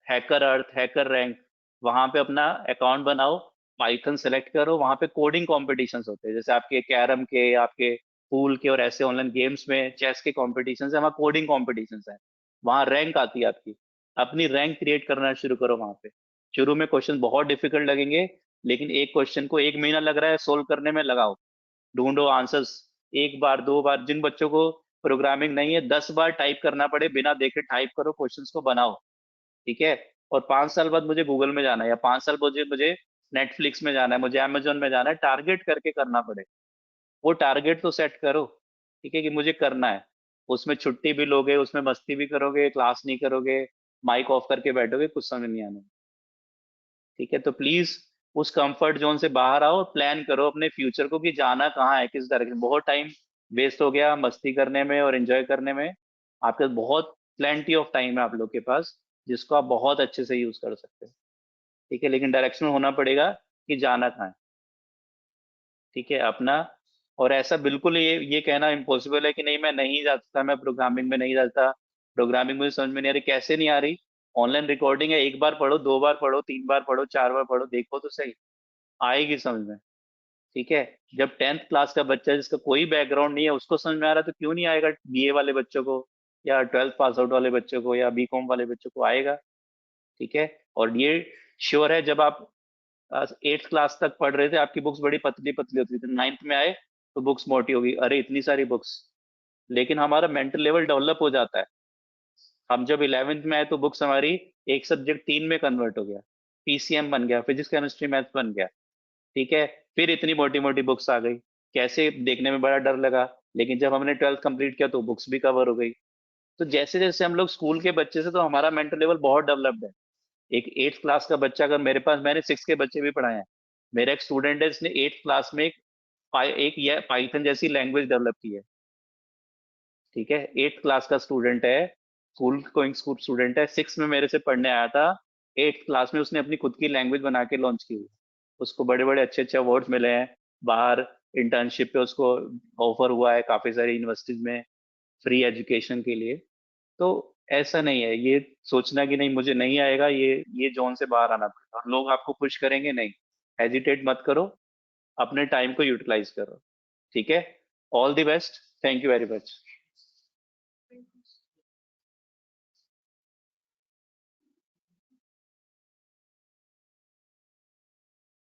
हैकर अर्थ, हैकर रैंक, वहां पे अपना अकाउंट बनाओ, पाइथन सेलेक्ट करो, वहां पे कोडिंग कॉम्पिटिशन्स होते हैं, जैसे आपके कैरम के, आपके पूल के और ऐसे ऑनलाइन गेम्स में चेस के कॉम्पिटिशन्स है, वहाँ कोडिंग कॉम्पिटिशन्स है, वहां रैंक आती है आपकी। अपनी रैंक क्रिएट करना शुरू करो वहां पे। शुरू में क्वेश्चन बहुत डिफिकल्ट लगेंगे, लेकिन एक क्वेश्चन को 1 महीना लग रहा है सोल्व करने में, लगाओ, ढूंढो आंसर्स। एक बार, 2 बार, जिन बच्चों को प्रोग्रामिंग नहीं है, 10 बार टाइप करना पड़े, बिना देखे टाइप करो, क्वेश्चंस को बनाओ, ठीक है। और 5 साल बाद मुझे गूगल में जाना है, या 5 साल मुझे मुझे नेटफ्लिक्स में जाना है, मुझे अमेजोन में जाना है, टारगेट करके करना पड़े। वो टारगेट तो सेट करो, ठीक है, कि मुझे करना है। उसमें छुट्टी भी लोगे, उसमें मस्ती भी करोगे, क्लास नहीं करोगे, माइक ऑफ करके बैठोगे, कुछ समझ नहीं आने, ठीक है। तो प्लीज उस कंफर्ट जोन से बाहर आओ, प्लान करो अपने फ्यूचर को कि जाना कहाँ है, किस डायरेक्शन। बहुत टाइम वेस्ट हो गया मस्ती करने में और एंजॉय करने में। आपके पास बहुत प्लेंटी ऑफ टाइम है आप लोग के पास, जिसको आप बहुत अच्छे से यूज कर सकते हो, ठीक है। लेकिन डायरेक्शन होना पड़ेगा कि जाना कहाँ है, ठीक है अपना। और ऐसा बिल्कुल ये कहना इम्पॉसिबल है कि नहीं मैं नहीं जा सकता, मैं प्रोग्रामिंग में नहीं जाता, प्रोग्रामिंग मुझे समझ में नहीं आ रही। कैसे नहीं आ रही? ऑनलाइन रिकॉर्डिंग है, एक बार पढ़ो, 2 बार पढ़ो, 3 बार पढ़ो, 4 बार पढ़ो, देखो तो सही, आएगी समझ में, ठीक है। जब 10th क्लास का बच्चा जिसका कोई बैकग्राउंड नहीं है उसको समझ में आ रहा है, तो क्यों नहीं आएगा बीए वाले बच्चों को, या 12th पास आउट वाले बच्चों को, या बीकॉम वाले बच्चों को? आएगा, ठीक है। और ये श्योर है, जब आप 8th क्लास तक पढ़ रहे थे आपकी बुक्स बड़ी पतली पतली होती थी, 9th में आए तो बुक्स मोटी होगी, अरे इतनी सारी बुक्स। लेकिन हमारा मेंटल लेवल डेवलप हो जाता है। हम जब 11th में आए तो बुक्स हमारी एक सब्जेक्ट 3 में कन्वर्ट हो गया, पीसीएम बन गया, फिजिक्स केमिस्ट्री मैथ्स बन गया, ठीक है। फिर इतनी मोटी मोटी बुक्स आ गई, कैसे, देखने में बड़ा डर लगा, लेकिन जब हमने 12th कंप्लीट किया तो बुक्स भी कवर हो गई। तो जैसे जैसे हम लोग स्कूल के बच्चे से, तो हमारा मेंटल लेवल बहुत डेवलप्ड है। एक 8th क्लास का बच्चा, अगर मेरे पास, मैंने 6 के बच्चे भी पढ़ाए हैं, मेरा एक स्टूडेंट है जिसने 8th क्लास में एक ये पाइथन जैसी लैंग्वेज डेवलप की है, ठीक है। 8th क्लास का स्टूडेंट है, स्कूल गोइंग स्कूल स्टूडेंट है, 6 में मेरे से पढ़ने आया था, 8th क्लास में उसने अपनी खुद की लैंग्वेज बना के लॉन्च की हुई। उसको बड़े बड़े अच्छे अच्छे अवार्ड्स मिले हैं, बाहर इंटर्नशिप पे उसको ऑफर हुआ है काफी सारी यूनिवर्सिटीज में, फ्री एजुकेशन के लिए। तो ऐसा नहीं है ये सोचना कि नहीं मुझे नहीं आएगा, ये जोन से बाहर आना पड़ेगा, लोग आपको पुश करेंगे नहीं, हेजिटेट मत करो, अपने टाइम को यूटिलाइज करो, ठीक है। All the best, thank you very much.